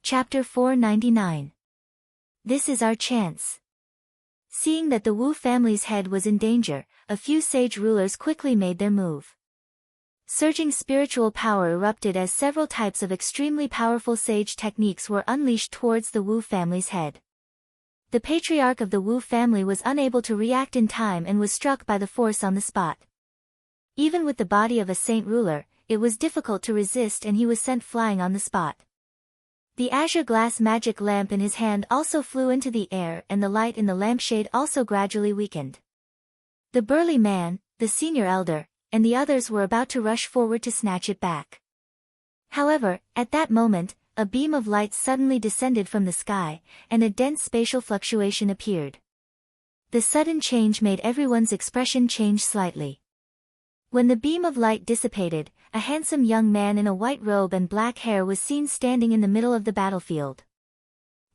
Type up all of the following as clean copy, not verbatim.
Chapter 499. This is our chance. Seeing that the Wu family's head was in danger, a few sage rulers quickly made their move. Surging spiritual power erupted as several types of extremely powerful sage techniques were unleashed towards the Wu family's head. The patriarch of the Wu family was unable to react in time and was struck by the force on the spot. Even with the body of a saint ruler, it was difficult to resist and he was sent flying on the spot. The azure glass magic lamp in his hand also flew into the air and the light in the lampshade also gradually weakened. The burly man, the senior elder, and the others were about to rush forward to snatch it back. However, at that moment, a beam of light suddenly descended from the sky, and a dense spatial fluctuation appeared. The sudden change made everyone's expression change slightly. When the beam of light dissipated, a handsome young man in a white robe and black hair was seen standing in the middle of the battlefield.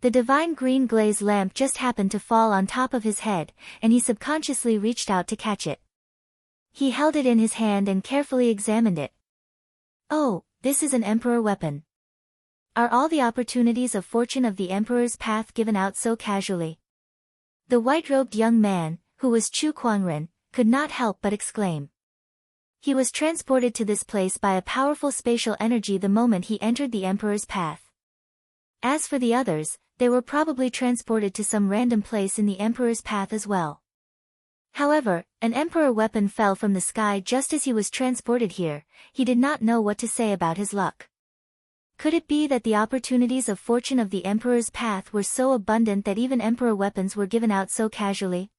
The divine green glaze lamp just happened to fall on top of his head, and he subconsciously reached out to catch it. He held it in his hand and carefully examined it. Oh, this is an emperor weapon. Are all the opportunities of fortune of the emperor's path given out so casually? The white-robed young man, who was Chu Kuangren, could not help but exclaim. He was transported to this place by a powerful spatial energy the moment he entered the emperor's path. As for the others, they were probably transported to some random place in the emperor's path as well. However, an emperor weapon fell from the sky just as he was transported here. He did not know what to say about his luck. Could it be that the opportunities of fortune of the emperor's path were so abundant that even emperor weapons were given out so casually?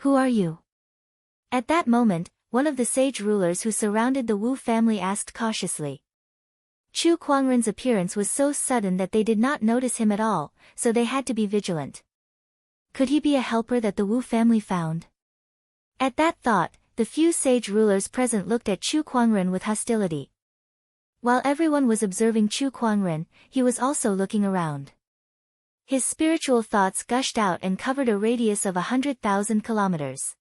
Who are you? At that moment, one of the sage rulers who surrounded the Wu family asked cautiously. Chu Kuangren's appearance was so sudden that they did not notice him at all, so they had to be vigilant. Could he be a helper that the Wu family found? At that thought, the few sage rulers present looked at Chu Kuangren with hostility. While everyone was observing Chu Kuangren, he was also looking around. His spiritual thoughts gushed out and covered a radius of 100,000 kilometers.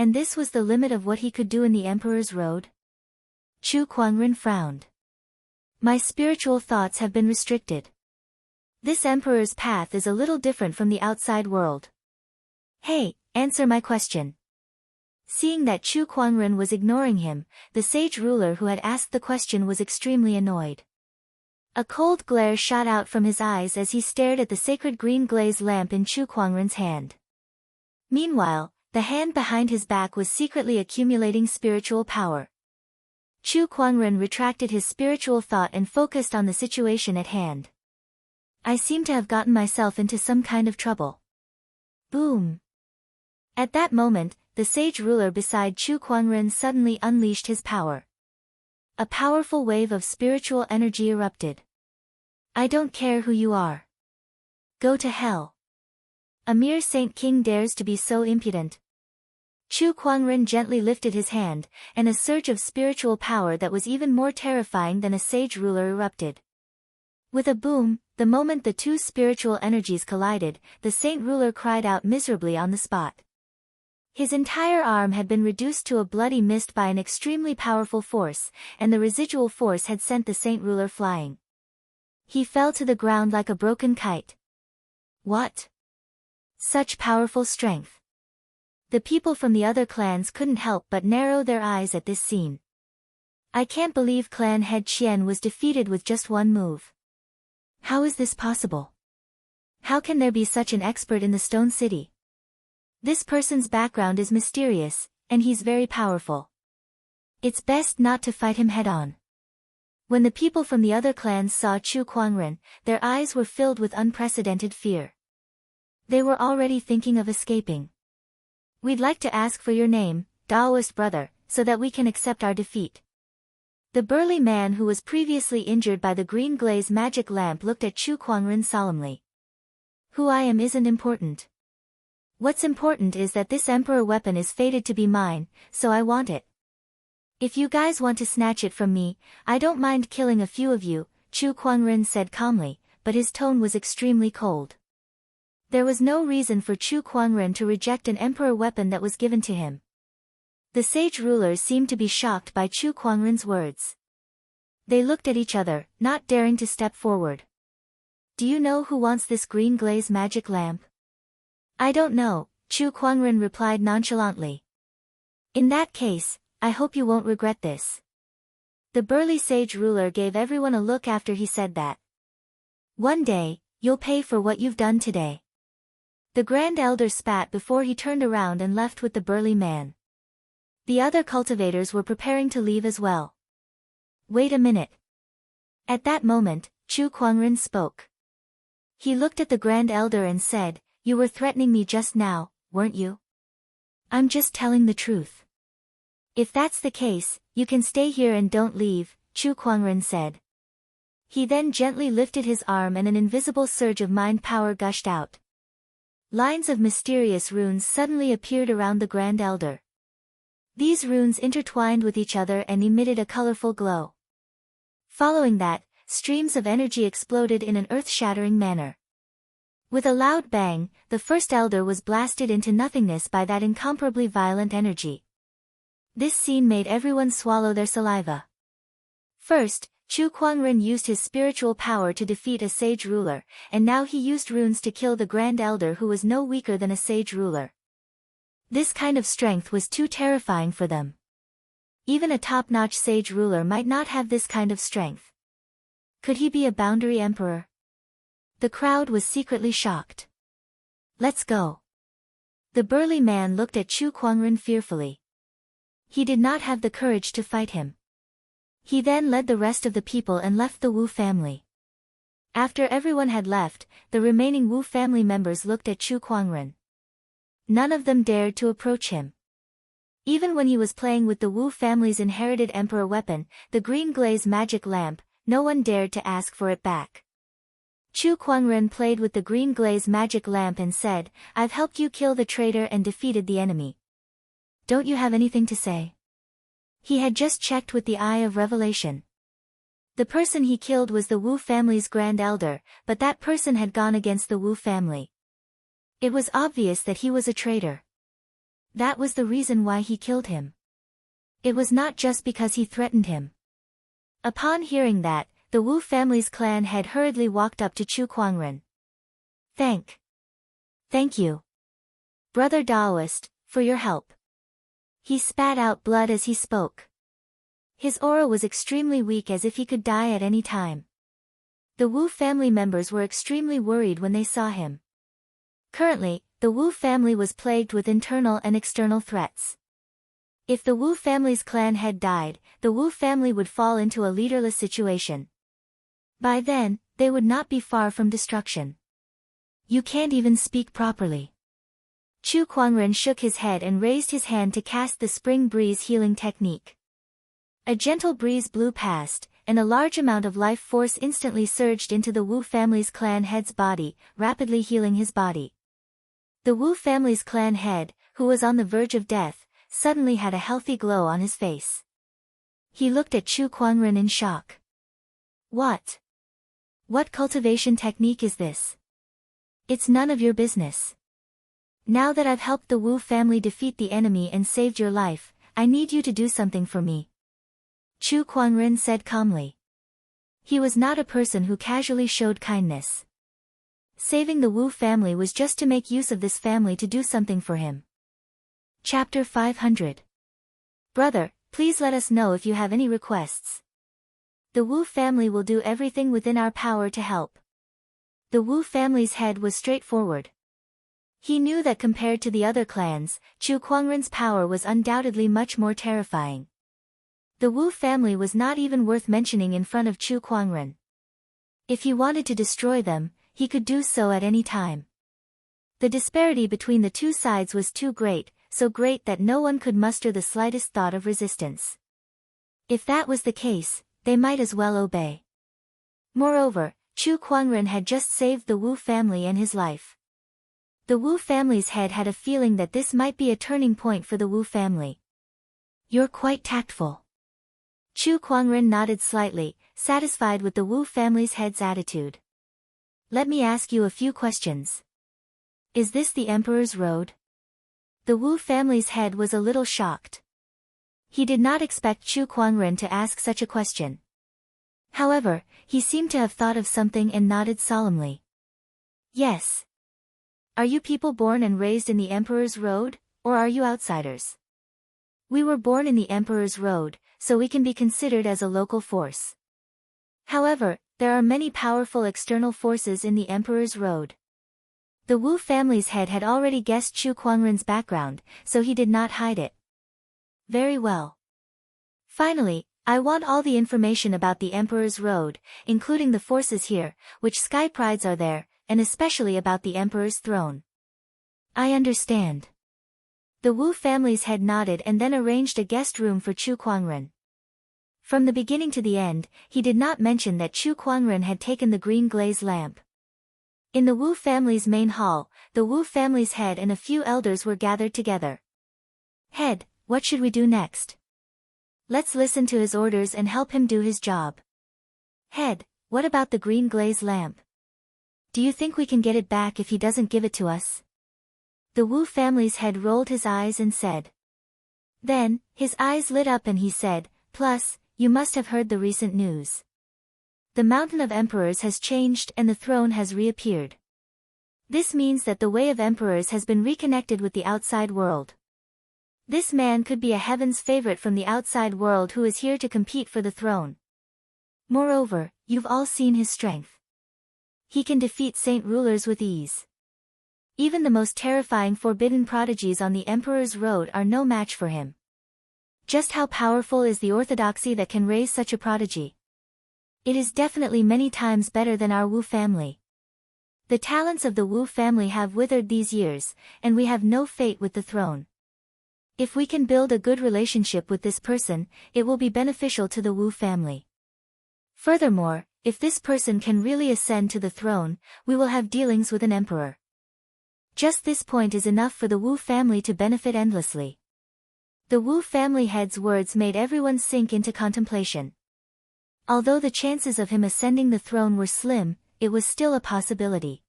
And this was the limit of what he could do in the emperor's road? Chu Kuangren frowned. My spiritual thoughts have been restricted. This emperor's path is a little different from the outside world. Hey, answer my question. Seeing that Chu Kuangren was ignoring him, the sage ruler who had asked the question was extremely annoyed. A cold glare shot out from his eyes as he stared at the sacred green glaze lamp in Chu Kuangren's hand. Meanwhile, the hand behind his back was secretly accumulating spiritual power. Chu Kuangren retracted his spiritual thought and focused on the situation at hand. I seem to have gotten myself into some kind of trouble. Boom! At that moment, the sage ruler beside Chu Kuangren suddenly unleashed his power. A powerful wave of spiritual energy erupted. I don't care who you are. Go to hell. A mere saint king dares to be so impudent. Chu Kuangren gently lifted his hand, and a surge of spiritual power that was even more terrifying than a sage ruler erupted. With a boom, the moment the two spiritual energies collided, the saint ruler cried out miserably on the spot. His entire arm had been reduced to a bloody mist by an extremely powerful force, and the residual force had sent the saint ruler flying. He fell to the ground like a broken kite. What? Such powerful strength. The people from the other clans couldn't help but narrow their eyes at this scene. I can't believe clan head Qian was defeated with just one move. How is this possible? How can there be such an expert in the Stone City? This person's background is mysterious, and he's very powerful. It's best not to fight him head-on. When the people from the other clans saw Chu Kuangren, their eyes were filled with unprecedented fear. They were already thinking of escaping. We'd like to ask for your name, Taoist brother, so that we can accept our defeat. The burly man who was previously injured by the green glaze magic lamp looked at Chu Kuangren solemnly. Who I am isn't important. What's important is that this emperor weapon is fated to be mine, so I want it. If you guys want to snatch it from me, I don't mind killing a few of you, Chu Kuangren said calmly, but his tone was extremely cold. There was no reason for Chu Kuangren to reject an emperor weapon that was given to him. The sage rulers seemed to be shocked by Chu Kuangren's words. They looked at each other, not daring to step forward. do you know who wants this green glaze magic lamp? I don't know, Chu Kuangren replied nonchalantly. In that case, I hope you won't regret this. The burly sage ruler gave everyone a look after he said that. One day, you'll pay for what you've done today. The Grand Elder spat before he turned around and left with the burly man. The other cultivators were preparing to leave as well. Wait a minute. At that moment, Chu Kuangren spoke. He looked at the Grand Elder and said, You were threatening me just now, weren't you? I'm just telling the truth. If that's the case, you can stay here and don't leave, Chu Kuangren said. He then gently lifted his arm and an invisible surge of mind power gushed out. Lines of mysterious runes suddenly appeared around the Grand Elder. These runes intertwined with each other and emitted a colorful glow. Following that, streams of energy exploded in an earth-shattering manner. With a loud bang, the first elder was blasted into nothingness by that incomparably violent energy. This scene made everyone swallow their saliva. First, Chu Kuangren used his spiritual power to defeat a sage ruler, and now he used runes to kill the Grand Elder who was no weaker than a sage ruler. This kind of strength was too terrifying for them. Even a top-notch sage ruler might not have this kind of strength. Could he be a boundary emperor? The crowd was secretly shocked. Let's go. The burly man looked at Chu Kuangren fearfully. He did not have the courage to fight him. He then led the rest of the people and left the Wu family. After everyone had left, the remaining Wu family members looked at Chu Kuangren. None of them dared to approach him. Even when he was playing with the Wu family's inherited emperor weapon, the green glaze magic lamp, no one dared to ask for it back. Chu Kuangren played with the green glaze magic lamp and said, I've helped you kill the traitor and defeated the enemy. Don't you have anything to say? He had just checked with the Eye of Revelation. The person he killed was the Wu family's Grand Elder, but that person had gone against the Wu family. It was obvious that he was a traitor. That was the reason why he killed him. It was not just because he threatened him. Upon hearing that, the Wu family's clan head hurriedly walked up to Chu Kuangren. Thank you, Brother Daoist, for your help. He spat out blood as he spoke. His aura was extremely weak as if he could die at any time. The Wu family members were extremely worried when they saw him. Currently, the Wu family was plagued with internal and external threats. If the Wu family's clan head died, the Wu family would fall into a leaderless situation. By then, they would not be far from destruction. You can't even speak properly. Chu Kuangren shook his head and raised his hand to cast the spring breeze healing technique. A gentle breeze blew past, and a large amount of life force instantly surged into the Wu family's clan head's body, rapidly healing his body. The Wu family's clan head, who was on the verge of death, suddenly had a healthy glow on his face. He looked at Chu Kuangren in shock. What cultivation technique is this? It's none of your business. Now that I've helped the Wu family defeat the enemy and saved your life, I need you to do something for me. Chu Kuangren said calmly. He was not a person who casually showed kindness. Saving the Wu family was just to make use of this family to do something for him. Chapter 500. Brother, please let us know if you have any requests. The Wu family will do everything within our power to help. The Wu family's head was straightforward. He knew that compared to the other clans, Chu Kuangren's power was undoubtedly much more terrifying. The Wu family was not even worth mentioning in front of Chu Kuangren. If he wanted to destroy them, he could do so at any time. The disparity between the two sides was too great, so great that no one could muster the slightest thought of resistance. If that was the case, they might as well obey. Moreover, Chu Kuangren had just saved the Wu family and his life. The Wu family's head had a feeling that this might be a turning point for the Wu family. You're quite tactful. Chu Kuangren nodded slightly, satisfied with the Wu family's head's attitude. Let me ask you a few questions. Is this the Emperor's Road? The Wu family's head was a little shocked. He did not expect Chu Kuangren to ask such a question. However, he seemed to have thought of something and nodded solemnly. Yes. Are you people born and raised in the Emperor's Road, or are you outsiders? We were born in the Emperor's Road, so we can be considered as a local force. However, there are many powerful external forces in the Emperor's Road. The Wu family's head had already guessed Chu Kuangren's background, so he did not hide it. Very well. Finally, I want all the information about the Emperor's Road, including the forces here, which sky prides are there, and especially about the Emperor's throne. I understand. The Wu family's head nodded and then arranged a guest room for Chu Kuangren. From the beginning to the end, he did not mention that Chu Kuangren had taken the green glaze lamp. In the Wu family's main hall, the Wu family's head and a few elders were gathered together. Head, what should we do next? Let's listen to his orders and help him do his job. Head, what about the green glaze lamp? Do you think we can get it back if he doesn't give it to us? The Wu family's head rolled his eyes and said. Then, his eyes lit up and he said, plus, you must have heard the recent news. The Mountain of Emperors has changed and the throne has reappeared. This means that the Way of Emperors has been reconnected with the outside world. This man could be a heaven's favorite from the outside world who is here to compete for the throne. Moreover, you've all seen his strength. He can defeat saint rulers with ease. Even the most terrifying forbidden prodigies on the Emperor's Road are no match for him. Just how powerful is the orthodoxy that can raise such a prodigy? It is definitely many times better than our Wu family. The talents of the Wu family have withered these years, and we have no fate with the throne. If we can build a good relationship with this person, it will be beneficial to the Wu family. Furthermore, if this person can really ascend to the throne, we will have dealings with an emperor. Just this point is enough for the Wu family to benefit endlessly. The Wu family head's words made everyone sink into contemplation. Although the chances of him ascending the throne were slim, it was still a possibility.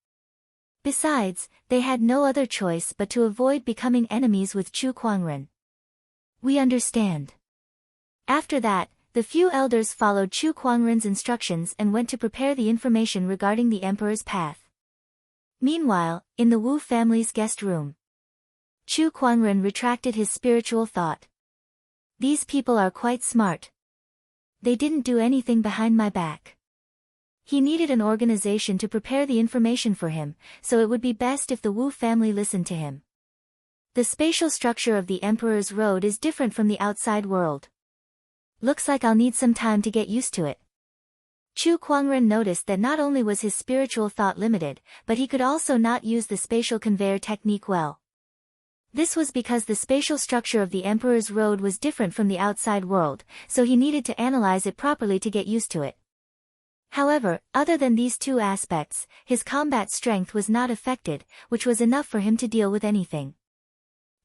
Besides, they had no other choice but to avoid becoming enemies with Chu Kuangren. We understand. After that, the few elders followed Chu Kuangren's instructions and went to prepare the information regarding the emperor's path. Meanwhile, in the Wu family's guest room, Chu Kuangren retracted his spiritual thought. These people are quite smart. They didn't do anything behind my back. He needed an organization to prepare the information for him, so it would be best if the Wu family listened to him. The spatial structure of the Emperor's Road is different from the outside world. Looks like I'll need some time to get used to it. Chu Kuangren noticed that not only was his spiritual thought limited, but he could also not use the spatial conveyor technique well. This was because the spatial structure of the Emperor's Road was different from the outside world, so he needed to analyze it properly to get used to it. However, other than these two aspects, his combat strength was not affected, which was enough for him to deal with anything.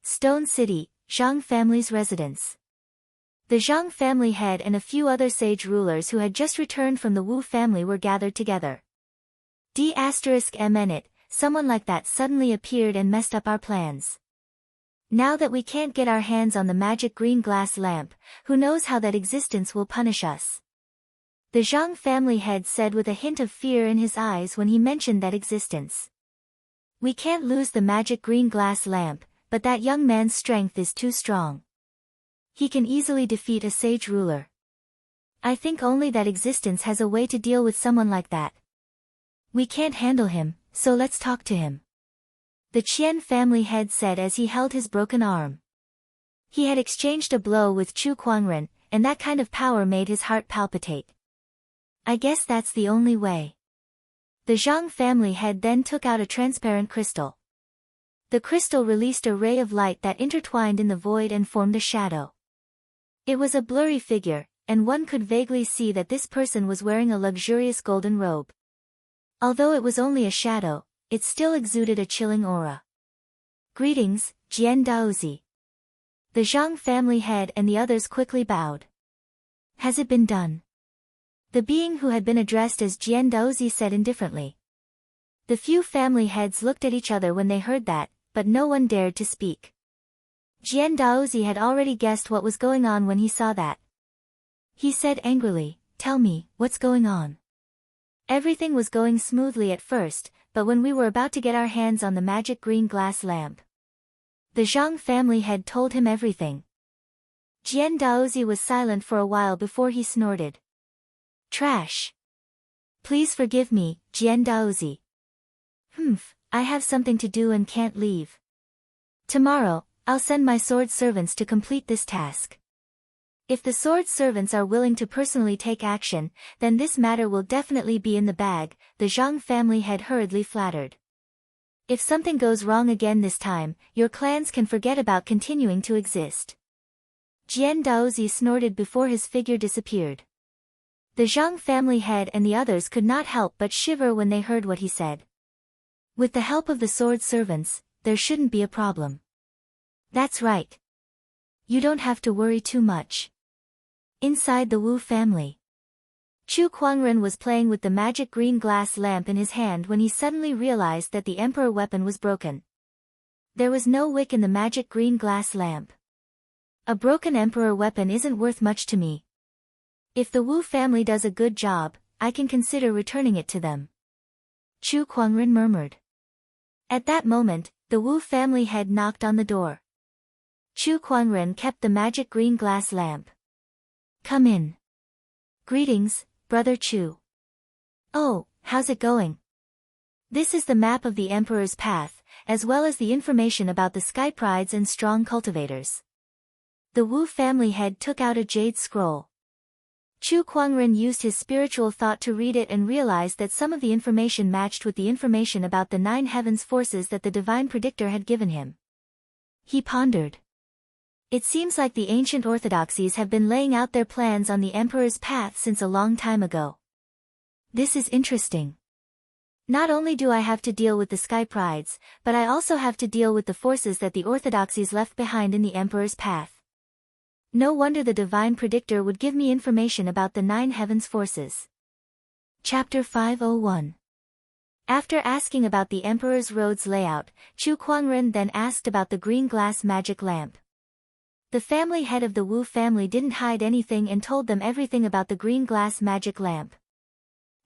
Stone City, Zhang family's residence. The Zhang family head and a few other sage rulers who had just returned from the Wu family were gathered together. D****, someone like that suddenly appeared and messed up our plans. Now that we can't get our hands on the magic green glass lamp, who knows how that existence will punish us. The Zhang family head said with a hint of fear in his eyes when he mentioned that existence. We can't lose the magic green glass lamp, but that young man's strength is too strong. He can easily defeat a sage ruler. I think only that existence has a way to deal with someone like that. We can't handle him, so let's talk to him. The Qian family head said as he held his broken arm. He had exchanged a blow with Chu Kuangren, and that kind of power made his heart palpitate. I guess that's the only way. The Zhang family head then took out a transparent crystal. The crystal released a ray of light that intertwined in the void and formed a shadow. It was a blurry figure, and one could vaguely see that this person was wearing a luxurious golden robe. Although it was only a shadow, it still exuded a chilling aura. Greetings, Jian Daozi. The Zhang family head and the others quickly bowed. Has it been done? The being who had been addressed as Jian Daozi said indifferently. The few family heads looked at each other when they heard that, but no one dared to speak. Jian Daozi had already guessed what was going on when he saw that. He said angrily, tell me, what's going on? Everything was going smoothly at first, but when we were about to get our hands on the magic green glass lamp, the Zhang family head told him everything. Jian Daozi was silent for a while before he snorted. Trash. Please forgive me, Jian Daozi. I have something to do and can't leave. Tomorrow, I'll send my sword servants to complete this task. If the sword servants are willing to personally take action, then this matter will definitely be in the bag, the Zhang family head hurriedly flattered. If something goes wrong again this time, your clans can forget about continuing to exist. Jian Daozi snorted before his figure disappeared. The Zhang family head and the others could not help but shiver when they heard what he said. With the help of the sword servants, there shouldn't be a problem. That's right. You don't have to worry too much. Inside the Wu family, Chu Kuangren was playing with the magic green glass lamp in his hand when he suddenly realized that the emperor weapon was broken. There was no wick in the magic green glass lamp. A broken emperor weapon isn't worth much to me. If the Wu family does a good job, I can consider returning it to them. Chu Kuangren murmured. At that moment, the Wu family head knocked on the door. Chu Kuangren kept the magic green glass lamp. Come in. Greetings, Brother Chu. Oh, how's it going? This is the map of the Emperor's path, as well as the information about the sky prides and strong cultivators. The Wu family head took out a jade scroll. Chu Kuangren used his spiritual thought to read it and realized that some of the information matched with the information about the 9 heavens forces that the divine predictor had given him. He pondered. It seems like the ancient orthodoxies have been laying out their plans on the emperor's path since a long time ago. This is interesting. Not only do I have to deal with the sky prides, but I also have to deal with the forces that the orthodoxies left behind in the emperor's path. No wonder the divine predictor would give me information about the 9 heavens forces. Chapter 501. After asking about the emperor's road's layout, Chu Kuangren then asked about the green glass magic lamp. The family head of the Wu family didn't hide anything and told them everything about the green glass magic lamp.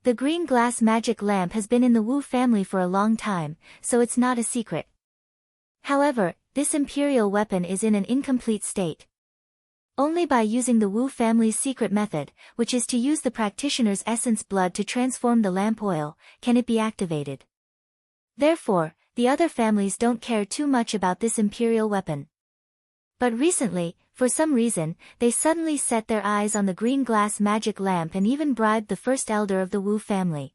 The green glass magic lamp has been in the Wu family for a long time, so it's not a secret. However, this imperial weapon is in an incomplete state. Only by using the Wu family's secret method, which is to use the practitioner's essence blood to transform the lamp oil, can it be activated. Therefore, the other families don't care too much about this imperial weapon. But recently, for some reason, they suddenly set their eyes on the green glass magic lamp and even bribed the first elder of the Wu family.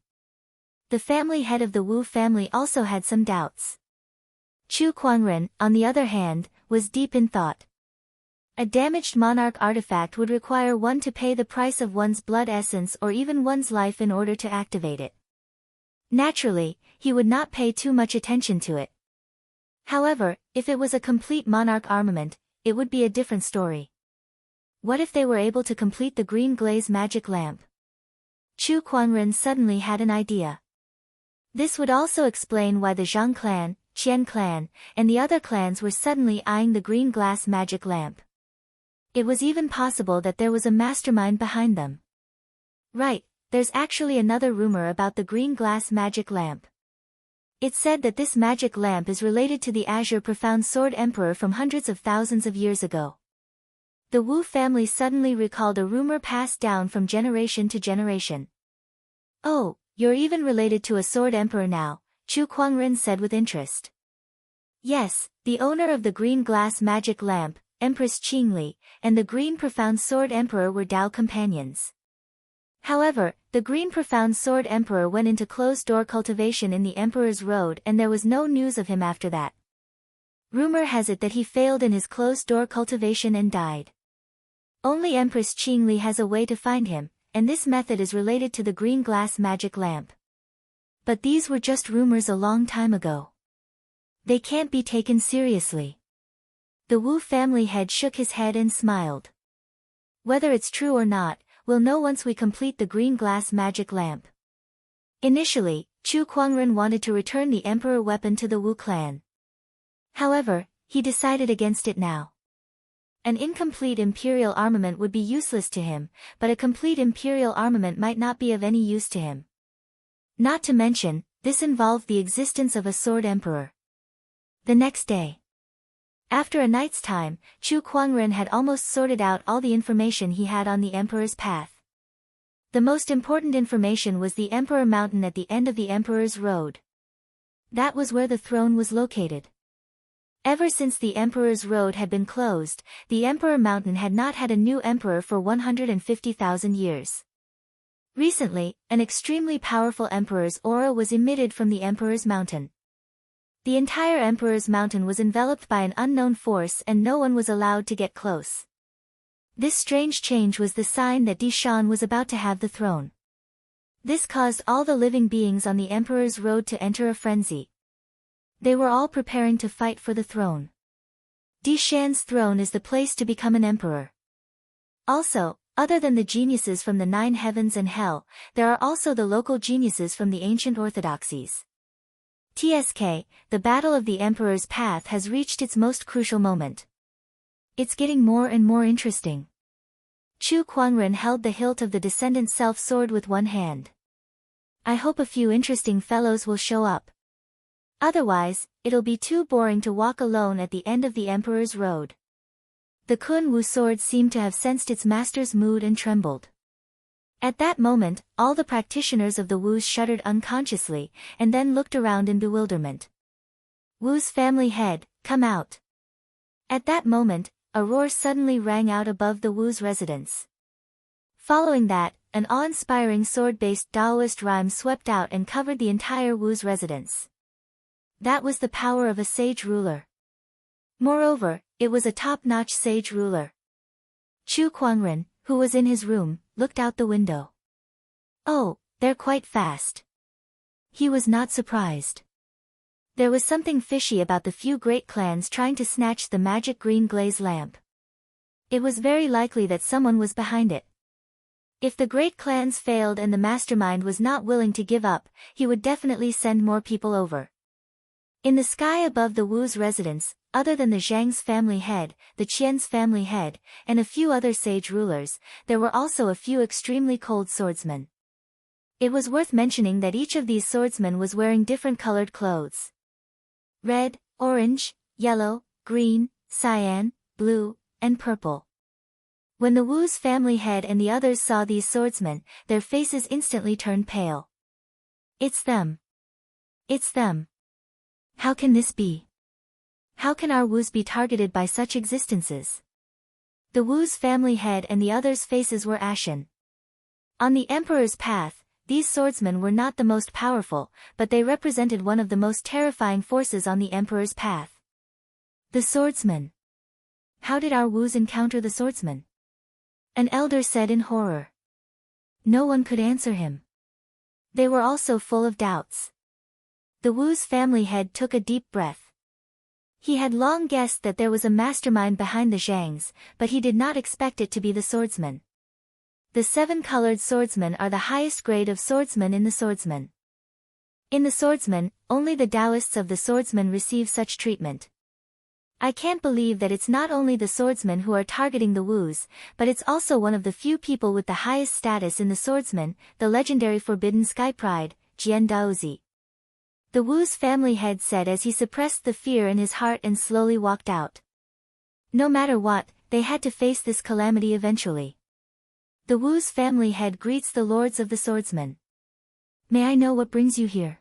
The family head of the Wu family also had some doubts. Chu Kuangren, on the other hand, was deep in thought. A damaged monarch artifact would require one to pay the price of one's blood essence or even one's life in order to activate it. Naturally, he would not pay too much attention to it. However, if it was a complete monarch armament, it would be a different story. What if they were able to complete the green glaze magic lamp? Chu Kuangren suddenly had an idea. This would also explain why the Zhang clan, Qian clan, and the other clans were suddenly eyeing the green glass magic lamp. It was even possible that there was a mastermind behind them. Right, there's actually another rumor about the green glass magic lamp. It's said that this magic lamp is related to the Azure Profound Sword Emperor from hundreds of thousands of years ago. The Wu family suddenly recalled a rumor passed down from generation to generation. Oh, you're even related to a sword emperor now, Chu Kuangren said with interest. Yes, the owner of the green glass magic lamp, Empress Qingli, and the green profound sword emperor were Dao companions. However, the green profound sword emperor went into closed-door cultivation in the emperor's road and there was no news of him after that. Rumor has it that he failed in his closed-door cultivation and died. Only Empress Qingli has a way to find him, and this method is related to the green glass magic lamp. But these were just rumors a long time ago. They can't be taken seriously. The Wu family head shook his head and smiled. Whether it's true or not, we'll know once we complete the green glass magic lamp. Initially, Chu Kuangren wanted to return the emperor weapon to the Wu clan. However, he decided against it now. An incomplete imperial armament would be useless to him, but a complete imperial armament might not be of any use to him. Not to mention, this involved the existence of a sword emperor. The next day. After a night's time, Chu Kuangren had almost sorted out all the information he had on the emperor's path. The most important information was the Emperor Mountain at the end of the Emperor's Road. That was where the throne was located. Ever since the Emperor's Road had been closed, the Emperor Mountain had not had a new emperor for 150,000 years. Recently, an extremely powerful emperor's aura was emitted from the Emperor's Mountain. The entire Emperor's Mountain was enveloped by an unknown force and no one was allowed to get close. This strange change was the sign that Di Shan was about to have the throne. This caused all the living beings on the Emperor's Road to enter a frenzy. They were all preparing to fight for the throne. Di Shan's throne is the place to become an emperor. Also, other than the geniuses from the 9 heavens and hell, there are also the local geniuses from the ancient orthodoxies. TSK, the Battle of the Emperor's Path has reached its most crucial moment. It's getting more and more interesting. Chu Kuangren held the hilt of the Descendant Self-Sword with one hand. I hope a few interesting fellows will show up. Otherwise, it'll be too boring to walk alone at the end of the Emperor's Road. The Kun Wu sword seemed to have sensed its master's mood and trembled. At that moment, all the practitioners of the Wus shuddered unconsciously, and then looked around in bewilderment. Wu's family head, come out. At that moment, a roar suddenly rang out above the Wu's residence. Following that, an awe-inspiring sword-based Taoist rhyme swept out and covered the entire Wu's residence. That was the power of a sage ruler. Moreover, it was a top-notch sage ruler. Chu Kuangren, who was in his room, looked out the window. Oh, they're quite fast. He was not surprised. There was something fishy about the few great clans trying to snatch the magic green glaze lamp. It was very likely that someone was behind it. If the great clans failed and the mastermind was not willing to give up, he would definitely send more people over. In the sky above the Wu's residence, other than the Zhang's family head, the Qian's family head, and a few other sage rulers, there were also a few extremely cold swordsmen. It was worth mentioning that each of these swordsmen was wearing different colored clothes. Red, orange, yellow, green, cyan, blue, and purple. When the Wu's family head and the others saw these swordsmen, their faces instantly turned pale. It's them. It's them. How can this be? How can our Wus be targeted by such existences? The Wu's family head and the others' faces were ashen. On the Emperor's path, these swordsmen were not the most powerful, but they represented one of the most terrifying forces on the Emperor's path. The swordsman. How did our Wus encounter the swordsman? An elder said in horror. No one could answer him. They were also full of doubts. The Wu's family head took a deep breath. He had long guessed that there was a mastermind behind the Zhangs, but he did not expect it to be the swordsman. The 7-colored swordsmen are the highest grade of swordsmen in the swordsman. In the swordsman, only the Taoists of the swordsman receive such treatment. I can't believe that it's not only the swordsmen who are targeting the Wus, but it's also one of the few people with the highest status in the swordsman, the legendary Forbidden Sky Pride, Jian Daozi. The Wu's family head said as he suppressed the fear in his heart and slowly walked out. No matter what, they had to face this calamity eventually. The Wu's family head greets the lords of the swordsmen. May I know what brings you here?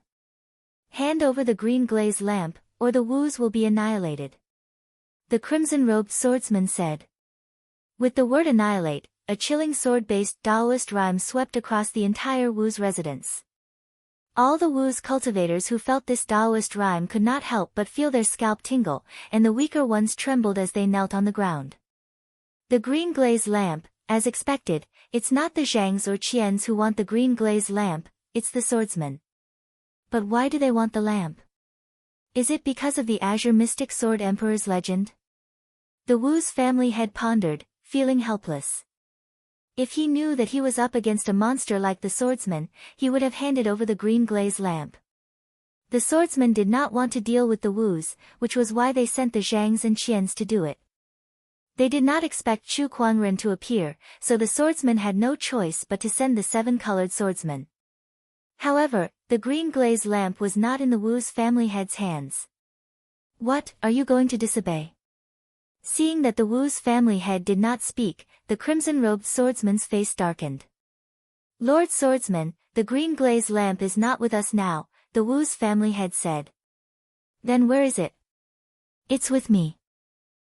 Hand over the green glaze lamp, or the Wus will be annihilated. The crimson-robed swordsman said. With the word annihilate, a chilling sword-based Taoist rhyme swept across the entire Wu's residence. All the Wu's cultivators who felt this Taoist rhyme could not help but feel their scalp tingle, and the weaker ones trembled as they knelt on the ground. The green glaze lamp, as expected, it's not the Zhangs or Qians who want the green glaze lamp, it's the swordsmen. But why do they want the lamp? Is it because of the Azure Mystic Sword Emperor's legend? The Wu's family head pondered, feeling helpless. If he knew that he was up against a monster like the swordsman, he would have handed over the green glaze lamp. The swordsman did not want to deal with the Wus, which was why they sent the Zhangs and Qians to do it. They did not expect Chu Kuangren to appear, so the swordsman had no choice but to send the 7-colored swordsman. However, the green glaze lamp was not in the Wu's family head's hands. What, are you going to disobey? Seeing that the Wu's family head did not speak, the crimson-robed swordsman's face darkened. Lord Swordsman, the green glaze lamp is not with us now, the Wu's family head said. Then where is it? It's with me.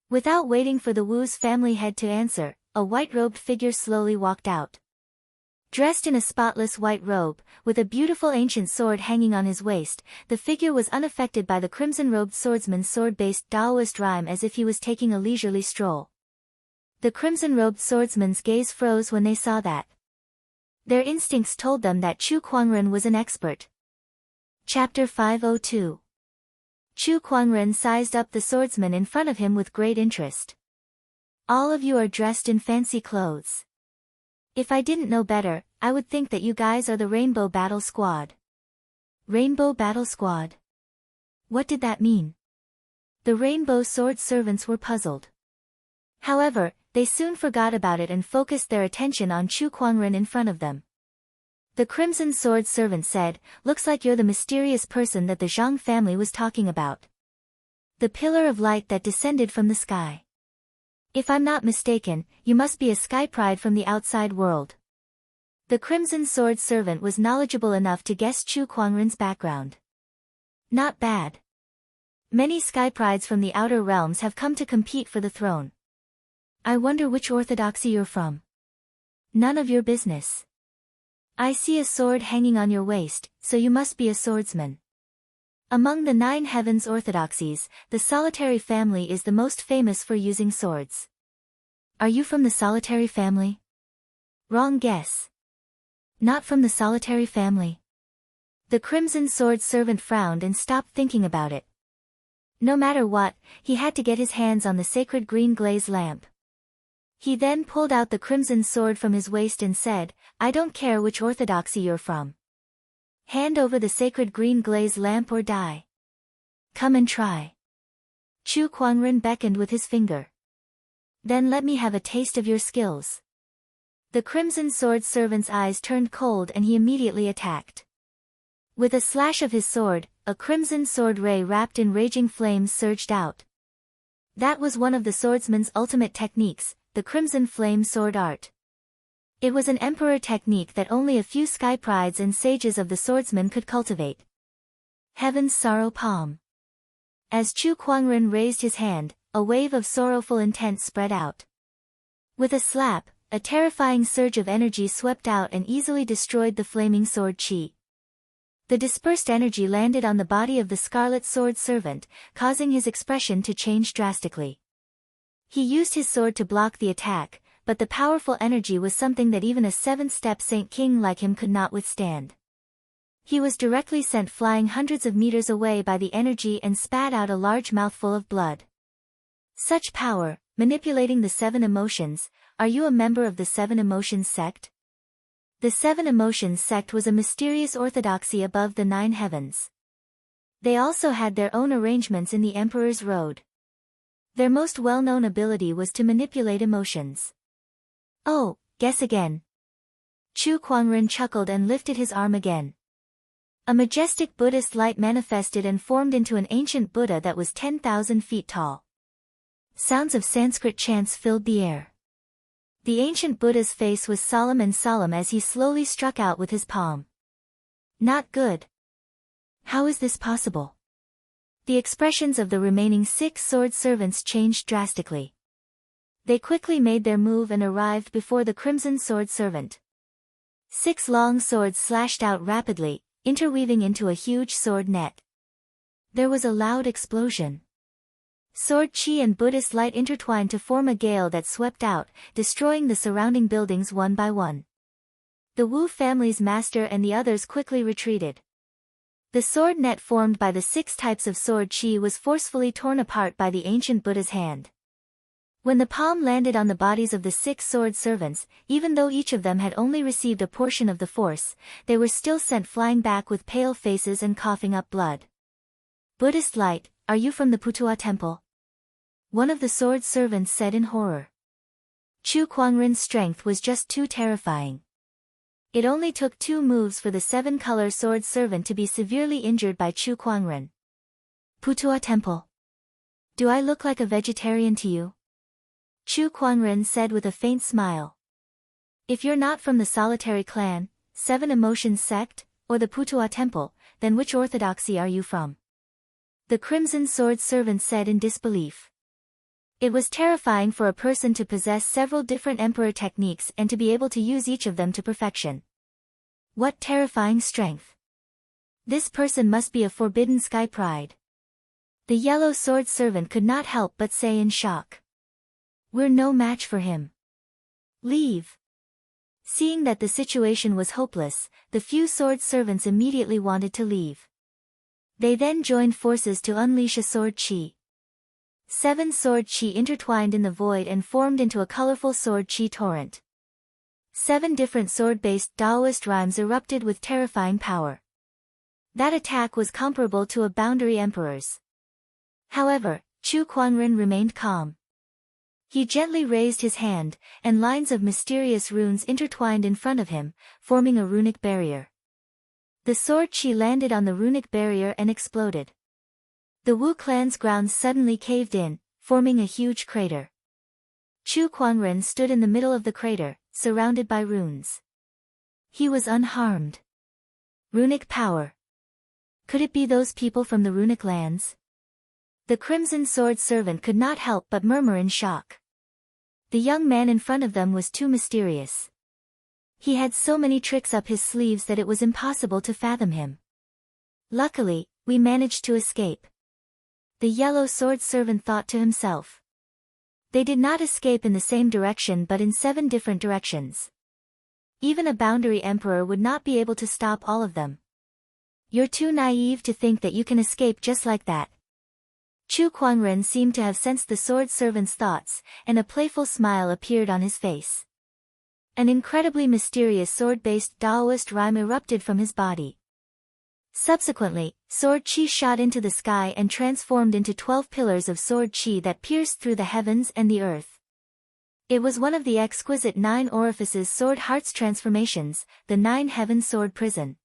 Without waiting for the Wu's family head to answer, a white-robed figure slowly walked out. Dressed in a spotless white robe, with a beautiful ancient sword hanging on his waist, the figure was unaffected by the crimson-robed swordsman's sword-based Taoist rhyme as if he was taking a leisurely stroll. The crimson-robed swordsman's gaze froze when they saw that. Their instincts told them that Chu Kuangren was an expert. Chapter 502. Chu Kuangren sized up the swordsman in front of him with great interest. All of you are dressed in fancy clothes. If I didn't know better, I would think that you guys are the Rainbow Battle Squad. Rainbow Battle Squad? What did that mean? The Rainbow Sword servants were puzzled. However, they soon forgot about it and focused their attention on Chu Kuangren in front of them. The Crimson Sword servant said, "Looks like you're the mysterious person that the Zhang family was talking about. The pillar of light that descended from the sky. If I'm not mistaken, you must be a sky pride from the outside world." The Crimson Sword servant was knowledgeable enough to guess Chu Kuangren's background. Not bad. Many sky prides from the outer realms have come to compete for the throne. I wonder which orthodoxy you're from. None of your business. I see a sword hanging on your waist, so you must be a swordsman. Among the 9 heavens orthodoxies, the solitary family is the most famous for using swords. Are you from the solitary family? Wrong guess. Not from the solitary family. The Crimson Sword servant frowned and stopped thinking about it. No matter what, he had to get his hands on the sacred green glaze lamp. He then pulled out the crimson sword from his waist and said, "I don't care which orthodoxy you're from. Hand over the sacred green glaze lamp or die. Come and try." Chu Kuangren beckoned with his finger. "Then let me have a taste of your skills." The Crimson Sword servant's eyes turned cold and he immediately attacked. With a slash of his sword, a crimson sword ray wrapped in raging flames surged out. That was one of the swordsman's ultimate techniques, the Crimson Flame Sword Art. It was an emperor technique that only a few sky prides and sages of the swordsman could cultivate. Heaven's Sorrow Palm. As Chu Kuangren raised his hand, a wave of sorrowful intent spread out. With a slap, a terrifying surge of energy swept out and easily destroyed the flaming sword chi. The dispersed energy landed on the body of the Scarlet Sword servant, causing his expression to change drastically. He used his sword to block the attack, but the powerful energy was something that even a 7-step Saint King like him could not withstand. He was directly sent flying hundreds of meters away by the energy and spat out a large mouthful of blood. Such power, manipulating the 7 emotions. Are you a member of the 7 Emotions sect? The 7 Emotions sect was a mysterious orthodoxy above the 9 heavens. They also had their own arrangements in the Emperor's Road. Their most well-known ability was to manipulate emotions. Oh, guess again. Chu Kuangren chuckled and lifted his arm again. A majestic Buddhist light manifested and formed into an ancient Buddha that was 10,000 feet tall. Sounds of Sanskrit chants filled the air. The ancient Buddha's face was solemn as he slowly struck out with his palm. Not good. How is this possible? The expressions of the remaining 6 sword servants changed drastically. They quickly made their move and arrived before the Crimson Sword servant. 6 long swords slashed out rapidly, interweaving into a huge sword net. There was a loud explosion. Sword chi and Buddhist light intertwined to form a gale that swept out, destroying the surrounding buildings one by one. The Wu family's master and the others quickly retreated. The sword net formed by the 6 types of sword chi was forcefully torn apart by the ancient Buddha's hand. When the palm landed on the bodies of the 6 sword servants, even though each of them had only received a portion of the force, they were still sent flying back with pale faces and coughing up blood. Buddhist light, are you from the Putua temple? one of the sword servants said in horror. Chu Kuangren's strength was just too terrifying. It only took 2 moves for the 7-color sword servant to be severely injured by Chu Kuangren. Putua Temple. Do I look like a vegetarian to you? Chu Kuangren said with a faint smile. If you're not from the Solitary Clan, 7 Emotions Sect, or the Putua Temple, then which orthodoxy are you from? The Crimson Sword Servant said in disbelief. It was terrifying for a person to possess several different emperor techniques and to be able to use each of them to perfection. What terrifying strength! This person must be a forbidden sky pride. The Yellow Sword Servant could not help but say in shock. We're no match for him. Leave. Seeing that the situation was hopeless, the few sword servants immediately wanted to leave. They then joined forces to unleash a sword chi. 7 sword chi intertwined in the void and formed into a colorful sword chi torrent. 7 different sword-based Taoist rhymes erupted with terrifying power. That attack was comparable to a boundary emperor's. However, Chu Kuangren remained calm. He gently raised his hand, and lines of mysterious runes intertwined in front of him, forming a runic barrier. The sword chi landed on the runic barrier and exploded. The Wu clan's grounds suddenly caved in, forming a huge crater. Chu Kuangren stood in the middle of the crater, surrounded by runes. He was unharmed. Runic power. Could it be those people from the runic lands? The Crimson Sword Servant could not help but murmur in shock. The young man in front of them was too mysterious. He had so many tricks up his sleeves that it was impossible to fathom him. Luckily, we managed to escape. The Yellow Sword Servant thought to himself. They did not escape in the same direction but in 7 different directions. Even a boundary emperor would not be able to stop all of them. You're too naive to think that you can escape just like that. Chu Kuangren seemed to have sensed the sword servant's thoughts, and a playful smile appeared on his face. An incredibly mysterious sword-based Taoist rhyme erupted from his body. Subsequently, sword chi shot into the sky and transformed into 12 pillars of sword chi that pierced through the heavens and the earth. It was one of the exquisite 9 orifices sword heart's transformations, the 9 heaven sword prison.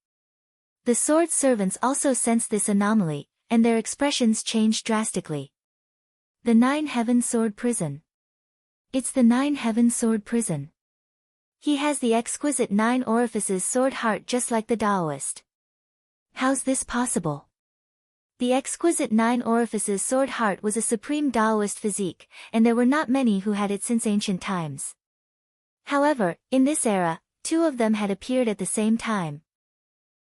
The sword servants also sensed this anomaly, and their expressions changed drastically. The 9 heaven sword prison. It's the 9 heaven sword prison. He has the exquisite 9 orifices sword heart just like the Taoist. How's this possible? The exquisite 9 orifices sword heart was a supreme Taoist physique, and there were not many who had it since ancient times. However, in this era, 2 of them had appeared at the same time.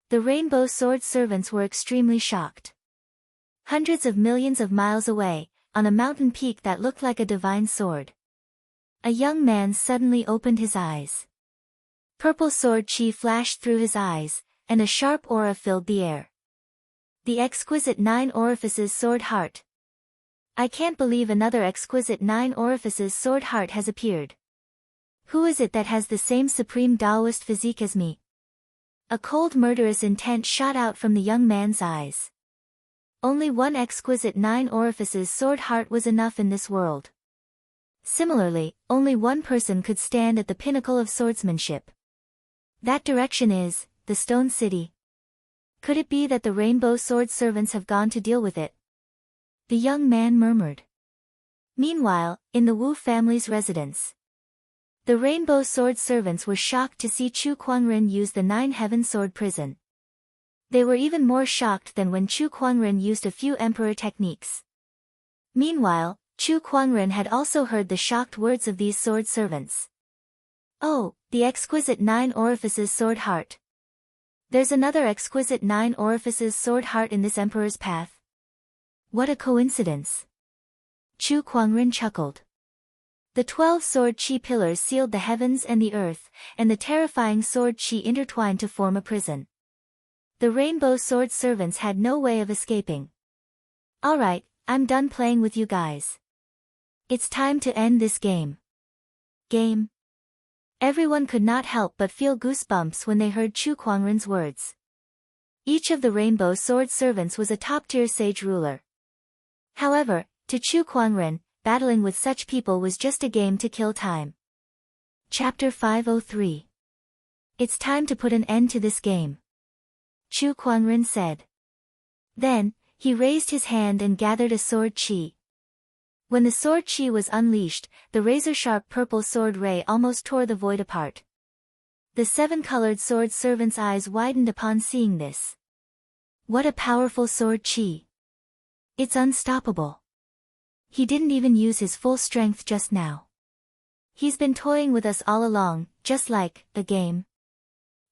The Rainbow Sword Servants were extremely shocked. Hundreds of millions of miles away, on a mountain peak that looked like a divine sword, a young man suddenly opened his eyes. Purple sword chi flashed through his eyes, and a sharp aura filled the air. The exquisite 9 orifices sword heart. I can't believe another exquisite 9 orifices sword heart has appeared. Who is it that has the same supreme Taoist physique as me? A cold murderous intent shot out from the young man's eyes. Only one exquisite 9 orifices sword heart was enough in this world. Similarly, only one person could stand at the pinnacle of swordsmanship. That direction is, the Stone City. Could it be that the Rainbow Sword Servants have gone to deal with it? The young man murmured. Meanwhile, in the Wu family's residence, the Rainbow Sword Servants were shocked to see Chu Kuangren use the 9 heaven sword prison. They were even more shocked than when Chu Kuangren used a few emperor techniques. Meanwhile, Chu Kuangren had also heard the shocked words of these sword servants. Oh, the exquisite 9 orifices sword heart. There's another exquisite 9 orifices sword heart in this emperor's path. What a coincidence. Chu Kuangren chuckled. The 12 sword chi pillars sealed the heavens and the earth, and the terrifying sword chi intertwined to form a prison. The Rainbow Sword Servants had no way of escaping. Alright, I'm done playing with you guys. It's time to end this game. Game. Everyone could not help but feel goosebumps when they heard Chu Kuangren's words. Each of the Rainbow Sword Servants was a top-tier sage ruler. However, to Chu Kuangren, battling with such people was just a game to kill time. Chapter 503. It's time to put an end to this game, Chu Kuangren said. Then, he raised his hand and gathered a sword chi. When the sword chi was unleashed, the razor-sharp purple sword ray almost tore the void apart. The seven-colored sword servant's eyes widened upon seeing this. What a powerful sword chi! It's unstoppable. He didn't even use his full strength just now. He's been toying with us all along, just like a game.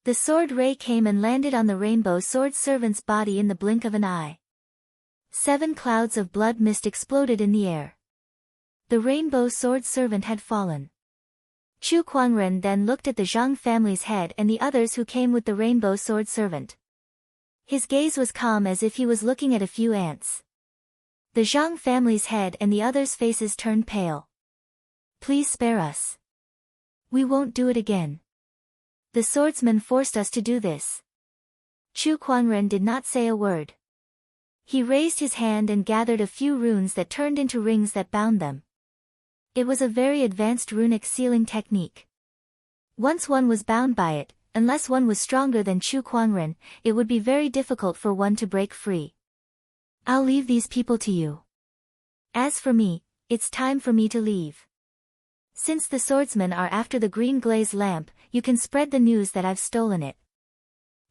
The sword ray came and landed on the rainbow sword servant's body in the blink of an eye. 7 clouds of blood mist exploded in the air. The rainbow sword servant had fallen. Chu Kuangren then looked at the Zhang family's head and the others who came with the rainbow sword servant. His gaze was calm as if he was looking at a few ants. The Zhang family's head and the others' faces turned pale. Please spare us. We won't do it again. The swordsman forced us to do this. Chu Kuangren did not say a word. He raised his hand and gathered a few runes that turned into rings that bound them. It was a very advanced runic sealing technique. Once one was bound by it, unless one was stronger than Chu Kuangren, it would be very difficult for one to break free. I'll leave these people to you. As for me, it's time for me to leave. Since the swordsmen are after the green glaze lamp, you can spread the news that I've stolen it.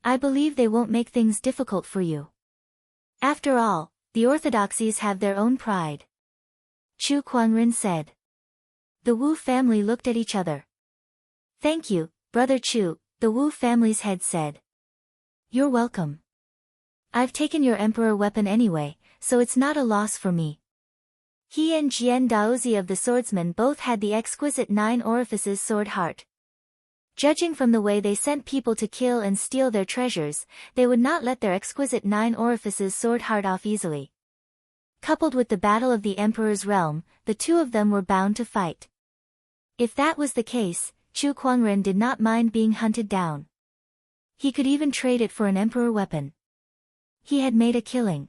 I believe they won't make things difficult for you. After all, the orthodoxies have their own pride. Chu Kuangren said. The Wu family looked at each other. Thank you, Brother Chu, the Wu family's head said. You're welcome. I've taken your emperor weapon anyway, so it's not a loss for me. He and Jian Daozi of the swordsmen both had the exquisite 9 orifices sword heart. Judging from the way they sent people to kill and steal their treasures, they would not let their exquisite 9 orifices sword heart off easily. Coupled with the battle of the emperor's realm, the two of them were bound to fight. If that was the case, Chu Kuangren did not mind being hunted down. He could even trade it for an emperor weapon. He had made a killing.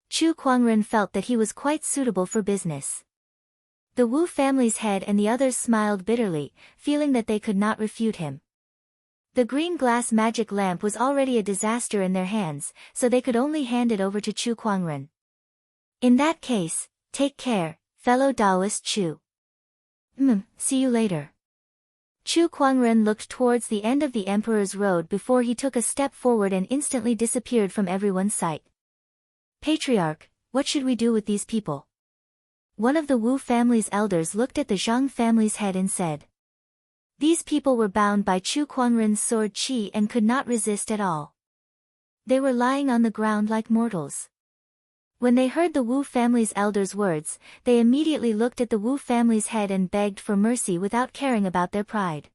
Chu Kuangren felt that he was quite suitable for business. The Wu family's head and the others smiled bitterly, feeling that they could not refute him. The green glass magic lamp was already a disaster in their hands, so they could only hand it over to Chu Kuangren. In that case, take care, fellow Taoist Chu. See you later. Chu Kuangren looked towards the end of the Emperor's Road before he took a step forward and instantly disappeared from everyone's sight. Patriarch, what should we do with these people? One of the Wu family's elders looked at the Zhang family's head and said. These people were bound by Chu Kuangren's sword chi and could not resist at all. They were lying on the ground like mortals. When they heard the Wu family's elders' words, they immediately looked at the Wu family's head and begged for mercy without caring about their pride.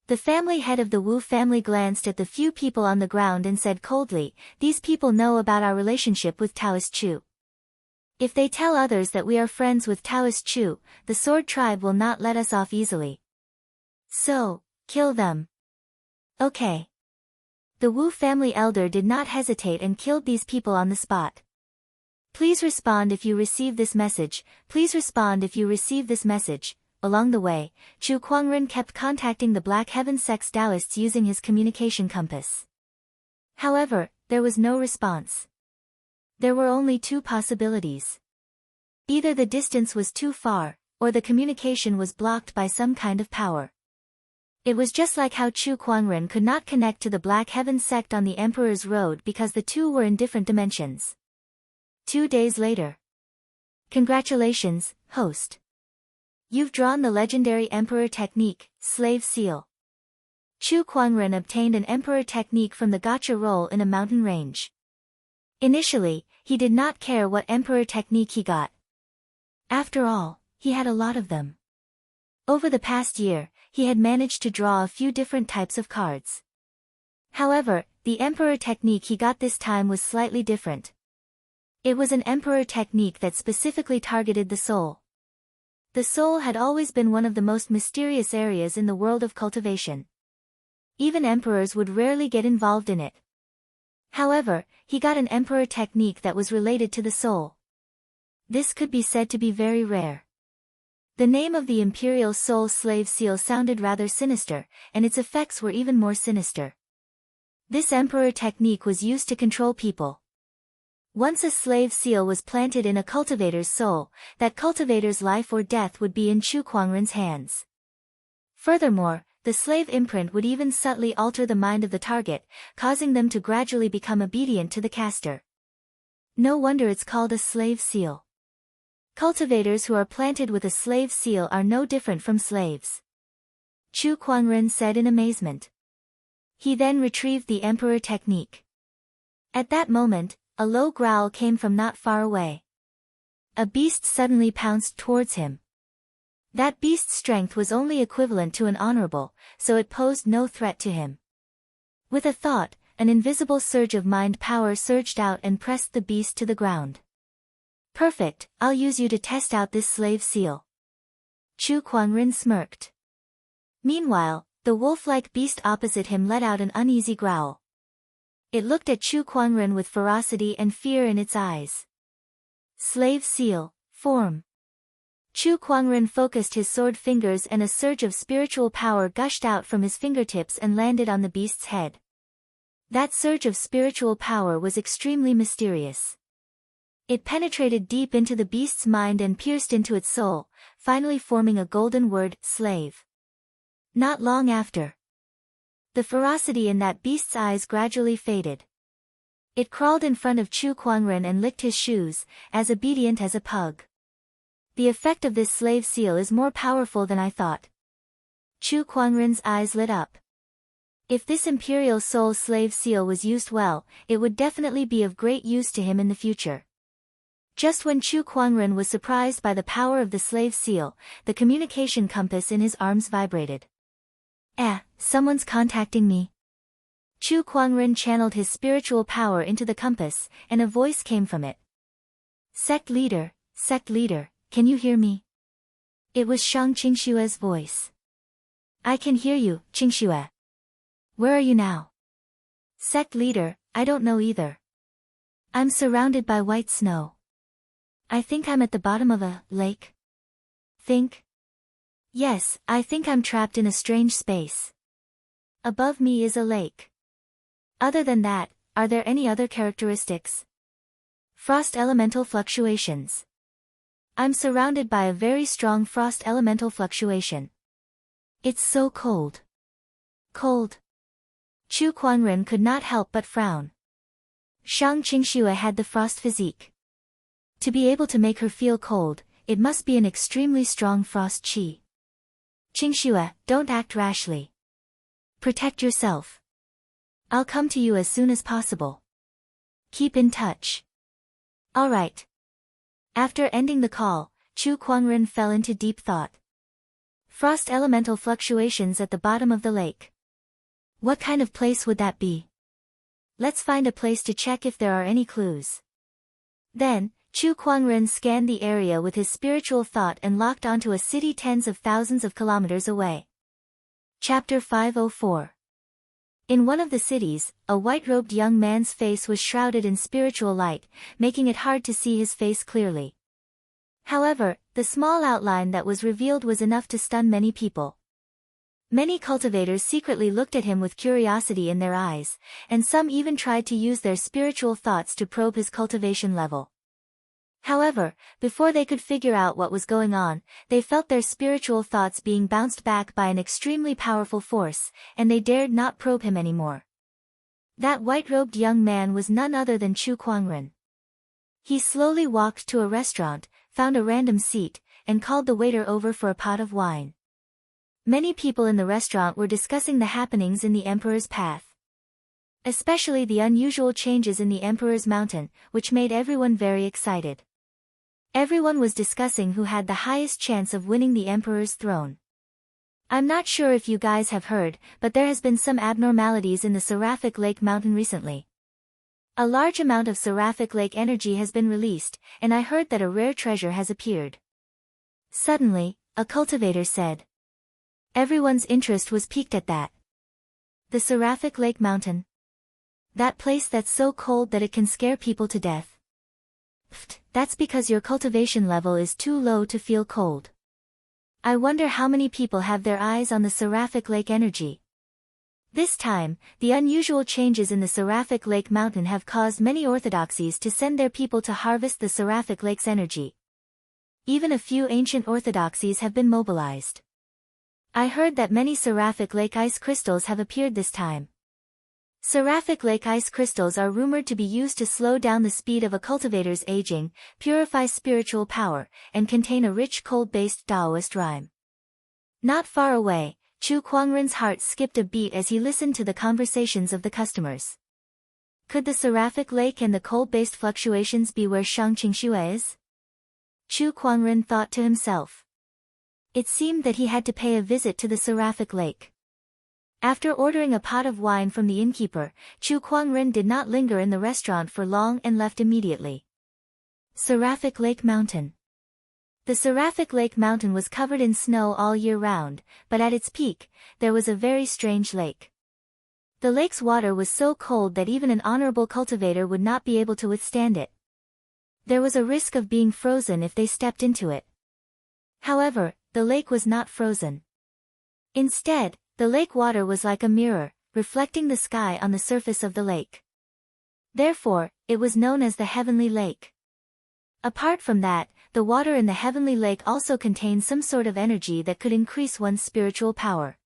The family head of the Wu family glanced at the few people on the ground and said coldly, these people know about our relationship with Taoist Chu. If they tell others that we are friends with Taoist Chu, the sword tribe will not let us off easily. So, kill them. Okay. The Wu family elder did not hesitate and killed these people on the spot. Please respond if you receive this message, please respond if you receive this message. Along the way, Chu Kuangren kept contacting the Black Heaven sect's Taoists using his communication compass. However, there was no response. There were only 2 possibilities. Either the distance was too far, or the communication was blocked by some kind of power. It was just like how Chu Kuangren could not connect to the Black Heaven sect on the Emperor's Road because the two were in different dimensions. 2 days later. Congratulations, host. You've drawn the legendary Emperor technique, Slave Seal. Chu Kuangren obtained an Emperor technique from the gacha roll in a mountain range. Initially, he did not care what Emperor technique he got. After all, he had a lot of them. Over the past year, he had managed to draw a few different types of cards. However, the Emperor technique he got this time was slightly different. It was an Emperor technique that specifically targeted the soul. The soul had always been one of the most mysterious areas in the world of cultivation. Even emperors would rarely get involved in it. However, he got an Emperor technique that was related to the soul. This could be said to be very rare. The name of the Imperial Soul Slave Seal sounded rather sinister, and its effects were even more sinister. This emperor technique was used to control people. Once a slave seal was planted in a cultivator's soul, that cultivator's life or death would be in Chu Kuangren's hands. Furthermore, the slave imprint would even subtly alter the mind of the target, causing them to gradually become obedient to the caster. No wonder it's called a slave seal. Cultivators who are planted with a slave seal are no different from slaves. Chu Kuangren said in amazement. He then retrieved the emperor technique. At that moment, a low growl came from not far away. A beast suddenly pounced towards him. That beast's strength was only equivalent to an honorable, so it posed no threat to him. With a thought, an invisible surge of mind power surged out and pressed the beast to the ground. Perfect, I'll use you to test out this slave seal. Chu Kuangren smirked. Meanwhile, the wolf-like beast opposite him let out an uneasy growl. It looked at Chu Kuangren with ferocity and fear in its eyes. Slave seal, form. Chu Kuangren focused his sword fingers and a surge of spiritual power gushed out from his fingertips and landed on the beast's head. That surge of spiritual power was extremely mysterious. It penetrated deep into the beast's mind and pierced into its soul, finally forming a golden word, slave. Not long after, the ferocity in that beast's eyes gradually faded. It crawled in front of Chu Kuangren and licked his shoes, as obedient as a pug. The effect of this slave seal is more powerful than I thought. Chu Kuangren's eyes lit up. If this Imperial Soul Slave Seal was used well, it would definitely be of great use to him in the future. Just when Chu Kuangren was surprised by the power of the slave seal, the communication compass in his arms vibrated. Someone's contacting me. Chu Kuangren channeled his spiritual power into the compass, and a voice came from it. Sect leader, can you hear me? It was Shang Qingshue's voice. I can hear you, Qingxue. Where are you now? Sect leader, I don't know either. I'm surrounded by white snow. I think I'm at the bottom of a lake. Think? Yes, I think I'm trapped in a strange space. Above me is a lake. Other than that, are there any other characteristics? Frost elemental fluctuations. I'm surrounded by a very strong frost elemental fluctuation. It's so cold. Cold. Chu Kuangren could not help but frown. Shang Qingxue had the frost physique. To be able to make her feel cold, it must be an extremely strong frost chi. Qingxue, don't act rashly. Protect yourself. I'll come to you as soon as possible. Keep in touch. All right. After ending the call, Chu Kuangren fell into deep thought. Frost elemental fluctuations at the bottom of the lake. What kind of place would that be? Let's find a place to check if there are any clues. Then, Chu Kuangren scanned the area with his spiritual thought and locked onto a city tens of thousands of kilometers away. Chapter 504. In one of the cities, a white-robed young man's face was shrouded in spiritual light, making it hard to see his face clearly. However, the small outline that was revealed was enough to stun many people. Many cultivators secretly looked at him with curiosity in their eyes, and some even tried to use their spiritual thoughts to probe his cultivation level. However, before they could figure out what was going on, they felt their spiritual thoughts being bounced back by an extremely powerful force, and they dared not probe him anymore. That white-robed young man was none other than Chu Kuangren. He slowly walked to a restaurant, found a random seat, and called the waiter over for a pot of wine. Many people in the restaurant were discussing the happenings in the Emperor's path. Especially the unusual changes in the Emperor's mountain, which made everyone very excited. Everyone was discussing who had the highest chance of winning the Emperor's throne. I'm not sure if you guys have heard, but there has been some abnormalities in the Seraphic Lake mountain recently. A large amount of Seraphic Lake energy has been released, and I heard that a rare treasure has appeared. Suddenly, a cultivator said. Everyone's interest was piqued at that. The Seraphic Lake mountain. That place that's so cold that it can scare people to death. That's because your cultivation level is too low to feel cold. I wonder how many people have their eyes on the Seraphic Lake energy. This time, the unusual changes in the Seraphic Lake mountain have caused many orthodoxies to send their people to harvest the Seraphic Lake's energy. Even a few ancient orthodoxies have been mobilized. I heard that many Seraphic Lake ice crystals have appeared this time. Seraphic Lake ice crystals are rumored to be used to slow down the speed of a cultivator's aging, purify spiritual power, and contain a rich cold-based Taoist rhyme. Not far away, Chu Kuangren's heart skipped a beat as he listened to the conversations of the customers. Could the Seraphic Lake and the cold-based fluctuations be where Shang Qingxue is? Chu Kuangren thought to himself. It seemed that he had to pay a visit to the Seraphic Lake. After ordering a pot of wine from the innkeeper, Chu Kuangren did not linger in the restaurant for long and left immediately. Seraphic Lake Mountain. The Seraphic Lake mountain was covered in snow all year round, but at its peak, there was a very strange lake. The lake's water was so cold that even an honorable cultivator would not be able to withstand it. There was a risk of being frozen if they stepped into it. However, the lake was not frozen. Instead, the lake water was like a mirror, reflecting the sky on the surface of the lake. Therefore, it was known as the Heavenly Lake. Apart from that, the water in the Heavenly Lake also contained some sort of energy that could increase one's spiritual power.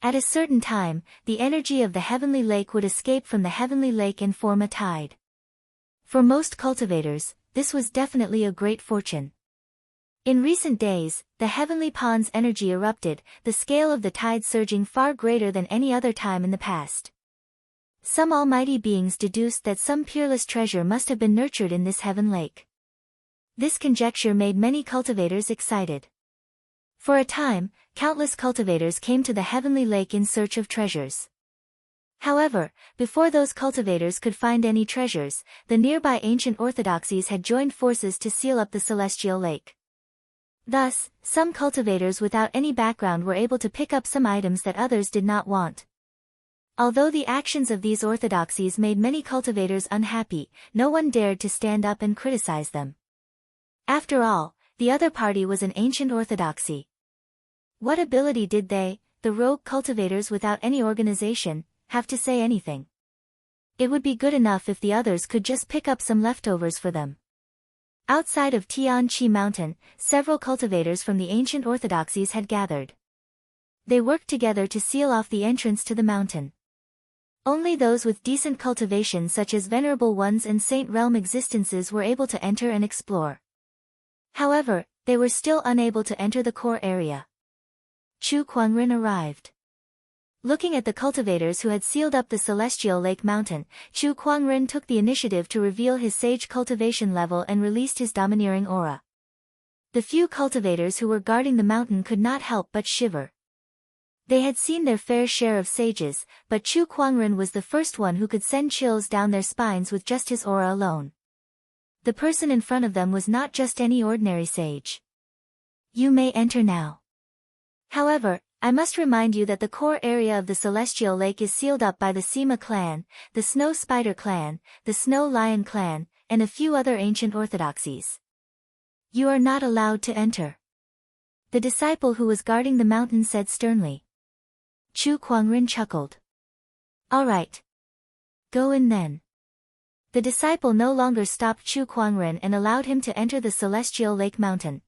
At a certain time, the energy of the Heavenly Lake would escape from the Heavenly Lake and form a tide. For most cultivators, this was definitely a great fortune. In recent days, the Heavenly Pond's energy erupted, the scale of the tide surging far greater than any other time in the past. Some almighty beings deduced that some peerless treasure must have been nurtured in this Heaven Lake. This conjecture made many cultivators excited. For a time, countless cultivators came to the Heavenly Lake in search of treasures. However, before those cultivators could find any treasures, the nearby ancient orthodoxies had joined forces to seal up the celestial lake. Thus, some cultivators without any background were able to pick up some items that others did not want. Although the actions of these orthodoxies made many cultivators unhappy, no one dared to stand up and criticize them. After all, the other party was an ancient orthodoxy. What ability did they, the rogue cultivators without any organization, have to say anything? It would be good enough if the others could just pick up some leftovers for them. Outside of Tianqi Mountain, several cultivators from the ancient orthodoxies had gathered. They worked together to seal off the entrance to the mountain. Only those with decent cultivation such as Venerable Ones and Saint Realm existences were able to enter and explore. However, they were still unable to enter the core area. Chu Kuangren arrived. Looking at the cultivators who had sealed up the celestial lake mountain, Chu Kuangren took the initiative to reveal his sage cultivation level and released his domineering aura. The few cultivators who were guarding the mountain could not help but shiver. They had seen their fair share of sages, but Chu Kuangren was the first one who could send chills down their spines with just his aura alone. The person in front of them was not just any ordinary sage. You may enter now. However, I must remind you that the core area of the Celestial Lake is sealed up by the Sima clan, the Snow Spider clan, the Snow Lion clan, and a few other ancient orthodoxies. You are not allowed to enter. The disciple who was guarding the mountain said sternly. Chu Kuangren chuckled. All right. Go in then. The disciple no longer stopped Chu Kuangren and allowed him to enter the Celestial Lake mountain.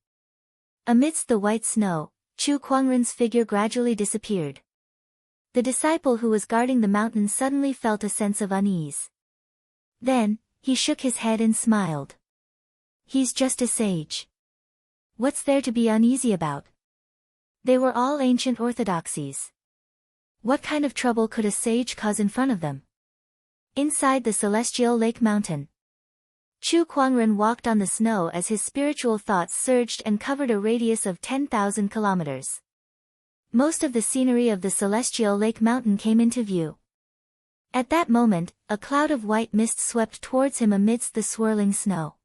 Amidst the white snow, Chu Kuangren's figure gradually disappeared. The disciple who was guarding the mountain suddenly felt a sense of unease. Then, he shook his head and smiled. He's just a sage. What's there to be uneasy about? They were all ancient orthodoxies. What kind of trouble could a sage cause in front of them? Inside the Celestial Lake mountain, Chu Kuangren walked on the snow as his spiritual thoughts surged and covered a radius of 10,000 kilometers. Most of the scenery of the Celestial Lake mountain came into view. At that moment, a cloud of white mist swept towards him amidst the swirling snow.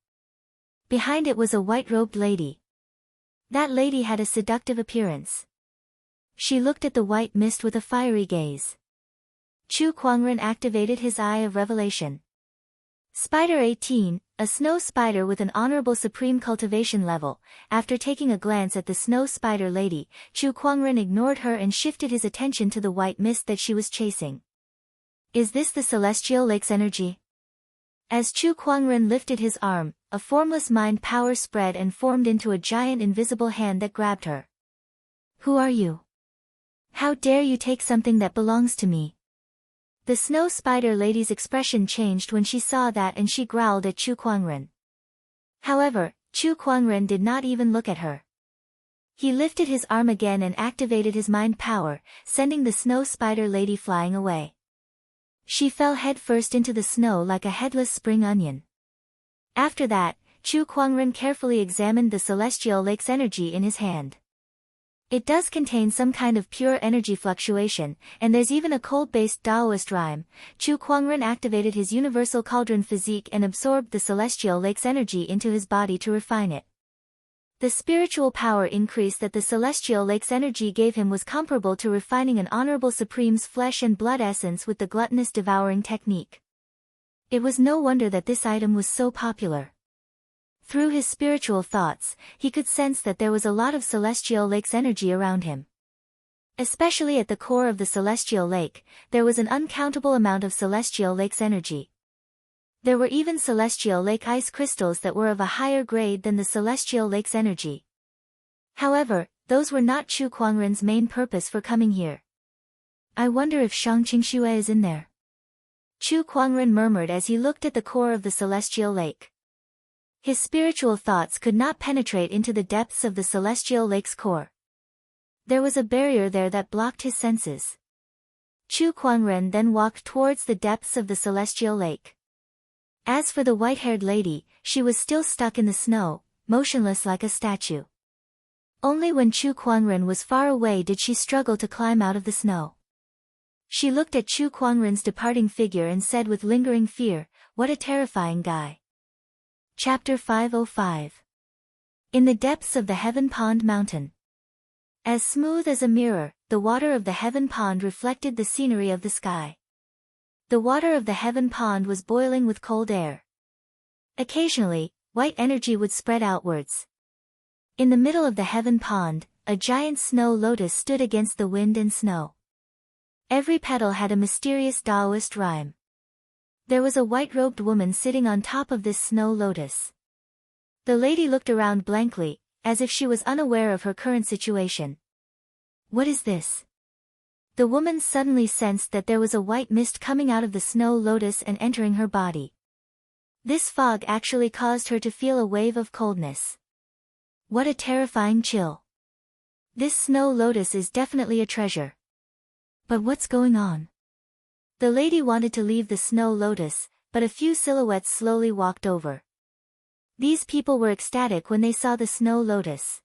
Behind it was a white-robed lady. That lady had a seductive appearance. She looked at the white mist with a fiery gaze. Chu Kuangren activated his eye of revelation. Spider 18, a snow spider with an honorable supreme cultivation level. After taking a glance at the snow spider lady, Chu Kuangren ignored her and shifted his attention to the white mist that she was chasing. Is this the celestial lake's energy? As Chu Kuangren lifted his arm, a formless mind power spread and formed into a giant invisible hand that grabbed her. Who are you? How dare you take something that belongs to me? The snow spider lady's expression changed when she saw that, and she growled at Chu Kuangren. However, Chu Kuangren did not even look at her. He lifted his arm again and activated his mind power, sending the snow spider lady flying away. She fell headfirst into the snow like a headless spring onion. After that, Chu Kuangren carefully examined the celestial lake's energy in his hand. It does contain some kind of pure energy fluctuation, and there's even a cold-based Taoist rhyme. Chu Kuangren activated his universal cauldron physique and absorbed the celestial lake's energy into his body to refine it. The spiritual power increase that the celestial lake's energy gave him was comparable to refining an honorable supreme's flesh and blood essence with the gluttonous devouring technique. It was no wonder that this item was so popular. Through his spiritual thoughts, he could sense that there was a lot of celestial lake's energy around him. Especially at the core of the celestial lake, there was an uncountable amount of celestial lake's energy. There were even celestial lake ice crystals that were of a higher grade than the celestial lake's energy. However, those were not Chu Kuangren's main purpose for coming here. I wonder if Shang Qingxue is in there. Chu Kuangren murmured as he looked at the core of the celestial lake. His spiritual thoughts could not penetrate into the depths of the celestial lake's core. There was a barrier there that blocked his senses. Chu Kuangren then walked towards the depths of the celestial lake. As for the white-haired lady, she was still stuck in the snow, motionless like a statue. Only when Chu Kuangren was far away did she struggle to climb out of the snow. She looked at Chu Kuangren's departing figure and said with lingering fear, "What a terrifying guy." Chapter 505. In the depths of the Heaven Pond Mountain. As smooth as a mirror, the water of the Heaven Pond reflected the scenery of the sky. The water of the Heaven Pond was boiling with cold air. Occasionally, white energy would spread outwards. In the middle of the Heaven Pond, a giant snow lotus stood against the wind and snow. Every petal had a mysterious Taoist rhyme. There was a white-robed woman sitting on top of this snow lotus. The lady looked around blankly, as if she was unaware of her current situation. What is this? The woman suddenly sensed that there was a white mist coming out of the snow lotus and entering her body. This fog actually caused her to feel a wave of coldness. What a terrifying chill. This snow lotus is definitely a treasure. But what's going on? The lady wanted to leave the snow lotus, but a few silhouettes slowly walked over. These people were ecstatic when they saw the snow lotus.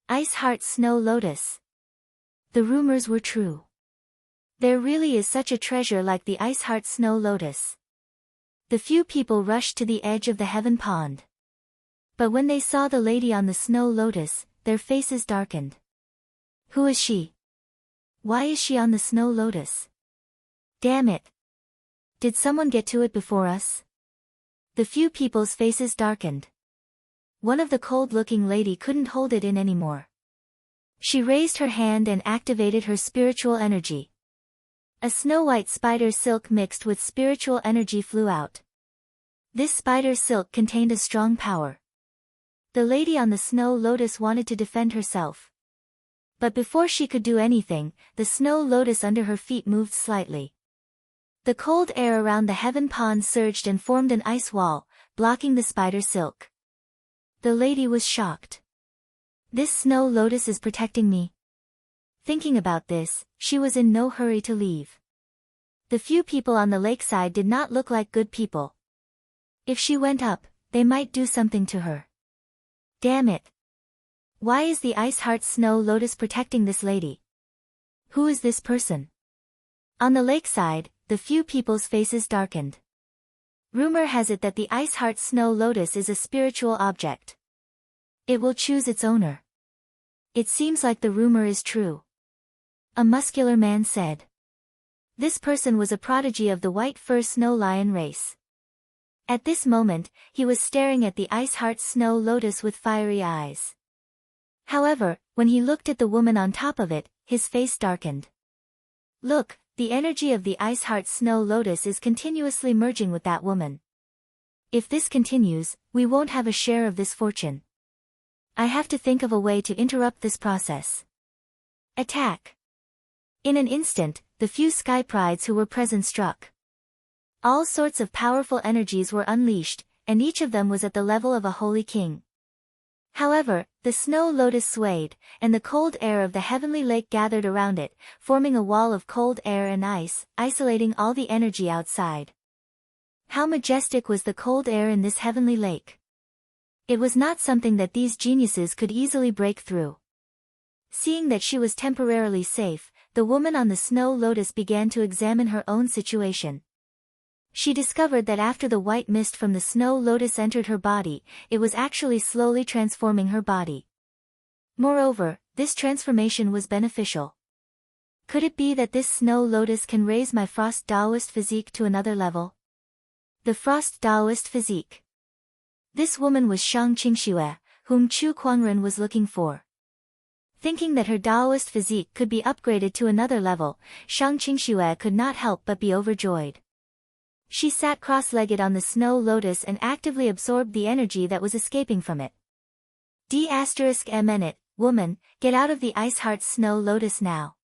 Ice Heart Snow Lotus. The rumors were true. There really is such a treasure like the Ice Heart Snow Lotus. The few people rushed to the edge of the Heaven Pond. But when they saw the lady on the snow lotus, their faces darkened. Who is she? Why is she on the snow lotus? Damn it! Did someone get to it before us? The few people's faces darkened. One of the cold-looking lady couldn't hold it in anymore. She raised her hand and activated her spiritual energy. A snow-white spider silk mixed with spiritual energy flew out. This spider silk contained a strong power. The lady on the snow lotus wanted to defend herself. But before she could do anything, the snow lotus under her feet moved slightly. The cold air around the Heaven Pond surged and formed an ice wall, blocking the spider silk. The lady was shocked. This snow lotus is protecting me. Thinking about this, she was in no hurry to leave. The few people on the lakeside did not look like good people. If she went up, they might do something to her. Damn it! Why is the Ice Heart Snow Lotus protecting this lady? Who is this person? On the lakeside, the few people's faces darkened. Rumor has it that the Ice Heart Snow Lotus is a spiritual object. It will choose its owner. It seems like the rumor is true. A muscular man said. This person was a prodigy of the white fur snow lion race. At this moment, he was staring at the Ice Heart Snow Lotus with fiery eyes. However, when he looked at the woman on top of it, his face darkened. Look, the energy of the Ice Heart Snow Lotus is continuously merging with that woman. If this continues, we won't have a share of this fortune. I have to think of a way to interrupt this process. Attack! In an instant, the few Sky Prides who were present struck. All sorts of powerful energies were unleashed, and each of them was at the level of a holy king. However, the Snow Lotus swayed, and the cold air of the heavenly lake gathered around it, forming a wall of cold air and ice, isolating all the energy outside. How majestic was the cold air in this heavenly lake! It was not something that these geniuses could easily break through. Seeing that she was temporarily safe, the woman on the Snow Lotus began to examine her own situation. She discovered that after the white mist from the Snow Lotus entered her body, it was actually slowly transforming her body. Moreover, this transformation was beneficial. Could it be that this Snow Lotus can raise my Frost Taoist physique to another level? The Frost Taoist physique. This woman was Shang Qingxue, whom Chu Kuangren was looking for. Thinking that her Taoist physique could be upgraded to another level, Shang Qingxue could not help but be overjoyed. She sat cross-legged on the Snow Lotus and actively absorbed the energy that was escaping from it. D****, woman, get out of the Ice Heart Snow Lotus now.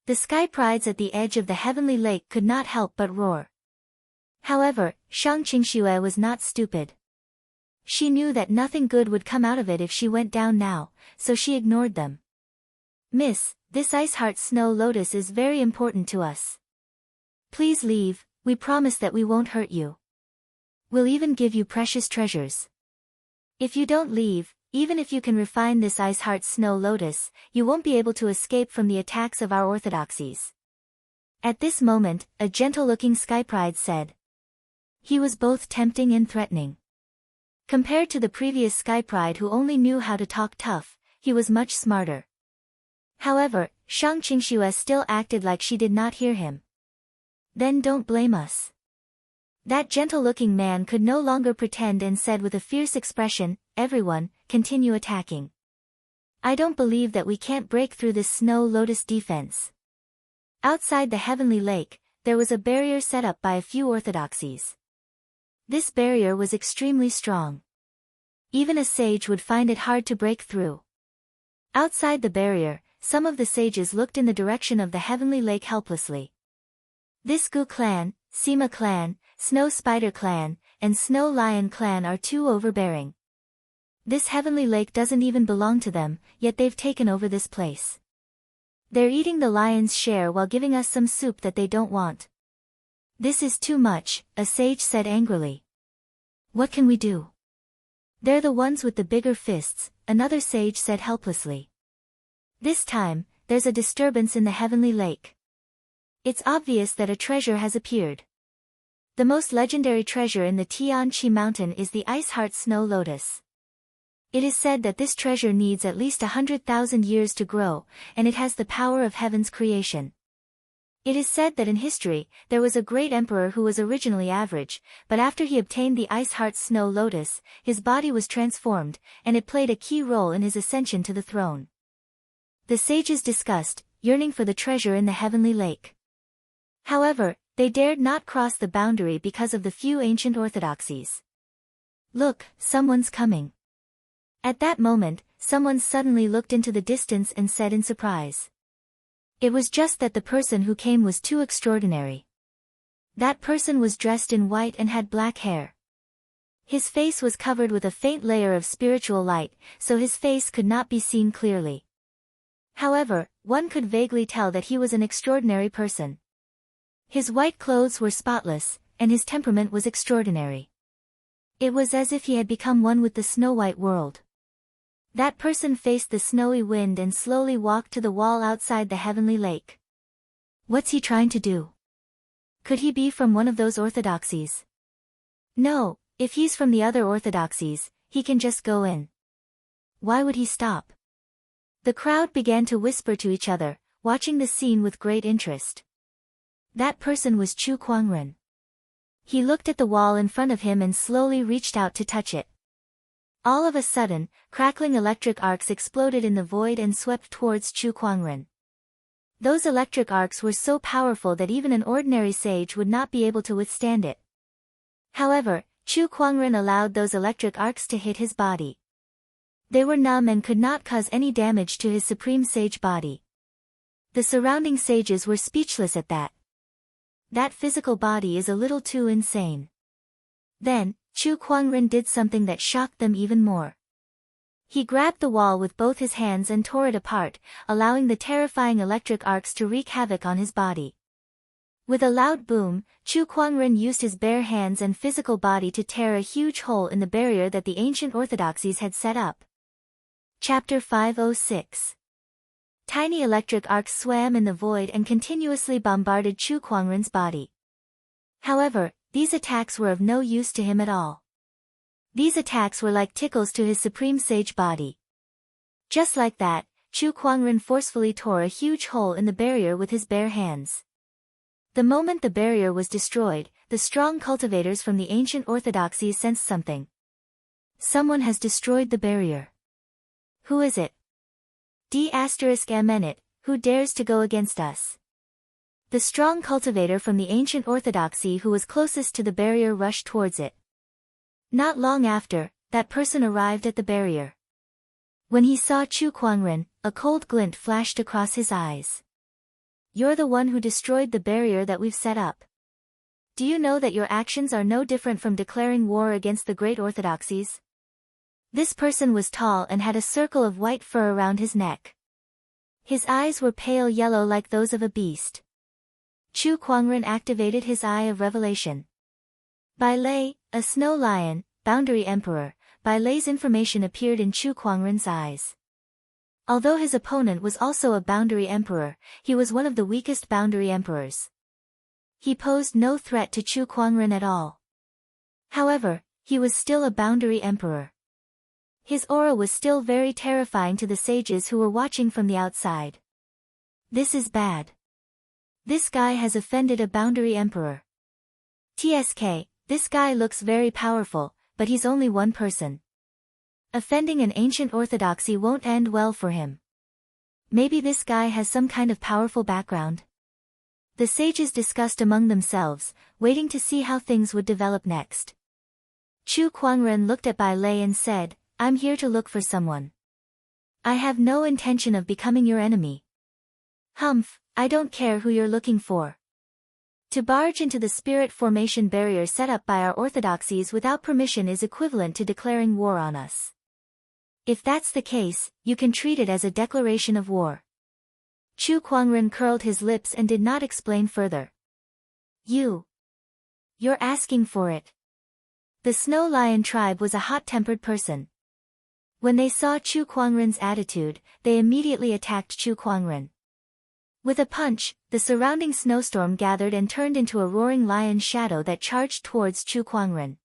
The Sky Prides at the edge of the heavenly lake could not help but roar. However, Shang Qingxue was not stupid. She knew that nothing good would come out of it if she went down now, so she ignored them. Miss, this Ice Heart Snow Lotus is very important to us. Please leave, we promise that we won't hurt you. We'll even give you precious treasures. If you don't leave, even if you can refine this Ice Heart Snow Lotus, you won't be able to escape from the attacks of our orthodoxies. At this moment, a gentle-looking Sky Pride said. He was both tempting and threatening. Compared to the previous Sky Pride who only knew how to talk tough, he was much smarter. However, Shang Qingxue still acted like she did not hear him. Then don't blame us. That gentle-looking man could no longer pretend and said with a fierce expression, everyone, continue attacking. I don't believe that we can't break through this Snow Lotus defense. Outside the heavenly lake, there was a barrier set up by a few orthodoxies. This barrier was extremely strong. Even a sage would find it hard to break through. Outside the barrier, some of the sages looked in the direction of the heavenly lake helplessly. This Gu clan, Sima clan, Snow Spider clan, and Snow Lion clan are too overbearing. This heavenly lake doesn't even belong to them, yet they've taken over this place. They're eating the lion's share while giving us some soup that they don't want. This is too much, a sage said angrily. What can we do? They're the ones with the bigger fists, another sage said helplessly. This time, there's a disturbance in the heavenly lake. It's obvious that a treasure has appeared. The most legendary treasure in the Tianqi mountain is the Ice Heart Snow Lotus. It is said that this treasure needs at least 100,000 years to grow, and it has the power of heaven's creation. It is said that in history, there was a great emperor who was originally average, but after he obtained the Ice Heart Snow Lotus, his body was transformed, and it played a key role in his ascension to the throne. The sages discussed, yearning for the treasure in the heavenly lake. However, they dared not cross the boundary because of the few ancient orthodoxies. Look, someone's coming. At that moment, someone suddenly looked into the distance and said in surprise. It was just that the person who came was too extraordinary. That person was dressed in white and had black hair. His face was covered with a faint layer of spiritual light, so his face could not be seen clearly. However, one could vaguely tell that he was an extraordinary person. His white clothes were spotless, and his temperament was extraordinary. It was as if he had become one with the snow-white world. That person faced the snowy wind and slowly walked to the wall outside the heavenly lake. What's he trying to do? Could he be from one of those orthodoxies? No, if he's from the other orthodoxies, he can just go in. Why would he stop? The crowd began to whisper to each other, watching the scene with great interest. That person was Chu Kuangren. He looked at the wall in front of him and slowly reached out to touch it. All of a sudden, crackling electric arcs exploded in the void and swept towards Chu Kuangren. Those electric arcs were so powerful that even an ordinary sage would not be able to withstand it. However, Chu Kuangren allowed those electric arcs to hit his body. They were numb and could not cause any damage to his supreme sage body. The surrounding sages were speechless at that. That physical body is a little too insane. Then, Chu Kuangren did something that shocked them even more. He grabbed the wall with both his hands and tore it apart, allowing the terrifying electric arcs to wreak havoc on his body. With a loud boom, Chu Kuangren used his bare hands and physical body to tear a huge hole in the barrier that the ancient orthodoxies had set up. Chapter 506. Tiny electric arcs swam in the void and continuously bombarded Chu Kuangren's body. However, these attacks were of no use to him at all. These attacks were like tickles to his supreme sage body. Just like that, Chu Kuangren forcefully tore a huge hole in the barrier with his bare hands. The moment the barrier was destroyed, the strong cultivators from the ancient orthodoxies sensed something. Someone has destroyed the barrier. Who is it? D***, who dares to go against us? The strong cultivator from the ancient orthodoxy who was closest to the barrier rushed towards it. Not long after, that person arrived at the barrier. When he saw Chu Kuangren, a cold glint flashed across his eyes. You're the one who destroyed the barrier that we've set up. Do you know that your actions are no different from declaring war against the great orthodoxies? This person was tall and had a circle of white fur around his neck. His eyes were pale yellow like those of a beast. Chu Kuangren activated his Eye of Revelation. Bai Lei, a snow lion, boundary emperor, Bai Lei's information appeared in Chu Kuangren's eyes. Although his opponent was also a boundary emperor, he was one of the weakest boundary emperors. He posed no threat to Chu Kuangren at all. However, he was still a boundary emperor. His aura was still very terrifying to the sages who were watching from the outside. This is bad. This guy has offended a boundary emperor. TSK, this guy looks very powerful, but he's only one person. Offending an ancient orthodoxy won't end well for him. Maybe this guy has some kind of powerful background. The sages discussed among themselves, waiting to see how things would develop next. Chu Kuangren looked at Bai Lei and said, I'm here to look for someone. I have no intention of becoming your enemy. Humph, I don't care who you're looking for. To barge into the spirit formation barrier set up by our orthodoxies without permission is equivalent to declaring war on us. If that's the case, you can treat it as a declaration of war. Chu Kuangren curled his lips and did not explain further. You're asking for it. The Snow Lion tribe was a hot-tempered person. When they saw Chu Kuangren's attitude, they immediately attacked Chu Kuangren. With a punch, the surrounding snowstorm gathered and turned into a roaring lion's shadow that charged towards Chu Kuangren.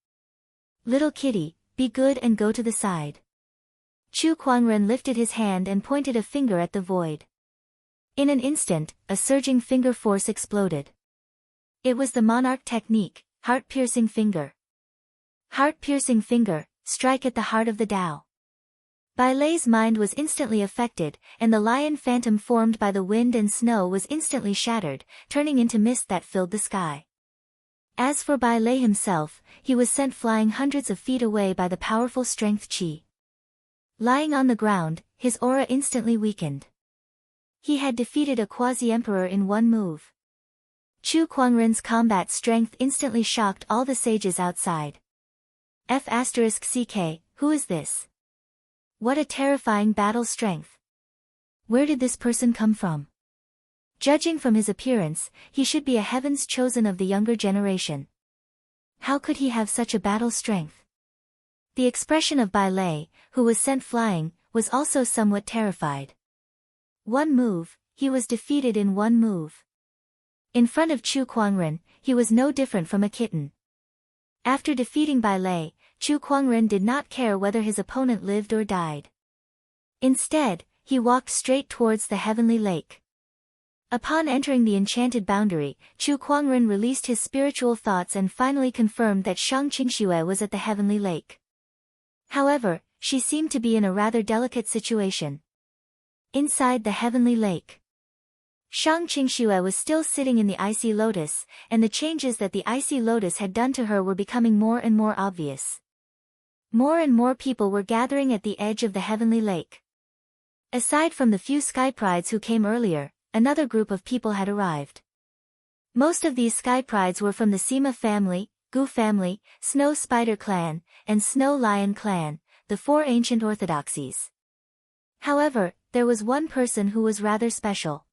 Little kitty, be good and go to the side. Chu Kuangren lifted his hand and pointed a finger at the void. In an instant, a surging finger force exploded. It was the monarch technique, heart-piercing finger. Heart-piercing finger, strike at the heart of the Tao. Bai Lei's mind was instantly affected, and the lion phantom formed by the wind and snow was instantly shattered, turning into mist that filled the sky. As for Bai Lei himself, he was sent flying hundreds of feet away by the powerful strength qi. Lying on the ground, his aura instantly weakened. He had defeated a quasi-emperor in one move. Chu Kuangren's combat strength instantly shocked all the sages outside. F***ck, who is this? What a terrifying battle strength. Where did this person come from? Judging from his appearance, he should be a heaven's chosen of the younger generation. How could he have such a battle strength? The expression of Bai Lei, who was sent flying, was also somewhat terrified. One move, he was defeated in one move. In front of Chu Kuangren, he was no different from a kitten. After defeating Bai Lei, Chu Kuangren did not care whether his opponent lived or died. Instead, he walked straight towards the heavenly lake. Upon entering the enchanted boundary, Chu Kuangren released his spiritual thoughts and finally confirmed that Shang Qingxue was at the heavenly lake. However, she seemed to be in a rather delicate situation. Inside the heavenly lake, Shang Qingxue was still sitting in the icy lotus, and the changes that the icy lotus had done to her were becoming more and more obvious. More and more people were gathering at the edge of the heavenly lake. Aside from the few sky prides who came earlier, another group of people had arrived. Most of these sky prides were from the Sima family, Gu family, Snow Spider clan, and Snow Lion clan, the four ancient orthodoxies. However, there was one person who was rather special.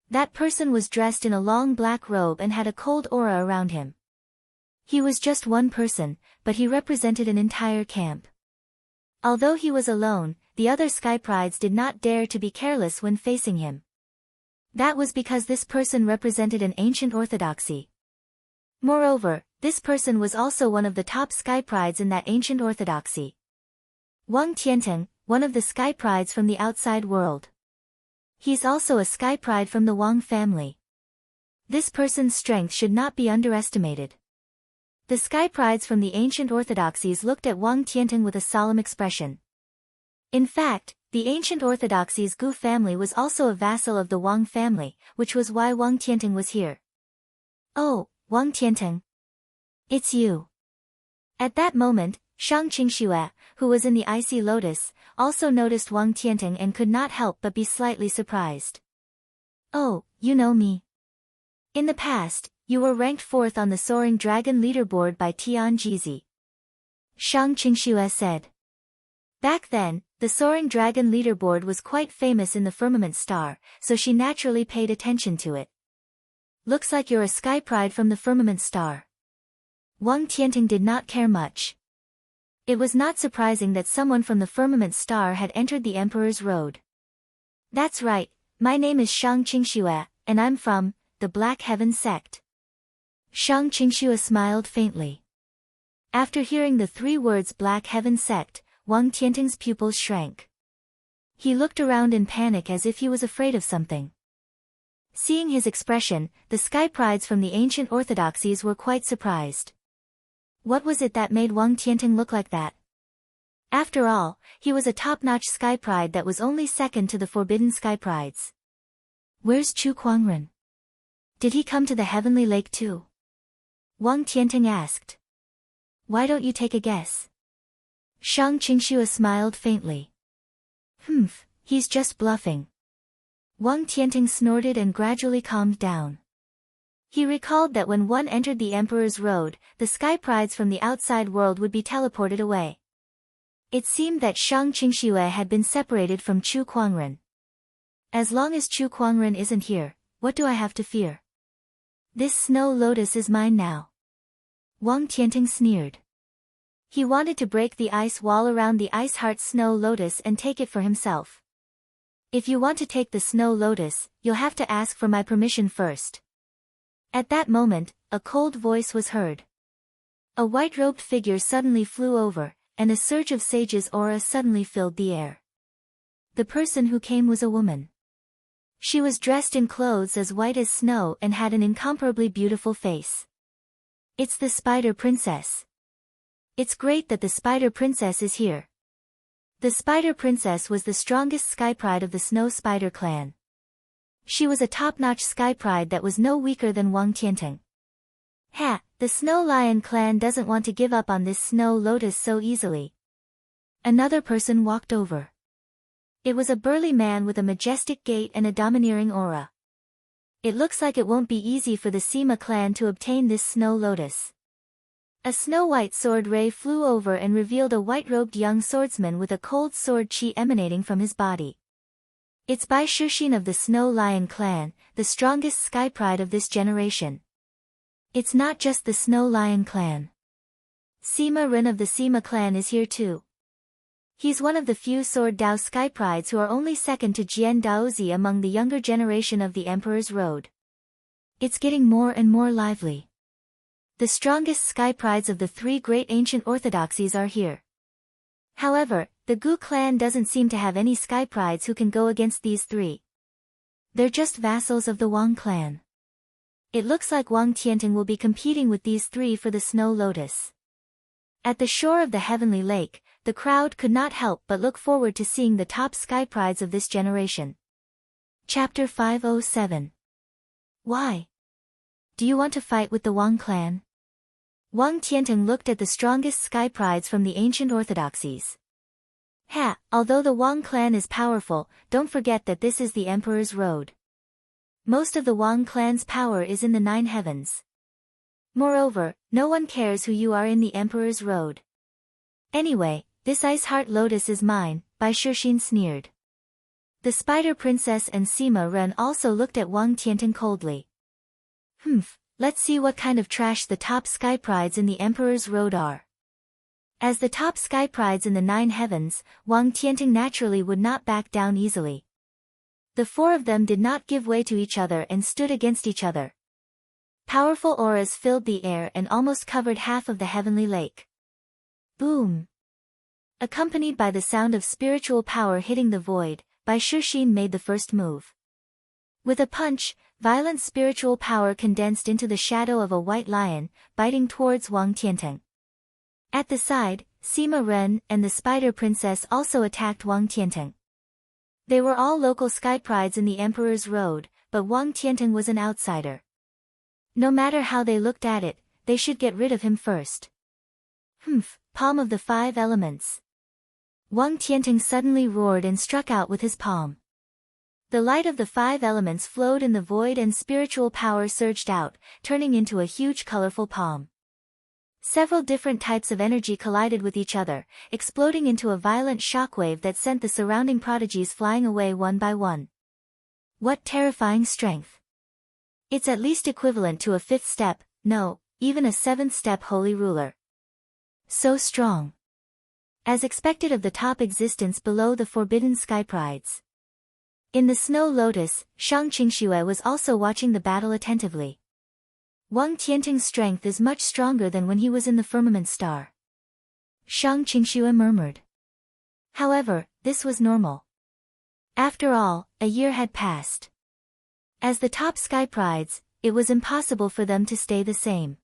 That person was dressed in a long black robe and had a cold aura around him. He was just one person, but he represented an entire camp. Although he was alone, the other sky prides did not dare to be careless when facing him. That was because this person represented an ancient orthodoxy. Moreover, this person was also one of the top sky prides in that ancient orthodoxy. Wang Tianteng, one of the sky prides from the outside world. He's also a sky pride from the Wang family. This person's strength should not be underestimated. The sky prides from the ancient orthodoxies looked at Wang Tianteng with a solemn expression. In fact, the ancient orthodoxies' Gu family was also a vassal of the Wang family, which was why Wang Tianteng was here. Oh, Wang Tianteng. It's you. At that moment, Shang Qingxue, who was in the icy lotus, also noticed Wang Tianteng and could not help but be slightly surprised. Oh, you know me. In the past, you were ranked 4th on the Soaring Dragon leaderboard by Tian Jizi. Shang Qingxue said. Back then, the Soaring Dragon leaderboard was quite famous in the Firmament Star, so she naturally paid attention to it. Looks like you're a sky pride from the Firmament Star. Wang Tianteng did not care much. It was not surprising that someone from the Firmament Star had entered the Emperor's Road. That's right, my name is Shang Qingxue, and I'm from the Black Heaven sect. Shang Qingxue smiled faintly. After hearing the 3 words Black Heaven sect, Wang Tianteng's pupils shrank. He looked around in panic as if he was afraid of something. Seeing his expression, the sky prides from the ancient orthodoxies were quite surprised. What was it that made Wang Tianteng look like that? After all, he was a top-notch sky pride that was only second to the forbidden sky prides. Where's Chu Kuangren? Did he come to the heavenly lake too? Wang Tianteng asked. Why don't you take a guess? Shang Qingxue smiled faintly. He's just bluffing. Wang Tianteng snorted and gradually calmed down. He recalled that when one entered the Emperor's Road, the sky prides from the outside world would be teleported away. It seemed that Shang Qingxue had been separated from Chu Kuangren. As long as Chu Kuangren isn't here, what do I have to fear? This snow lotus is mine now. Wang Tianteng sneered. He wanted to break the ice wall around the Ice Heart Snow Lotus and take it for himself. If you want to take the Snow Lotus, you'll have to ask for my permission first. At that moment, a cold voice was heard. A white-robed figure suddenly flew over, and a surge of Sage's aura suddenly filled the air. The person who came was a woman. She was dressed in clothes as white as snow and had an incomparably beautiful face. It's the Spider Princess. It's great that the Spider Princess is here. The Spider Princess was the strongest sky pride of the Snow Spider clan. She was a top-notch sky pride that was no weaker than Wang Tianteng. The Snow Lion clan doesn't want to give up on this Snow Lotus so easily. Another person walked over. It was a burly man with a majestic gait and a domineering aura. It looks like it won't be easy for the Sima clan to obtain this Snow Lotus. A snow-white sword ray flew over and revealed a white-robed young swordsman with a cold sword chi emanating from his body. It's Bai Shixin of the Snow Lion clan, the strongest sky pride of this generation. It's not just the Snow Lion clan. Sima Ren of the Sima clan is here too. He's one of the few Sword Dao sky prides who are only second to Jian Daozi among the younger generation of the Emperor's Road. It's getting more and more lively. The strongest sky prides of the 3 great ancient orthodoxies are here. However, the Gu clan doesn't seem to have any sky prides who can go against these 3. They're just vassals of the Wang clan. It looks like Wang Tianting will be competing with these three for the Snow Lotus. At the shore of the Heavenly Lake, the crowd could not help but look forward to seeing the top sky prides of this generation. Chapter 507. Why? Do you want to fight with the Wang clan? Wang Tianting looked at the strongest sky prides from the ancient orthodoxies. Although the Wang clan is powerful, don't forget that this is the Emperor's Road. Most of the Wang clan's power is in the 9 heavens. Moreover, no one cares who you are in the Emperor's Road. Anyway, this Ice Heart Lotus is mine, Bai Shixin sneered. The Spider Princess and Sima Ren also looked at Wang Tianting coldly. Let's see what kind of trash the top sky prides in the Emperor's Road are. As the top sky prides in the 9 heavens, Wang Tianting naturally would not back down easily. The 4 of them did not give way to each other and stood against each other. Powerful auras filled the air and almost covered half of the Heavenly Lake. Boom! Accompanied by the sound of spiritual power hitting the void, Bai Shixin made the first move. With a punch, violent spiritual power condensed into the shadow of a white lion, biting towards Wang Tianting. At the side, Sima Ren and the Spider Princess also attacked Wang Tianting. They were all local sky prides in the Emperor's Road, but Wang Tianting was an outsider. No matter how they looked at it, they should get rid of him first. Palm of the 5 elements. Wang Tianting suddenly roared and struck out with his palm. The light of the 5 elements flowed in the void and spiritual power surged out, turning into a huge colorful palm. Several different types of energy collided with each other, exploding into a violent shockwave that sent the surrounding prodigies flying away one by one. What terrifying strength! It's at least equivalent to a 5th step, no, even a 7th step holy ruler. So strong. As expected of the top existence below the forbidden sky prides. In the Snow Lotus, Shang Qingxue was also watching the battle attentively. Wang Tianting's strength is much stronger than when he was in the firmament star. Shang Qingxue murmured. However, this was normal. After all, a year had passed. As the top sky prides, it was impossible for them to stay the same.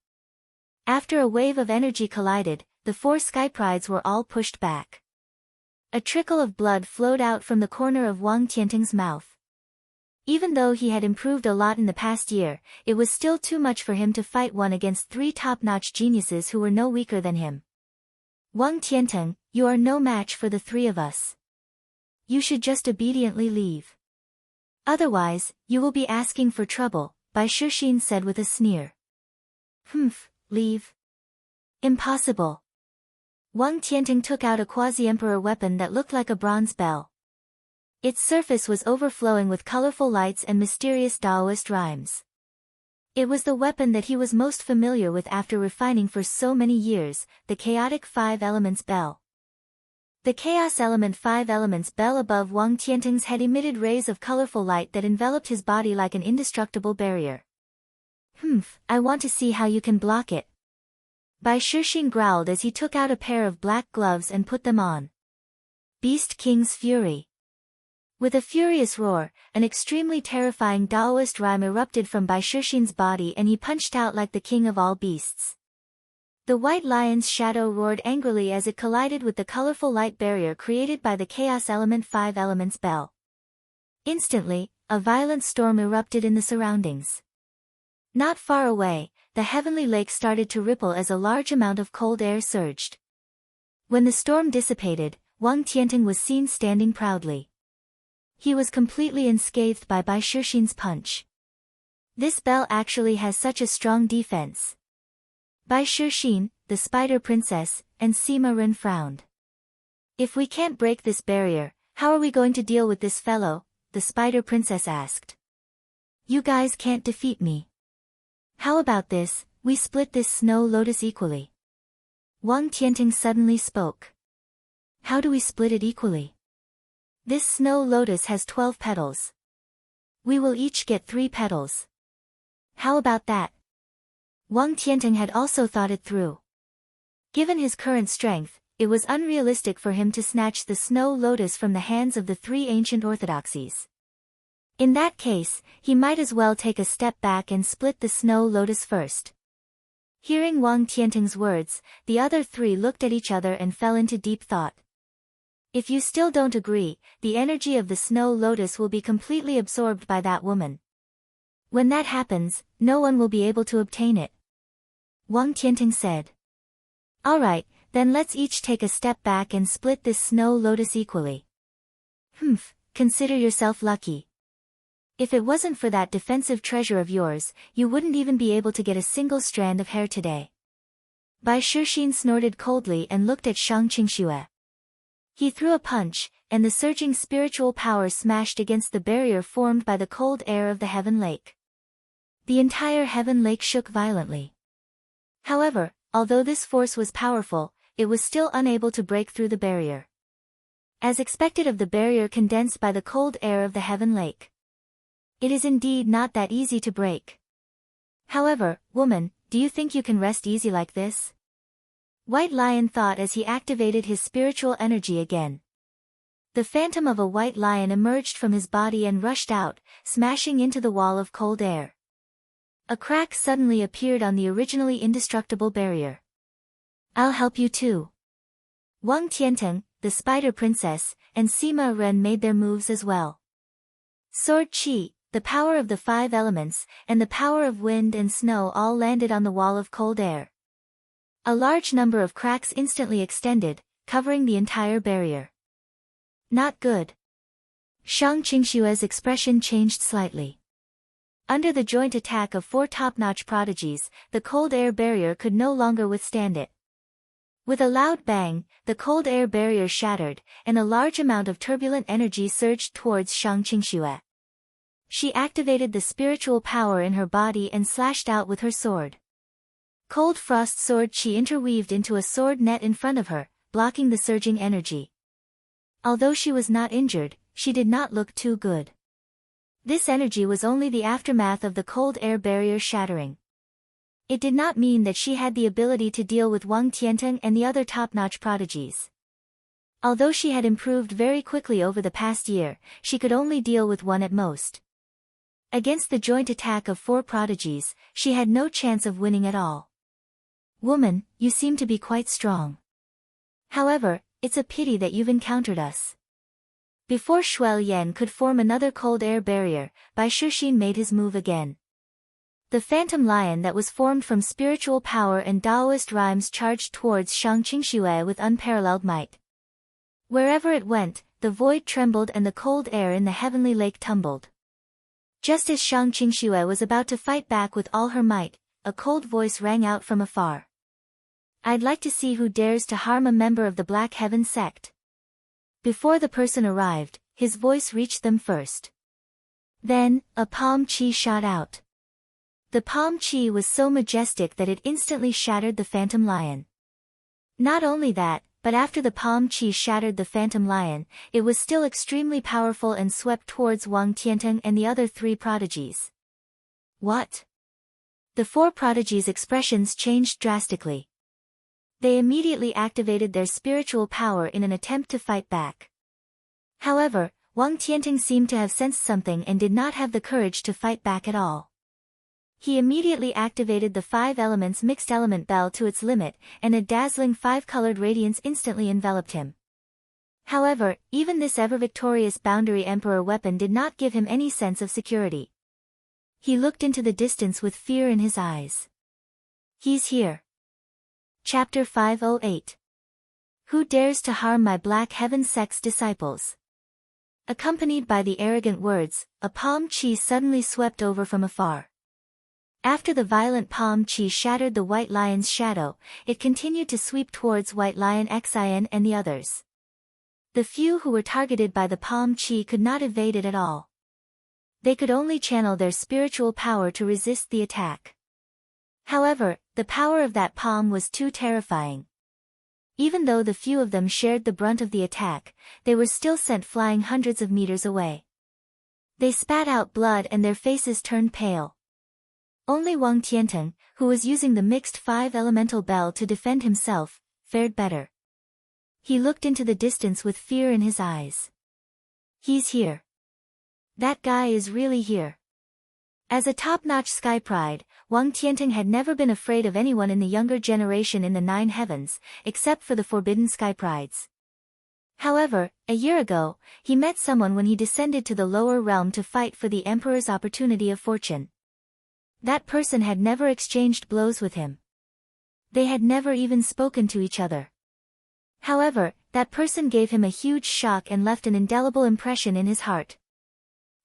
After a wave of energy collided, the 4 sky prides were all pushed back. A trickle of blood flowed out from the corner of Wang Tianting's mouth. Even though he had improved a lot in the past year, it was still too much for him to fight one against 3 top-notch geniuses who were no weaker than him. Wang Tianting, you are no match for the 3 of us. You should just obediently leave. Otherwise, you will be asking for trouble, Bai Shixin said with a sneer. Leave? Impossible. Wang Tianting took out a quasi-emperor weapon that looked like a bronze bell. Its surface was overflowing with colorful lights and mysterious Taoist rhymes. It was the weapon that he was most familiar with after refining for so many years, the chaotic 5 elements bell. The chaos element 5 elements bell above Wang Tianting's head emitted rays of colorful light that enveloped his body like an indestructible barrier. I want to see how you can block it. Bai Shixin growled as he took out a pair of black gloves and put them on. Beast King's Fury. With a furious roar, an extremely terrifying Taoist rhyme erupted from Bai Shixin's body and he punched out like the king of all beasts. The white lion's shadow roared angrily as it collided with the colorful light barrier created by the chaos element 5 elements bell. Instantly, a violent storm erupted in the surroundings. Not far away, the heavenly lake started to ripple as a large amount of cold air surged. When the storm dissipated, Wang Tianting was seen standing proudly. He was completely unscathed by Bai Shixin's punch. This bell actually has such a strong defense. Bai Shixin, the Spider Princess, and Sima Ren frowned. If we can't break this barrier, how are we going to deal with this fellow? The Spider Princess asked. You guys can't defeat me. How about this, we split this Snow Lotus equally? Wang Tianting suddenly spoke. How do we split it equally? This Snow Lotus has 12 petals. We will each get 3 petals. How about that? Wang Tianting had also thought it through. Given his current strength, it was unrealistic for him to snatch the Snow Lotus from the hands of the 3 ancient orthodoxies. In that case, he might as well take a step back and split the snow lotus first. Hearing Wang Tianteng's words, the other three looked at each other and fell into deep thought. If you still don't agree, the energy of the snow lotus will be completely absorbed by that woman. When that happens, no one will be able to obtain it. Wang Tianteng said. Alright, then let's each take a step back and split this snow lotus equally. Consider yourself lucky. If it wasn't for that defensive treasure of yours, you wouldn't even be able to get a single strand of hair today. Bai Shixin snorted coldly and looked at Shang Qingxue. He threw a punch, and the surging spiritual power smashed against the barrier formed by the cold air of the Heaven Lake. The entire Heaven Lake shook violently. However, although this force was powerful, it was still unable to break through the barrier. As expected of the barrier condensed by the cold air of the Heaven Lake. It is indeed not that easy to break. However, woman, do you think you can rest easy like this? White Lion thought as he activated his spiritual energy again. The phantom of a white lion emerged from his body and rushed out, smashing into the wall of cold air. A crack suddenly appeared on the originally indestructible barrier. I'll help you too. Wang Tianteng, the Spider Princess, and Sima Ren made their moves as well. Sword Qi, the power of the 5 elements, and the power of wind and snow all landed on the wall of cold air. A large number of cracks instantly extended, covering the entire barrier. Not good. Shang Qingxue's expression changed slightly. Under the joint attack of 4 top-notch prodigies, the cold air barrier could no longer withstand it. With a loud bang, the cold air barrier shattered, and a large amount of turbulent energy surged towards Shang Qingxue. She activated the spiritual power in her body and slashed out with her sword. Cold frost sword Qi interweaved into a sword net in front of her, blocking the surging energy. Although she was not injured, she did not look too good. This energy was only the aftermath of the cold air barrier shattering. It did not mean that she had the ability to deal with Wang Tianteng and the other top-notch prodigies. Although she had improved very quickly over the past year, she could only deal with one at most. Against the joint attack of 4 prodigies, she had no chance of winning at all. Woman, you seem to be quite strong. However, it's a pity that you've encountered us. Before Shuel Yan could form another cold air barrier, Bai Shixin made his move again. The phantom lion that was formed from spiritual power and Taoist rhymes charged towards Shang Qingxue with unparalleled might. Wherever it went, the void trembled and the cold air in the heavenly lake tumbled. Just as Shang Qingxue was about to fight back with all her might, a cold voice rang out from afar. I'd like to see who dares to harm a member of the Black Heaven sect. Before the person arrived, his voice reached them first. Then, a palm chi shot out. The palm chi was so majestic that it instantly shattered the phantom lion. Not only that, but after the palm chi shattered the phantom lion, it was still extremely powerful and swept towards Wang Tianteng and the other 3 prodigies. What? The 4 prodigies' expressions changed drastically. They immediately activated their spiritual power in an attempt to fight back. However, Wang Tianteng seemed to have sensed something and did not have the courage to fight back at all. He immediately activated the 5 elements mixed element bell to its limit, and a dazzling 5-colored radiance instantly enveloped him. However, even this ever-victorious boundary emperor weapon did not give him any sense of security. He looked into the distance with fear in his eyes. He's here. Chapter 508. Who dares to harm my Black Heaven sect's disciples? Accompanied by the arrogant words, a palm chi suddenly swept over from afar. After the violent palm chi shattered the white lion's shadow, it continued to sweep towards White Lion Xin and the others. The few who were targeted by the palm chi could not evade it at all. They could only channel their spiritual power to resist the attack. However, the power of that palm was too terrifying. Even though the few of them shared the brunt of the attack, they were still sent flying hundreds of meters away. They spat out blood and their faces turned pale. Only Wang Tianteng, who was using the mixed 5-elemental bell to defend himself, fared better. He looked into the distance with fear in his eyes. He's here. That guy is really here. As a top-notch sky pride, Wang Tianting had never been afraid of anyone in the younger generation in the Nine Heavens, except for the forbidden sky prides. However, a year ago, he met someone when he descended to the lower realm to fight for the Emperor's opportunity of fortune. That person had never exchanged blows with him. They had never even spoken to each other. However, that person gave him a huge shock and left an indelible impression in his heart.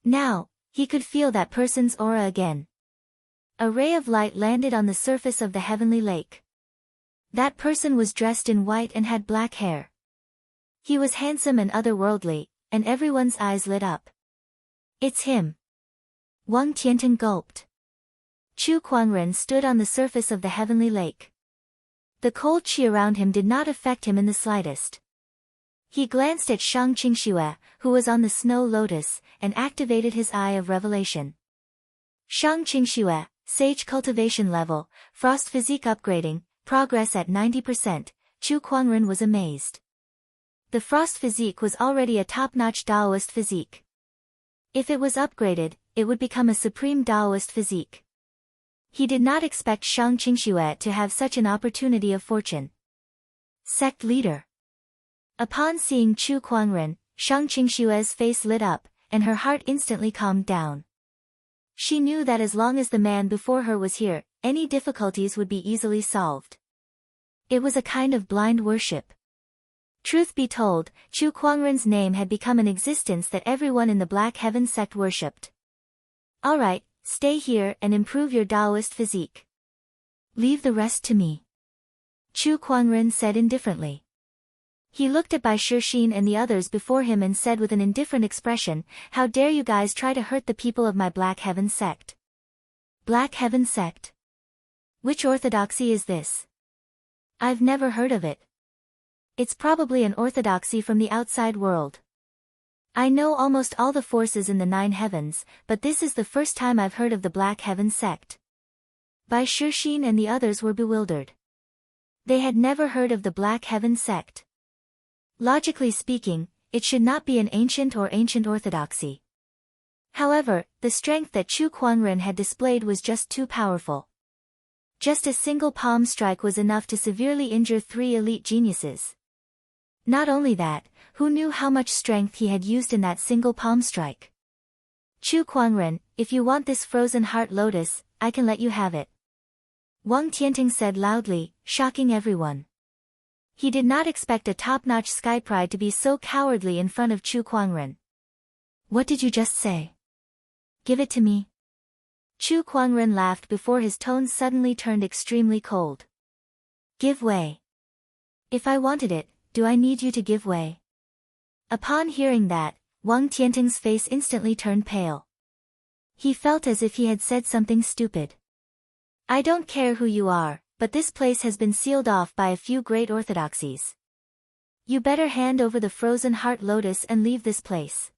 Now, he could feel that person's aura again. A ray of light landed on the surface of the heavenly lake. That person was dressed in white and had black hair. He was handsome and otherworldly, and everyone's eyes lit up. It's him. Wang Tianting gulped. Chu Kuangren stood on the surface of the heavenly lake. The cold chi around him did not affect him in the slightest. He glanced at Shang Qingxue, who was on the snow lotus, and activated his eye of revelation. Shang Qingxue, sage cultivation level, frost physique upgrading, progress at 90%, Chu Kuangren was amazed. The frost physique was already a top-notch Daoist physique. If it was upgraded, it would become a supreme Daoist physique. He did not expect Shang Qingxue to have such an opportunity of fortune. Sect leader. Upon seeing Chu Kuangren, Shang Qingxue's face lit up, and her heart instantly calmed down. She knew that as long as the man before her was here, any difficulties would be easily solved. It was a kind of blind worship. Truth be told, Chu Kuangren's name had become an existence that everyone in the Black Heaven sect worshipped. Alright, stay here and improve your Daoist physique. Leave the rest to me. Chu Kuangren said indifferently. He looked at Bai Shixin and the others before him and said with an indifferent expression, "How dare you guys try to hurt the people of my Black Heaven sect?" Black Heaven sect? Which orthodoxy is this? I've never heard of it. It's probably an orthodoxy from the outside world. I know almost all the forces in the Nine Heavens, but this is the first time I've heard of the Black Heaven sect. Bai Shixin and the others were bewildered. They had never heard of the Black Heaven sect. Logically speaking, it should not be an ancient or ancient orthodoxy. However, the strength that Chu Kuangren had displayed was just too powerful. Just a single palm strike was enough to severely injure 3 elite geniuses. Not only that, who knew how much strength he had used in that single palm strike? Chu Kuangren, if you want this frozen heart lotus, I can let you have it. Wang Tianting said loudly, shocking everyone. He did not expect a top-notch sky pride to be so cowardly in front of Chu Kuangren. What did you just say? Give it to me. Chu Kuangren laughed before his tone suddenly turned extremely cold. Give way. If I wanted it, do I need you to give way? Upon hearing that, Wang Tianting's face instantly turned pale. He felt as if he had said something stupid. I don't care who you are, but this place has been sealed off by a few great orthodoxies. You better hand over the frozen heart lotus and leave this place.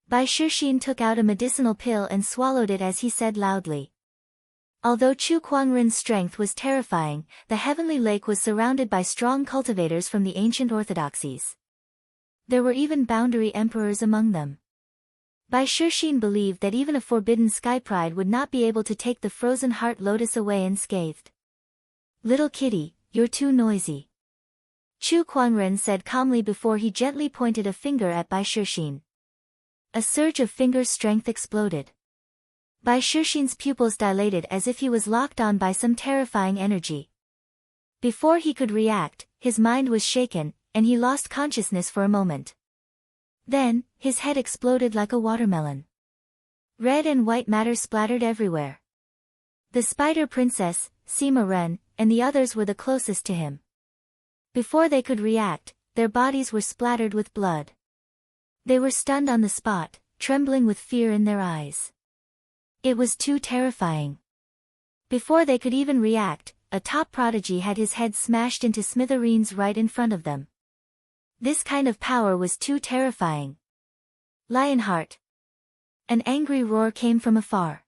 Bai Shixin took out a medicinal pill and swallowed it as he said loudly. Although Chu Kuangren's strength was terrifying, the heavenly lake was surrounded by strong cultivators from the ancient orthodoxies. There were even boundary emperors among them. Bai Shixin believed that even a forbidden sky pride would not be able to take the frozen heart lotus away unscathed. Little kitty, you're too noisy. Chu Kuangren said calmly before he gently pointed a finger at Bai Shixin. A surge of finger strength exploded. Bai Shixin's pupils dilated as if he was locked on by some terrifying energy. Before he could react, his mind was shaken, and he lost consciousness for a moment. Then, his head exploded like a watermelon. Red and white matter splattered everywhere. The Spider Princess, Sima Ren, and the others were the closest to him. Before they could react, their bodies were splattered with blood. They were stunned on the spot, trembling with fear in their eyes. It was too terrifying. Before they could even react, a top prodigy had his head smashed into smithereens right in front of them. This kind of power was too terrifying. Lionheart. An angry roar came from afar.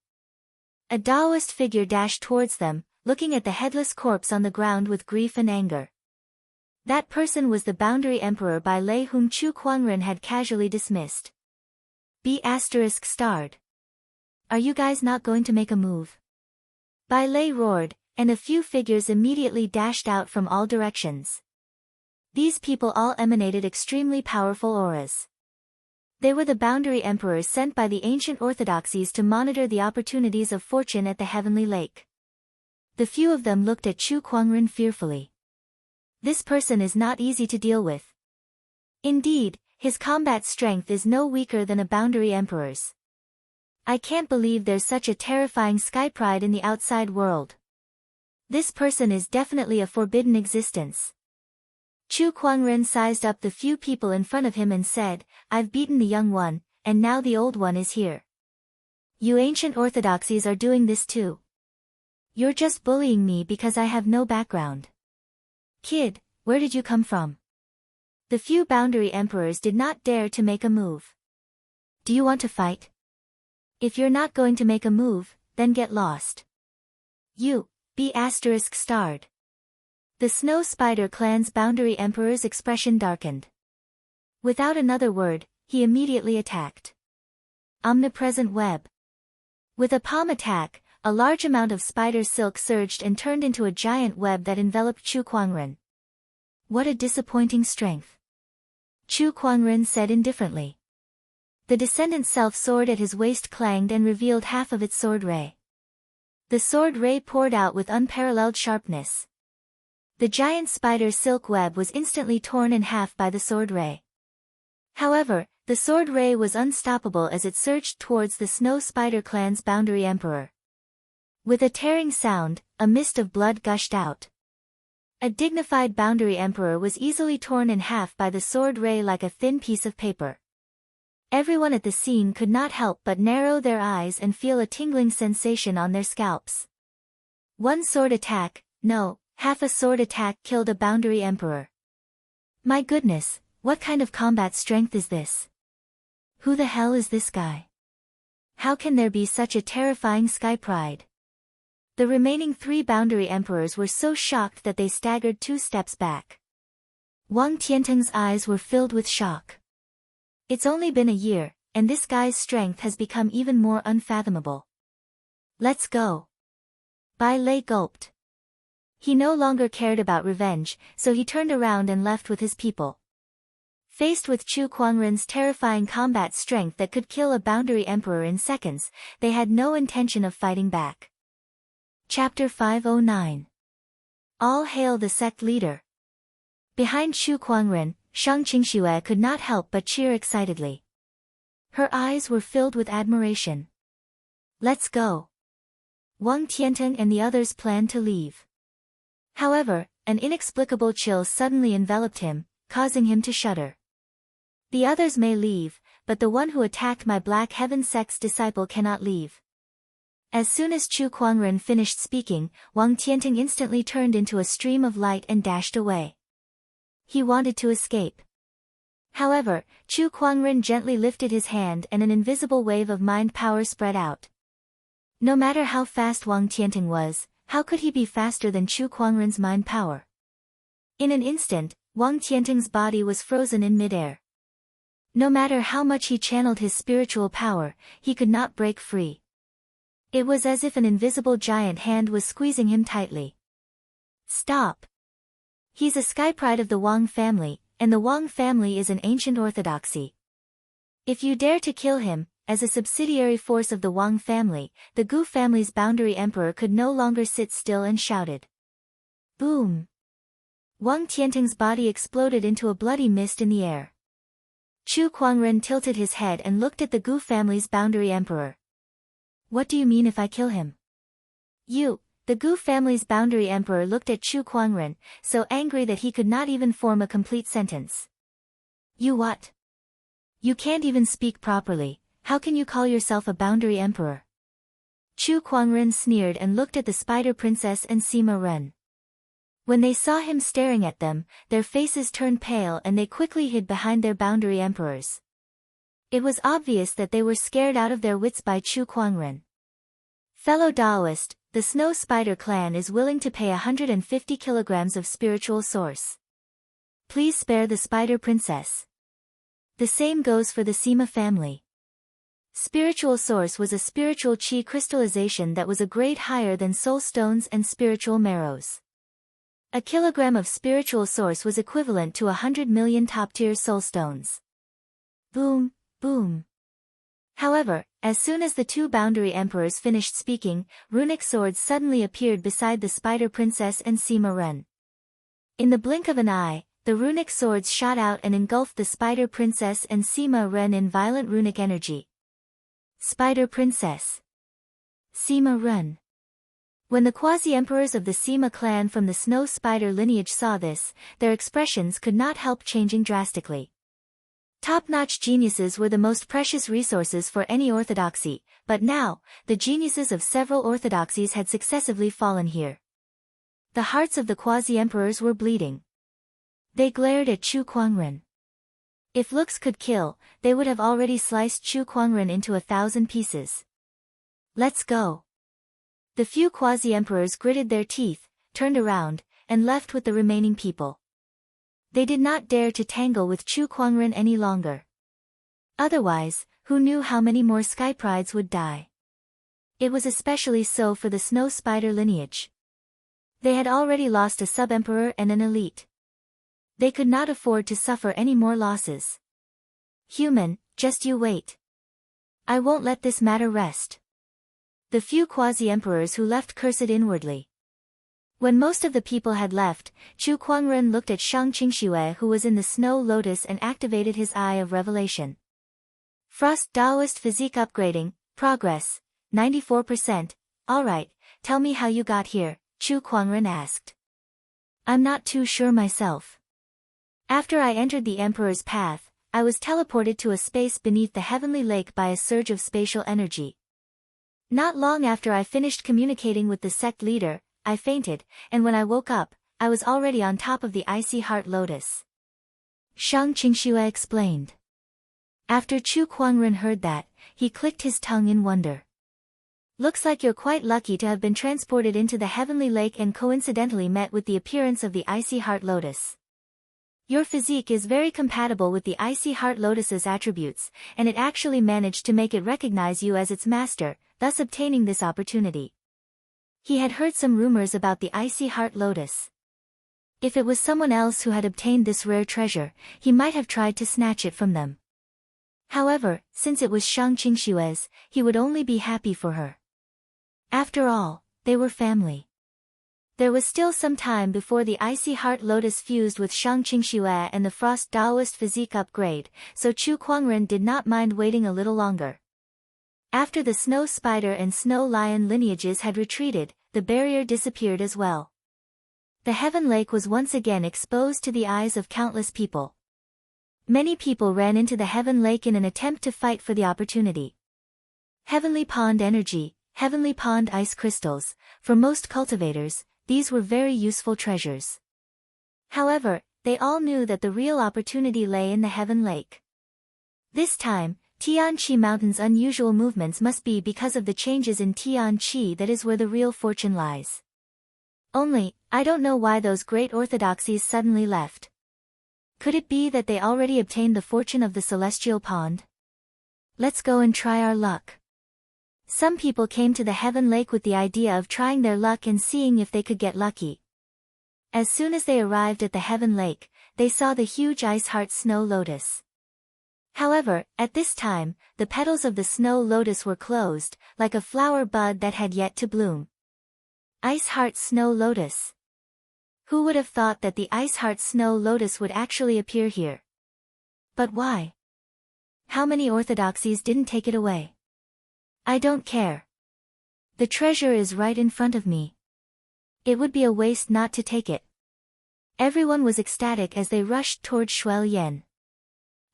A Taoist figure dashed towards them, looking at the headless corpse on the ground with grief and anger. That person was the boundary emperor Bai Lei whom Chu Kuangren had casually dismissed. B** starred. Are you guys not going to make a move? Bai Lei roared, and a few figures immediately dashed out from all directions. These people all emanated extremely powerful auras. They were the boundary emperors sent by the ancient orthodoxies to monitor the opportunities of fortune at the heavenly lake. The few of them looked at Chu Kuangren fearfully. This person is not easy to deal with. Indeed, his combat strength is no weaker than a boundary emperor's. I can't believe there's such a terrifying sky pride in the outside world. This person is definitely a forbidden existence. Chu Kuangren sized up the few people in front of him and said, I've beaten the young one, and now the old one is here. You ancient orthodoxies are doing this too. You're just bullying me because I have no background. Kid, where did you come from? The few boundary emperors did not dare to make a move. Do you want to fight? If you're not going to make a move, then get lost. You, B** starred. The Snow Spider clan's boundary emperor's expression darkened. Without another word, he immediately attacked. Omnipresent web. With a palm attack, a large amount of spider silk surged and turned into a giant web that enveloped Chu Kuangren. What a disappointing strength. Chu Kuangren said indifferently. The descendant self-sword at his waist clanged and revealed half of its sword ray. The sword ray poured out with unparalleled sharpness. The giant spider silk web was instantly torn in half by the sword ray. However, the sword ray was unstoppable as it surged towards the Snow Spider clan's boundary emperor. With a tearing sound, a mist of blood gushed out. A dignified boundary emperor was easily torn in half by the sword ray like a thin piece of paper. Everyone at the scene could not help but narrow their eyes and feel a tingling sensation on their scalps. One sword attack, no, half a sword attack killed a boundary emperor. My goodness, what kind of combat strength is this? Who the hell is this guy? How can there be such a terrifying sky pride? The remaining 3 boundary emperors were so shocked that they staggered 2 steps back. Wang Tianteng's eyes were filled with shock. It's only been a year, and this guy's strength has become even more unfathomable. Let's go. Bai Lei gulped. He no longer cared about revenge, so he turned around and left with his people. Faced with Chu Kuangren's terrifying combat strength that could kill a boundary emperor in seconds, they had no intention of fighting back. Chapter 509. All hail the sect leader. Behind Chu Kuangren, Shang Qingxue could not help but cheer excitedly. Her eyes were filled with admiration. Let's go. Wang Tianteng and the others planned to leave. However, an inexplicable chill suddenly enveloped him, causing him to shudder. The others may leave, but the one who attacked my Black Heaven sect's disciple cannot leave. As soon as Chu Kuangren finished speaking, Wang Tianteng instantly turned into a stream of light and dashed away. He wanted to escape. However, Chu Kuangren gently lifted his hand and an invisible wave of mind power spread out. No matter how fast Wang Tianteng was, how could he be faster than Chu Kuangren's mind power? In an instant, Wang Tianteng's body was frozen in midair. No matter how much he channeled his spiritual power, he could not break free. It was as if an invisible giant hand was squeezing him tightly. Stop! He's a sky pride of the Wang family, and the Wang family is an ancient orthodoxy. If you dare to kill him, as a subsidiary force of the Wang family, the Gu family's boundary emperor could no longer sit still and shouted. Boom! Wang Tianteng's body exploded into a bloody mist in the air. Chu Kuangren tilted his head and looked at the Gu family's boundary emperor. What do you mean if I kill him? You, the Gu family's boundary emperor looked at Chu Kuangren, so angry that he could not even form a complete sentence. You what? You can't even speak properly, how can you call yourself a boundary emperor? Chu Kuangren sneered and looked at the Spider Princess and Sima Ren. When they saw him staring at them, their faces turned pale and they quickly hid behind their boundary emperors. It was obvious that they were scared out of their wits by Chu Kuangren. Fellow Taoist, the Snow Spider clan is willing to pay 150 kilograms of spiritual source. Please spare the Spider Princess. The same goes for the Sima family. Spiritual source was a spiritual chi crystallization that was a grade higher than soul stones and spiritual marrows. A kilogram of spiritual source was equivalent to 100 million top-tier soul stones. Boom, boom. However, as soon as the two boundary emperors finished speaking, runic swords suddenly appeared beside the Spider Princess and Sima Ren. In the blink of an eye, the runic swords shot out and engulfed the Spider Princess and Sima Ren in violent runic energy. Spider Princess. Sima Ren. When the quasi-emperors of the Sima clan from the Snow Spider lineage saw this, their expressions could not help changing drastically. Top-notch geniuses were the most precious resources for any orthodoxy, but now, the geniuses of several orthodoxies had successively fallen here. The hearts of the quasi-emperors were bleeding. They glared at Chu Kuangren. If looks could kill, they would have already sliced Chu Kuangren into 1,000 pieces. Let's go. The few quasi-emperors gritted their teeth, turned around, and left with the remaining people. They did not dare to tangle with Chu Kuangren any longer. Otherwise, who knew how many more Sky Prides would die? It was especially so for the Snow Spider lineage. They had already lost a sub-emperor and an elite. They could not afford to suffer any more losses. Human, just you wait. I won't let this matter rest. The few quasi-emperors who left cursed inwardly. When most of the people had left, Chu Kuangren looked at Shang Qingxue who was in the Snow Lotus and activated his Eye of Revelation. Frost Taoist Physique Upgrading, Progress, 94%, alright, tell me how you got here, Chu Kuangren asked. I'm not too sure myself. After I entered the Emperor's path, I was teleported to a space beneath the heavenly lake by a surge of spatial energy. Not long after I finished communicating with the sect leader, I fainted, and when I woke up, I was already on top of the icy heart lotus. Shang Qingxue explained. After Chu Kuangren heard that, he clicked his tongue in wonder. Looks like you're quite lucky to have been transported into the heavenly lake and coincidentally met with the appearance of the icy heart lotus. Your physique is very compatible with the icy heart lotus's attributes, and it actually managed to make it recognize you as its master, thus obtaining this opportunity. He had heard some rumors about the icy heart lotus. If it was someone else who had obtained this rare treasure, he might have tried to snatch it from them. However, since it was Shang Qingxue's, he would only be happy for her. After all, they were family. There was still some time before the icy heart lotus fused with Shang Qingxue and the Frost Taoist physique upgrade, so Chu Kuangren did not mind waiting a little longer. After the Snow Spider and Snow Lion lineages had retreated, the barrier disappeared as well. The Heaven Lake was once again exposed to the eyes of countless people. Many people ran into the Heaven Lake in an attempt to fight for the opportunity. Heavenly Pond energy, Heavenly Pond ice crystals, for most cultivators, these were very useful treasures. However, they all knew that the real opportunity lay in the Heaven Lake. This time, Tianqi Mountain's unusual movements must be because of the changes in Tianqi, that is where the real fortune lies. Only, I don't know why those great orthodoxies suddenly left. Could it be that they already obtained the fortune of the Celestial Pond? Let's go and try our luck. Some people came to the Heaven Lake with the idea of trying their luck and seeing if they could get lucky. As soon as they arrived at the Heaven Lake, they saw the huge ice heart snow lotus. However, at this time, the petals of the snow lotus were closed, like a flower bud that had yet to bloom. Ice heart snow lotus. Who would have thought that the ice heart snow lotus would actually appear here? But why? How many orthodoxies didn't take it away? I don't care. The treasure is right in front of me. It would be a waste not to take it. Everyone was ecstatic as they rushed toward Shuel Yan.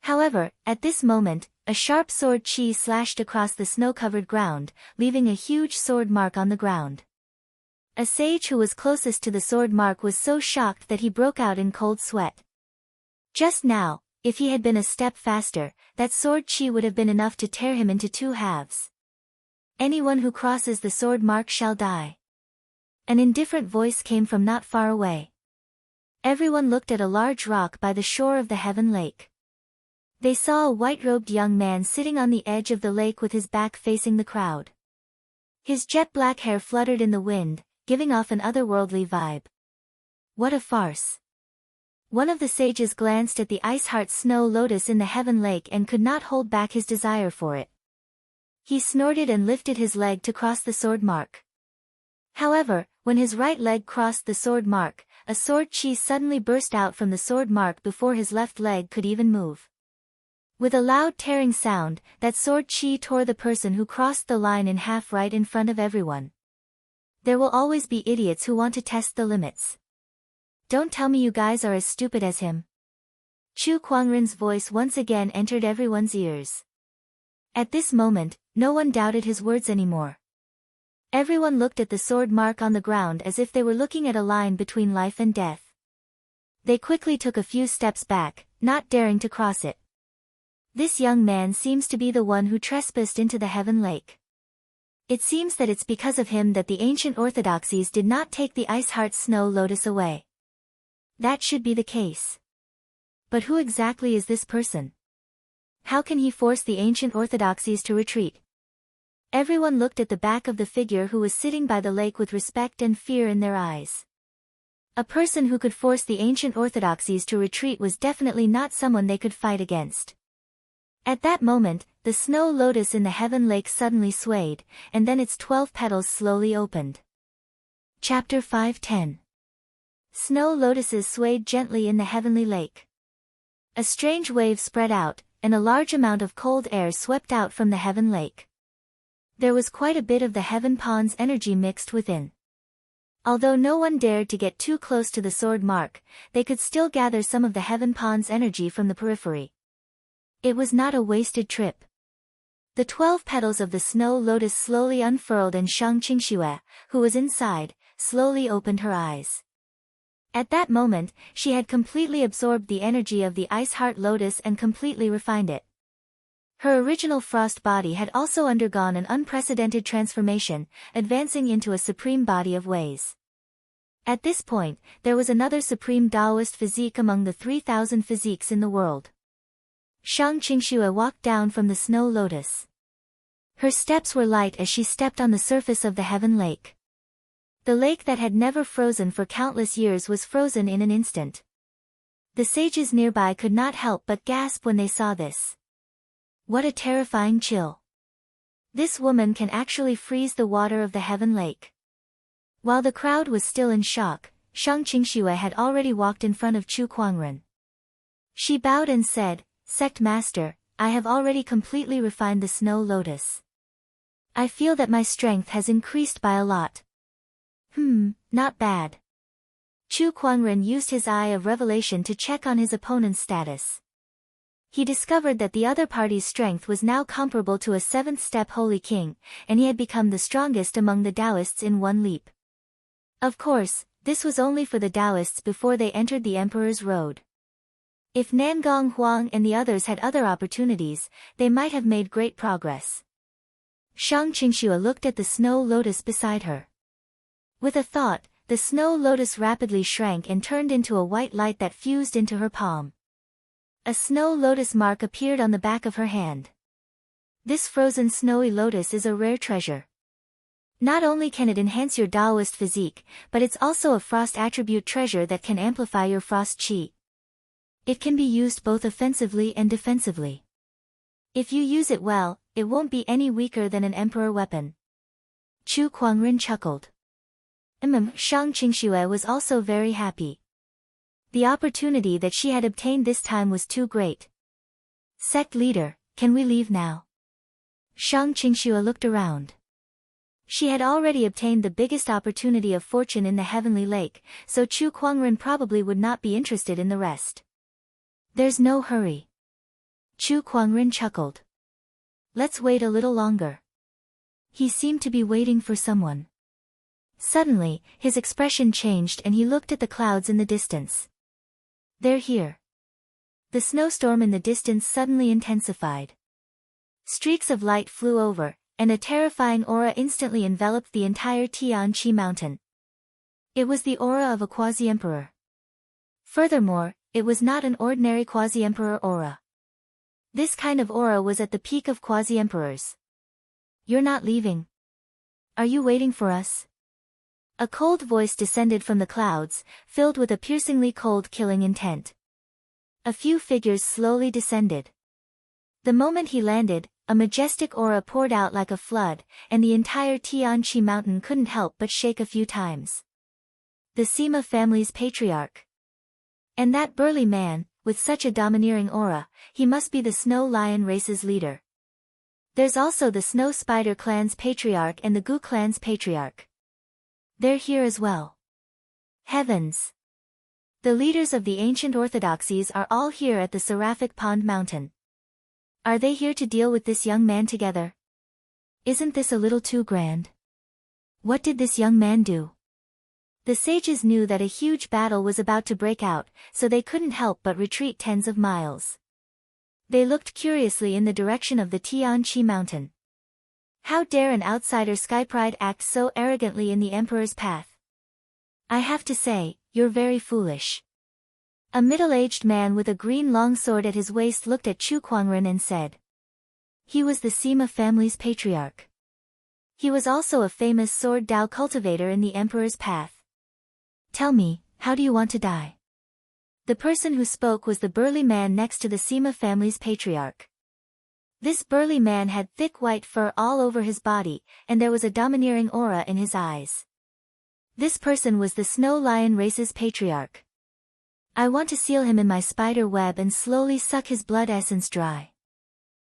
However, at this moment, a sharp sword chi slashed across the snow-covered ground, leaving a huge sword mark on the ground. A sage who was closest to the sword mark was so shocked that he broke out in cold sweat. Just now, if he had been a step faster, that sword chi would have been enough to tear him into two halves. Anyone who crosses the sword mark shall die. An indifferent voice came from not far away. Everyone looked at a large rock by the shore of the Heaven Lake. They saw a white-robed young man sitting on the edge of the lake with his back facing the crowd. His jet-black hair fluttered in the wind, giving off an otherworldly vibe. What a farce. One of the sages glanced at the ice-heart snow lotus in the heaven lake and could not hold back his desire for it. He snorted and lifted his leg to cross the sword mark. However, when his right leg crossed the sword mark, a sword chi suddenly burst out from the sword mark before his left leg could even move. With a loud tearing sound, that sword chi tore the person who crossed the line in half right in front of everyone. There will always be idiots who want to test the limits. Don't tell me you guys are as stupid as him. Chu Kuangren's voice once again entered everyone's ears. At this moment, no one doubted his words anymore. Everyone looked at the sword mark on the ground as if they were looking at a line between life and death. They quickly took a few steps back, not daring to cross it. This young man seems to be the one who trespassed into the heaven lake. It seems that it's because of him that the ancient orthodoxies did not take the ice-heart snow lotus away. That should be the case. But who exactly is this person? How can he force the ancient orthodoxies to retreat? Everyone looked at the back of the figure who was sitting by the lake with respect and fear in their eyes. A person who could force the ancient orthodoxies to retreat was definitely not someone they could fight against. At that moment, the snow lotus in the heaven lake suddenly swayed, and then its 12 petals slowly opened. Chapter 5:10. Snow lotuses swayed gently in the heavenly lake. A strange wave spread out, and a large amount of cold air swept out from the heaven lake. There was quite a bit of the heaven pond's energy mixed within. Although no one dared to get too close to the sword mark, they could still gather some of the heaven pond's energy from the periphery. It was not a wasted trip. The 12 petals of the snow lotus slowly unfurled and Shang Qingxue, who was inside, slowly opened her eyes. At that moment, she had completely absorbed the energy of the ice-heart lotus and completely refined it. Her original frost body had also undergone an unprecedented transformation, advancing into a supreme body of ways. At this point, there was another supreme Taoist physique among the 3,000 physiques in the world. Shang Qingxue walked down from the snow lotus. Her steps were light as she stepped on the surface of the heaven lake. The lake that had never frozen for countless years was frozen in an instant. The sages nearby could not help but gasp when they saw this. What a terrifying chill. This woman can actually freeze the water of the heaven lake. While the crowd was still in shock, Shang Qingxue had already walked in front of Chu Kuangren. She bowed and said, "Sect Master, I have already completely refined the snow lotus. I feel that my strength has increased by a lot." Not bad. Chu Kuangren used his eye of revelation to check on his opponent's status. He discovered that the other party's strength was now comparable to a 7th-step Holy King, and he had become the strongest among the Taoists in one leap. Of course, this was only for the Taoists before they entered the Emperor's Road. If Nangong Huang and the others had other opportunities, they might have made great progress. Shang Qingxue looked at the snow lotus beside her. With a thought, the snow lotus rapidly shrank and turned into a white light that fused into her palm. A snow lotus mark appeared on the back of her hand. This frozen snowy lotus is a rare treasure. Not only can it enhance your Taoist physique, but it's also a frost attribute treasure that can amplify your frost chi. It can be used both offensively and defensively. If you use it well, it won't be any weaker than an emperor weapon. Chu Kuangren chuckled. Shang Qingxue was also very happy. The opportunity that she had obtained this time was too great. Sect leader, can we leave now? Shang Qingxue looked around. She had already obtained the biggest opportunity of fortune in the heavenly lake, so Chu Kuangren probably would not be interested in the rest. There's no hurry. Chu Kuangren chuckled. Let's wait a little longer. He seemed to be waiting for someone. Suddenly, his expression changed and he looked at the clouds in the distance. They're here. The snowstorm in the distance suddenly intensified. Streaks of light flew over, and a terrifying aura instantly enveloped the entire Tianqi mountain. It was the aura of a quasi-emperor. Furthermore, it was not an ordinary quasi-emperor aura. This kind of aura was at the peak of quasi-emperors. You're not leaving. Are you waiting for us? A cold voice descended from the clouds, filled with a piercingly cold killing intent. A few figures slowly descended. The moment he landed, a majestic aura poured out like a flood, and the entire Tianqi mountain couldn't help but shake a few times. The Sima family's patriarch. And that burly man, with such a domineering aura, he must be the Snow Lion race's leader. There's also the Snow Spider clan's patriarch and the Gu clan's patriarch. They're here as well. Heavens! The leaders of the ancient orthodoxies are all here at the Seraphic Pond Mountain. Are they here to deal with this young man together? Isn't this a little too grand? What did this young man do? The sages knew that a huge battle was about to break out, so they couldn't help but retreat tens of miles. They looked curiously in the direction of the Tianqi mountain. How dare an outsider Skypride act so arrogantly in the Emperor's path? I have to say, you're very foolish. A middle-aged man with a green longsword at his waist looked at Chu Kuangren and said. He was the Sima family's patriarch. He was also a famous sword Dao cultivator in the Emperor's path. Tell me, how do you want to die? The person who spoke was the burly man next to the Sima family's patriarch. This burly man had thick white fur all over his body, and there was a domineering aura in his eyes. This person was the Snow Lion race's patriarch. I want to seal him in my spider web and slowly suck his blood essence dry.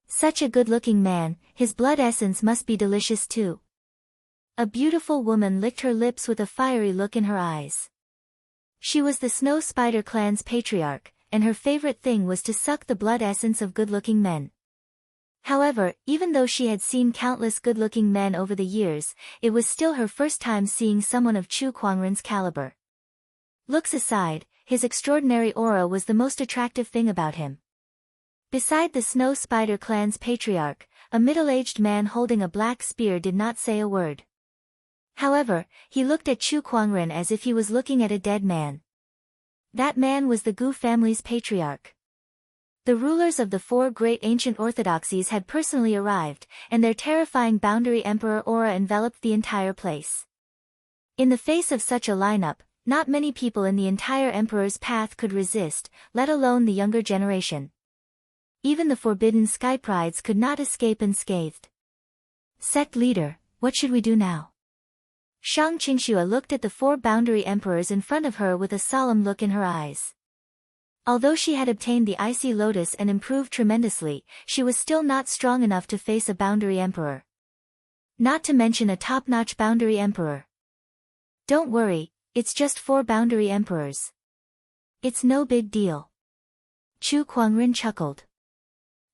Such a good-looking man, his blood essence must be delicious too. A beautiful woman licked her lips with a fiery look in her eyes. She was the Snow Spider clan's patriarch, and her favorite thing was to suck the blood essence of good-looking men. However, even though she had seen countless good-looking men over the years, it was still her first time seeing someone of Chu Kuangren's caliber. Looks aside, his extraordinary aura was the most attractive thing about him. Beside the Snow Spider clan's patriarch, a middle-aged man holding a black spear did not say a word. However, he looked at Chu Kuangren as if he was looking at a dead man. That man was the Gu family's patriarch. The rulers of the four great ancient orthodoxies had personally arrived, and their terrifying boundary emperor aura enveloped the entire place. In the face of such a lineup, not many people in the entire emperor's path could resist, let alone the younger generation. Even the forbidden Skyprides could not escape unscathed. Sect leader, what should we do now? Shang Qingxue looked at the four boundary emperors in front of her with a solemn look in her eyes. Although she had obtained the icy lotus and improved tremendously, she was still not strong enough to face a boundary emperor. Not to mention a top-notch boundary emperor. Don't worry, it's just 4 boundary emperors. It's no big deal. Chu Kuangren chuckled.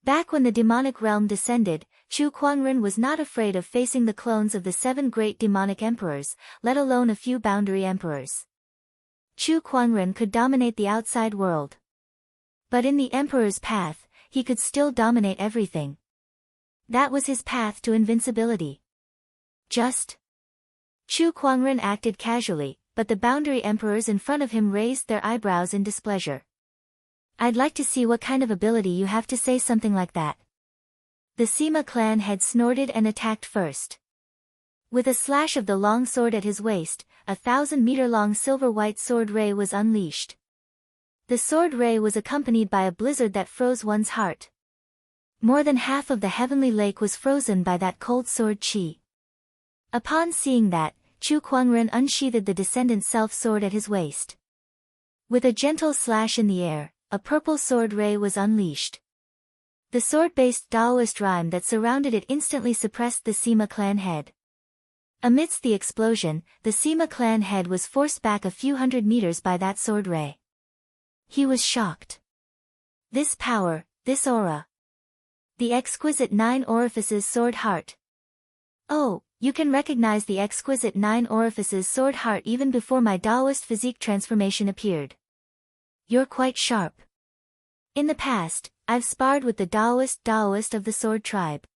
Back when the demonic realm descended, Chu Kuangren was not afraid of facing the clones of the 7 great demonic emperors, let alone a few boundary emperors. Chu Kuangren could dominate the outside world. But in the emperor's path, he could still dominate everything. That was his path to invincibility. Chu Kuangren acted casually, but the boundary emperors in front of him raised their eyebrows in displeasure. I'd like to see what kind of ability you have to say something like that. The Sima clan head snorted and attacked first. With a slash of the long sword at his waist, a 1,000-meter-long silver-white sword ray was unleashed. The sword ray was accompanied by a blizzard that froze one's heart. More than half of the heavenly lake was frozen by that cold sword chi. Upon seeing that, Chu Kuangren unsheathed the descendant self-sword at his waist. With a gentle slash in the air, a purple sword ray was unleashed. The sword-based Taoist rhyme that surrounded it instantly suppressed the Sima clan head. Amidst the explosion, the Sima clan head was forced back a few hundred meters by that sword ray. He was shocked. This power, this aura. The exquisite 9 orifices sword heart. Oh, you can recognize the exquisite 9 orifices sword heart even before my Taoist physique transformation appeared. You're quite sharp. In the past, I've sparred with the Taoist of the sword tribe.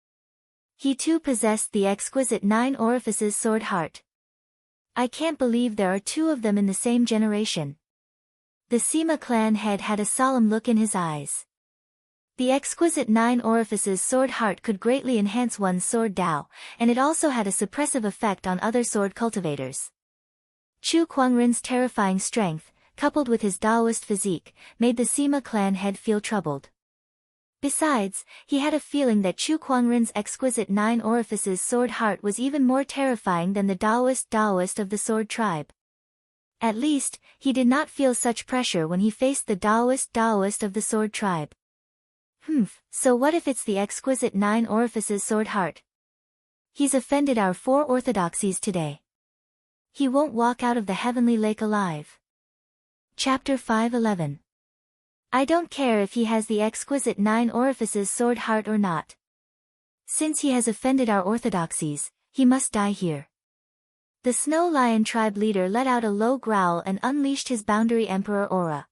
He too possessed the exquisite 9 orifices sword heart. I can't believe there are 2 of them in the same generation. The Sima clan head had a solemn look in his eyes. The exquisite 9 orifices sword heart could greatly enhance one's sword Dao, and it also had a suppressive effect on other sword cultivators. Chu Kuangren's terrifying strength, coupled with his Daoist physique, made the Sima clan head feel troubled. Besides, he had a feeling that Chu Kuangren's exquisite 9 orifices sword heart was even more terrifying than the Daoist of the sword tribe. At least, he did not feel such pressure when he faced the Daoist of the sword tribe. So what if it's the exquisite 9 orifices sword heart? He's offended our 4 orthodoxies today. He won't walk out of the heavenly lake alive. Chapter 5:11. I don't care if he has the exquisite 9 orifices sword heart or not. Since he has offended our orthodoxies, he must die here. The Snow Lion tribe leader let out a low growl and unleashed his boundary emperor aura.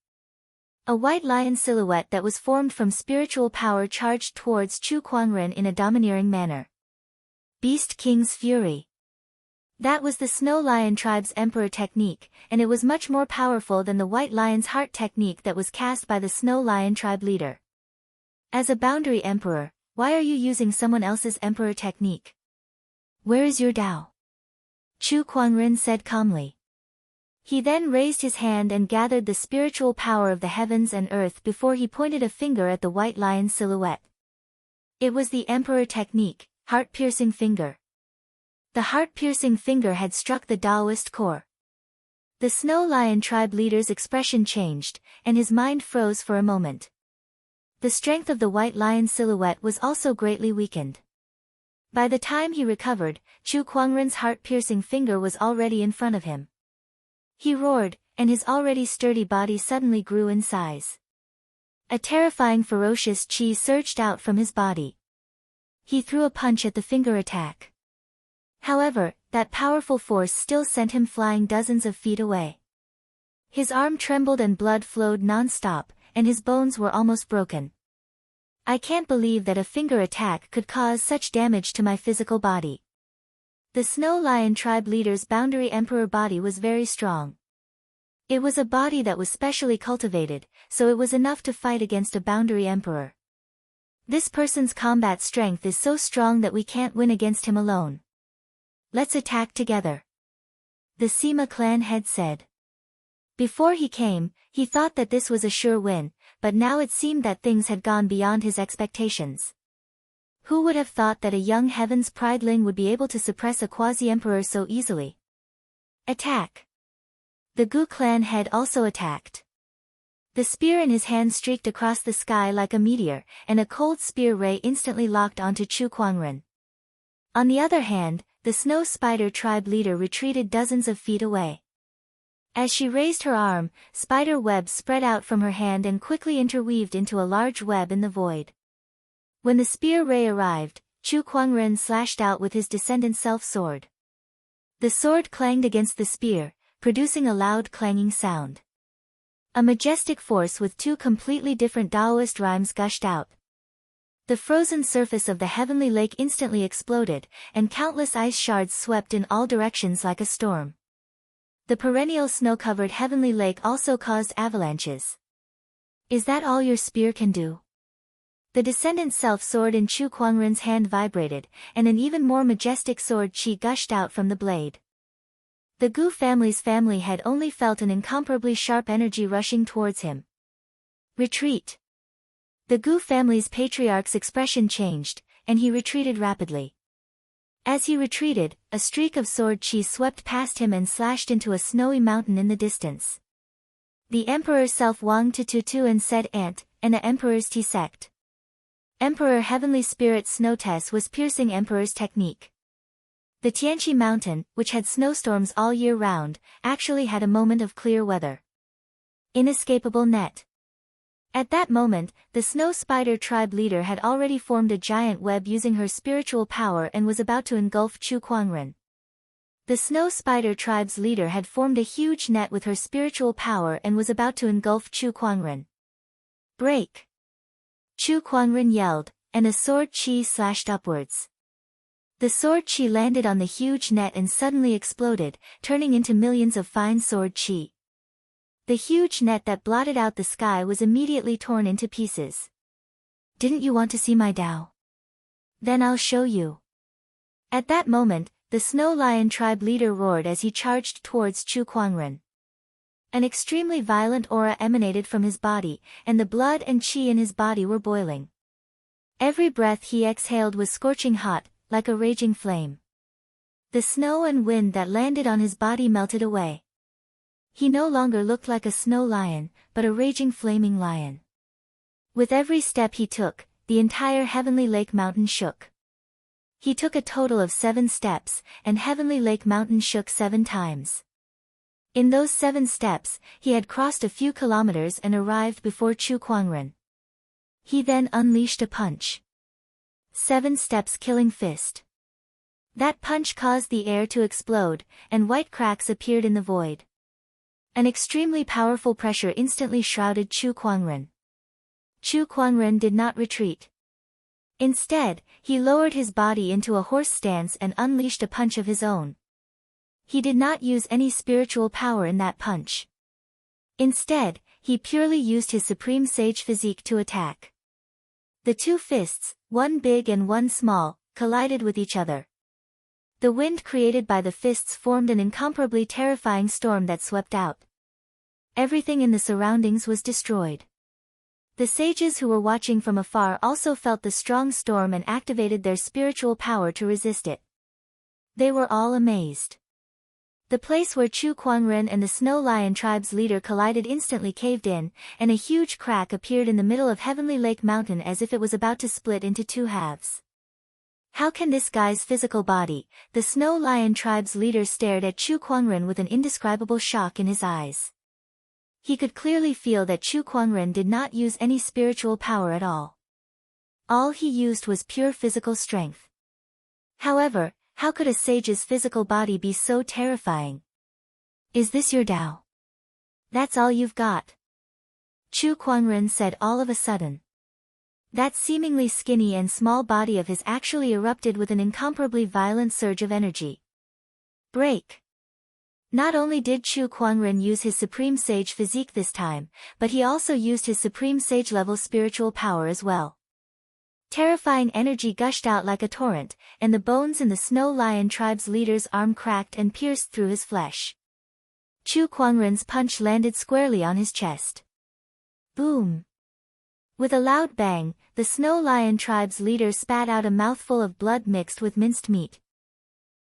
A white lion silhouette that was formed from spiritual power charged towards Chu Kuangren in a domineering manner. Beast King's Fury. That was the Snow Lion tribe's emperor technique, and it was much more powerful than the White Lion's heart technique that was cast by the Snow Lion tribe leader. As a boundary emperor, why are you using someone else's emperor technique? Where is your Dao? Chu Kuangren said calmly. He then raised his hand and gathered the spiritual power of the heavens and earth before he pointed a finger at the white lion silhouette. It was the emperor technique, heart-piercing finger. The heart-piercing finger had struck the Daoist core. The Snow Lion tribe leader's expression changed, and his mind froze for a moment. The strength of the white lion silhouette was also greatly weakened. By the time he recovered, Chu Kuangren's heart-piercing finger was already in front of him. He roared, and his already sturdy body suddenly grew in size. A terrifying ferocious chi surged out from his body. He threw a punch at the finger attack. However, that powerful force still sent him flying dozens of feet away. His arm trembled and blood flowed non-stop, and his bones were almost broken. I can't believe that a finger attack could cause such damage to my physical body. The Snow Lion tribe leader's boundary emperor body was very strong. It was a body that was specially cultivated, so it was enough to fight against a boundary emperor. This person's combat strength is so strong that we can't win against him alone. Let's attack together. The Sima clan head said. Before he came, he thought that this was a sure win, but now it seemed that things had gone beyond his expectations. Who would have thought that a young Heaven's Prideling would be able to suppress a quasi-emperor so easily? Attack! The Gu clan head also attacked. The spear in his hand streaked across the sky like a meteor, and a cold spear ray instantly locked onto Chu Kuangren. On the other hand, the Snow Spider tribe leader retreated dozens of feet away. As she raised her arm, spider webs spread out from her hand and quickly interweaved into a large web in the void. When the spear ray arrived, Chu Kuangren slashed out with his descendant self-sword. The sword clanged against the spear, producing a loud clanging sound. A majestic force with 2 completely different Daoist rhymes gushed out. The frozen surface of the heavenly lake instantly exploded, and countless ice shards swept in all directions like a storm. The perennial snow-covered heavenly lake also caused avalanches. Is that all your spear can do? The descendant self-sword in Chu Kuangren's hand vibrated, and an even more majestic sword chi gushed out from the blade. The Gu family's family head only felt an incomparably sharp energy rushing towards him. Retreat! The Gu family's patriarch's expression changed, and he retreated rapidly. As he retreated, a streak of sword chi swept past him and slashed into a snowy mountain in the distance. The Emperor self Wang Tutu and said Ant, and the Emperor's T sect. Emperor Heavenly Spirit Snowtess was piercing Emperor's technique. The Tianqi Mountain, which had snowstorms all year round, actually had a moment of clear weather. Inescapable net. At that moment, the Snow Spider tribe leader had already formed a giant web using her spiritual power and was about to engulf Chu Kuangren. The Snow Spider tribe's leader had formed a huge net with her spiritual power and was about to engulf Chu Kuangren. Break! Chu Kuangren yelled, and a sword chi slashed upwards. The sword chi landed on the huge net and suddenly exploded, turning into millions of fine sword chi. The huge net that blotted out the sky was immediately torn into pieces. Didn't you want to see my Tao? Then I'll show you. At that moment, the Snow Lion tribe leader roared as he charged towards Chu Kuangren. An extremely violent aura emanated from his body, and the blood and qi in his body were boiling. Every breath he exhaled was scorching hot, like a raging flame. The snow and wind that landed on his body melted away. He no longer looked like a snow lion, but a raging flaming lion. With every step he took, the entire Heavenly Lake Mountain shook. He took a total of 7 steps, and Heavenly Lake Mountain shook 7 times. In those 7 steps, he had crossed a few kilometers and arrived before Chu Kuangren. He then unleashed a punch. 7 steps killing fist. That punch caused the air to explode, and white cracks appeared in the void. An extremely powerful pressure instantly shrouded Chu Kuangren. Chu Kuangren did not retreat. Instead, he lowered his body into a horse stance and unleashed a punch of his own. He did not use any spiritual power in that punch. Instead, he purely used his supreme sage physique to attack. The 2 fists, one big and one small, collided with each other. The wind created by the fists formed an incomparably terrifying storm that swept out. Everything in the surroundings was destroyed. The sages who were watching from afar also felt the strong storm and activated their spiritual power to resist it. They were all amazed. The place where Chu Kuangren and the Snow Lion tribe's leader collided instantly caved in, and a huge crack appeared in the middle of Heavenly Lake Mountain as if it was about to split into 2 halves. How can this guy's physical body? The Snow Lion tribe's leader stared at Chu Kuangren with an indescribable shock in his eyes. He could clearly feel that Chu Kuangren did not use any spiritual power at all. All he used was pure physical strength. However, how could a sage's physical body be so terrifying? Is this your Tao? That's all you've got? Chu Kuangren said all of a sudden. That seemingly skinny and small body of his actually erupted with an incomparably violent surge of energy. Break! Not only did Chu Kuangren use his supreme sage physique this time, but he also used his supreme sage level spiritual power as well. Terrifying energy gushed out like a torrent, and the bones in the Snow Lion tribe's leader's arm cracked and pierced through his flesh. Chu Kuangren's punch landed squarely on his chest. Boom! With a loud bang, the Snow Lion tribe's leader spat out a mouthful of blood mixed with minced meat.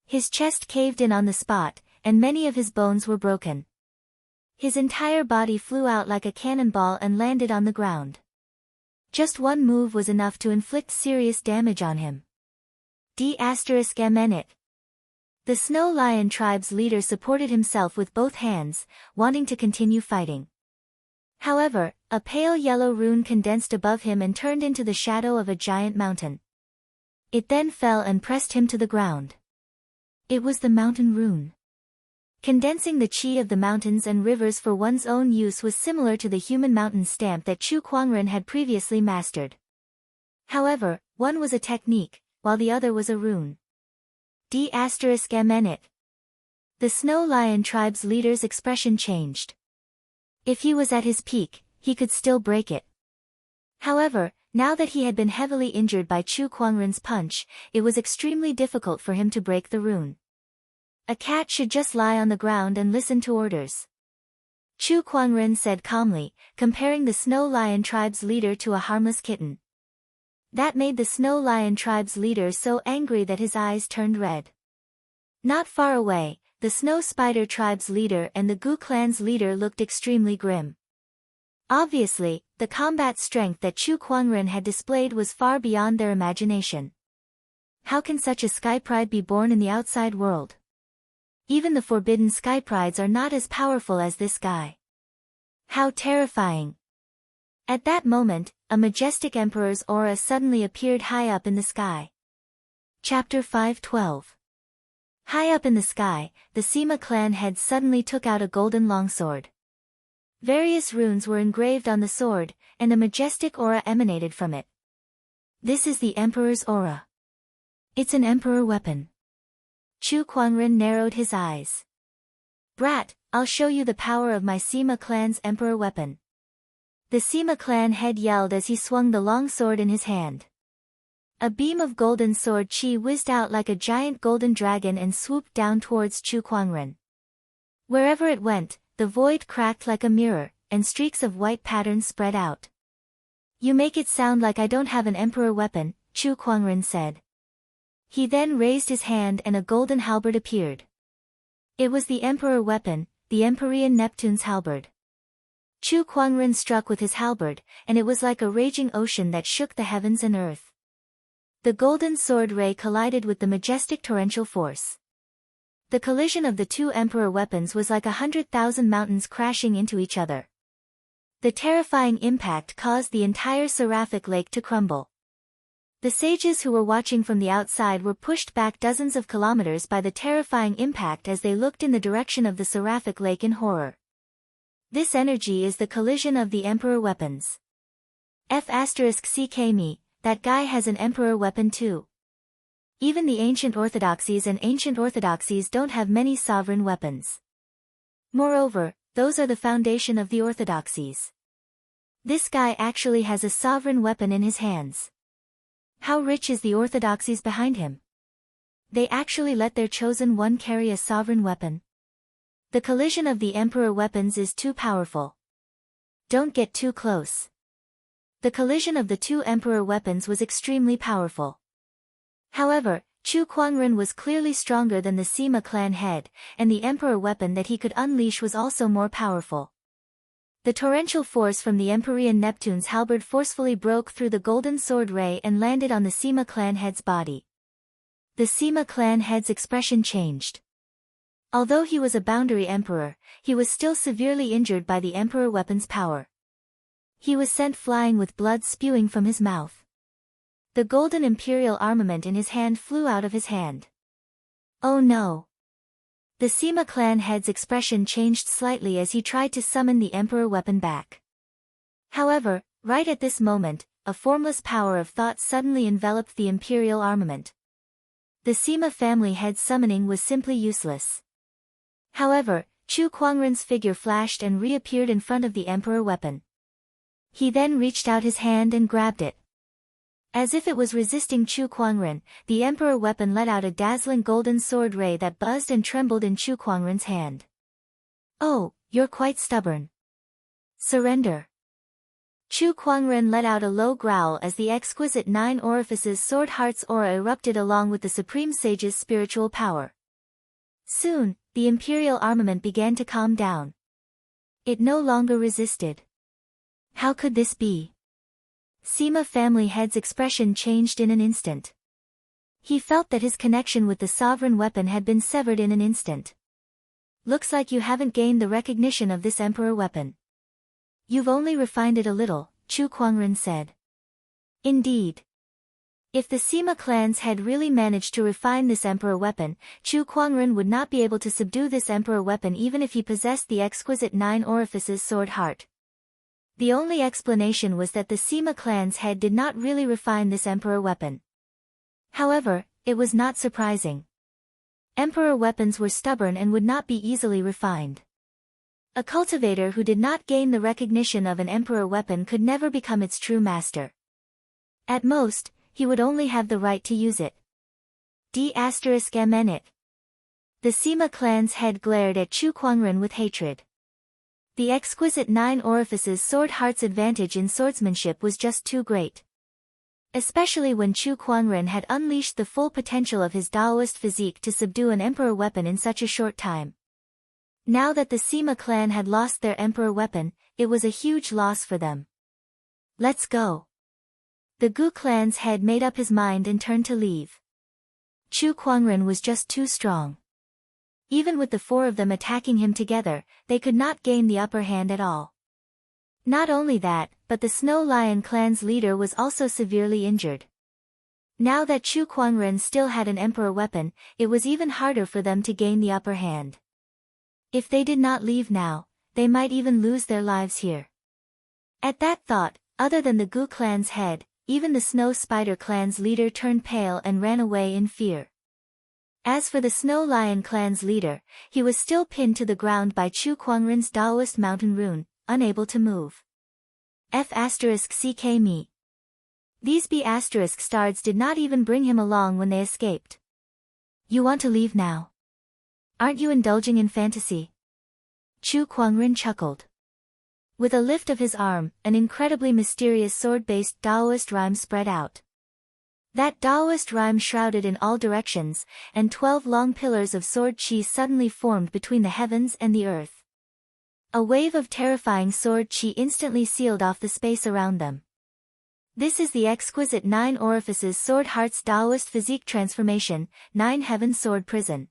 His chest caved in on the spot, and many of his bones were broken. His entire body flew out like a cannonball and landed on the ground. Just one move was enough to inflict serious damage on him. D***MN it. The Snow Lion tribe's leader supported himself with both hands, wanting to continue fighting. However, a pale yellow rune condensed above him and turned into the shadow of a giant mountain. It then fell and pressed him to the ground. It was the mountain rune. Condensing the qi of the mountains and rivers for one's own use was similar to the human mountain stamp that Chu Kuangren had previously mastered. However, one was a technique, while the other was a rune. D***MN it. The Snow Lion tribe's leader's expression changed. If he was at his peak, he could still break it. However, now that he had been heavily injured by Chu Kuangren's punch, it was extremely difficult for him to break the rune. A cat should just lie on the ground and listen to orders. Chu Kuangren said calmly, comparing the Snow Lion tribe's leader to a harmless kitten. That made the Snow Lion tribe's leader so angry that his eyes turned red. Not far away, the Snow Spider tribe's leader and the Gu clan's leader looked extremely grim. Obviously, the combat strength that Chu Kuangren had displayed was far beyond their imagination. How can such a sky pride be born in the outside world? Even the forbidden sky prides are not as powerful as this guy. How terrifying! At that moment, a majestic emperor's aura suddenly appeared high up in the sky. Chapter 5:12. High up in the sky, the Sima clan head suddenly took out a golden longsword. Various runes were engraved on the sword, and a majestic aura emanated from it. This is the Emperor's aura. It's an Emperor weapon. Chu Kuangren narrowed his eyes. Brat, I'll show you the power of my Sima clan's Emperor weapon. The Sima clan head yelled as he swung the long sword in his hand. A beam of golden sword chi whizzed out like a giant golden dragon and swooped down towards Chu Kuangren. Wherever it went, the void cracked like a mirror, and streaks of white patterns spread out. "You make it sound like I don't have an emperor weapon," Chu Kuangren said. He then raised his hand and a golden halberd appeared. It was the emperor weapon, the Empyrean Neptune's halberd. Chu Kuangren struck with his halberd, and it was like a raging ocean that shook the heavens and earth. The golden sword ray collided with the majestic torrential force. The collision of the two emperor weapons was like 100,000 mountains crashing into each other. The terrifying impact caused the entire seraphic lake to crumble. The sages who were watching from the outside were pushed back dozens of kilometers by the terrifying impact as they looked in the direction of the seraphic lake in horror. This energy is the collision of the emperor weapons. F*ck me, that guy has an emperor weapon too. Even the ancient orthodoxies and ancient orthodoxies don't have many sovereign weapons. Moreover, those are the foundation of the orthodoxies. This guy actually has a sovereign weapon in his hands. How rich is the orthodoxies behind him? They actually let their chosen one carry a sovereign weapon. The collision of the emperor weapons is too powerful. Don't get too close. The collision of the two emperor weapons was extremely powerful. However, Chu Kuangren was clearly stronger than the Sima clan head, and the emperor weapon that he could unleash was also more powerful. The torrential force from the Empyrean Neptune's halberd forcefully broke through the golden sword ray and landed on the Sima clan head's body. The Sima clan head's expression changed. Although he was a boundary emperor, he was still severely injured by the emperor weapon's power. He was sent flying with blood spewing from his mouth. The golden imperial armament in his hand flew out of his hand. Oh no! The Sima clan head's expression changed slightly as he tried to summon the emperor weapon back. However, right at this moment, a formless power of thought suddenly enveloped the imperial armament. The Sima family head's summoning was simply useless. However, Chu Kuangren's figure flashed and reappeared in front of the emperor weapon. He then reached out his hand and grabbed it. As if it was resisting Chu Kuangren, the emperor weapon let out a dazzling golden sword ray that buzzed and trembled in Chu Kuangren's hand. "Oh, you're quite stubborn. Surrender." Chu Kuangren let out a low growl as the exquisite 9 orifices sword heart's aura erupted along with the supreme sage's spiritual power. Soon, the imperial armament began to calm down. It no longer resisted. How could this be? Sima family head's expression changed in an instant. He felt that his connection with the sovereign weapon had been severed in an instant. "Looks like you haven't gained the recognition of this emperor weapon. You've only refined it a little," Chu Kuangren said. Indeed. If the Sima clan's head really managed to refine this emperor weapon, Chu Kuangren would not be able to subdue this emperor weapon even if he possessed the exquisite 9 orifices sword heart. The only explanation was that the Sima clan's head did not really refine this emperor weapon. However, it was not surprising. Emperor weapons were stubborn and would not be easily refined. A cultivator who did not gain the recognition of an emperor weapon could never become its true master. At most, he would only have the right to use it. D*mn it. The Sima clan's head glared at Chu Kuangren with hatred. The exquisite 9 orifices sword heart's advantage in swordsmanship was just too great. Especially when Chu Kuangren had unleashed the full potential of his Daoist physique to subdue an emperor weapon in such a short time. Now that the Sima clan had lost their emperor weapon, it was a huge loss for them. "Let's go." The Gu clan's head made up his mind and turned to leave. Chu Kuangren was just too strong. Even with the 4 of them attacking him together, they could not gain the upper hand at all. Not only that, but the Snow Lion clan's leader was also severely injured. Now that Chu Kuangren still had an emperor weapon, it was even harder for them to gain the upper hand. If they did not leave now, they might even lose their lives here. At that thought, other than the Gu clan's head, even the Snow Spider clan's leader turned pale and ran away in fear. As for the Snow Lion clan's leader, he was still pinned to the ground by Chu Kuangren's Daoist mountain rune, unable to move. F***ck me. These B***stards did not even bring him along when they escaped. You want to leave now? Aren't you indulging in fantasy? Chu Kuangren chuckled. With a lift of his arm, an incredibly mysterious sword-based Taoist rhyme spread out. That Taoist rhyme shrouded in all directions, and 12 long pillars of sword chi suddenly formed between the heavens and the earth. A wave of terrifying sword chi instantly sealed off the space around them. This is the exquisite 9 orifices sword heart's Taoist physique transformation, 9 heaven sword prison.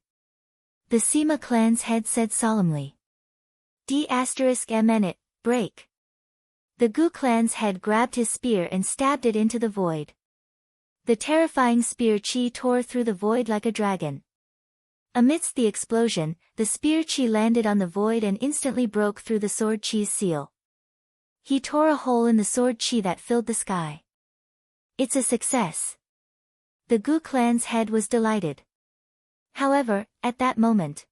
The Sima clan's head said solemnly. D***mn it, break. The Gu clan's head grabbed his spear and stabbed it into the void. The terrifying spear chi tore through the void like a dragon. Amidst the explosion, the spear chi landed on the void and instantly broke through the sword chi's seal. He tore a hole in the sword chi that filled the sky. It's a success. The Gu clan's head was delighted. However, at that moment,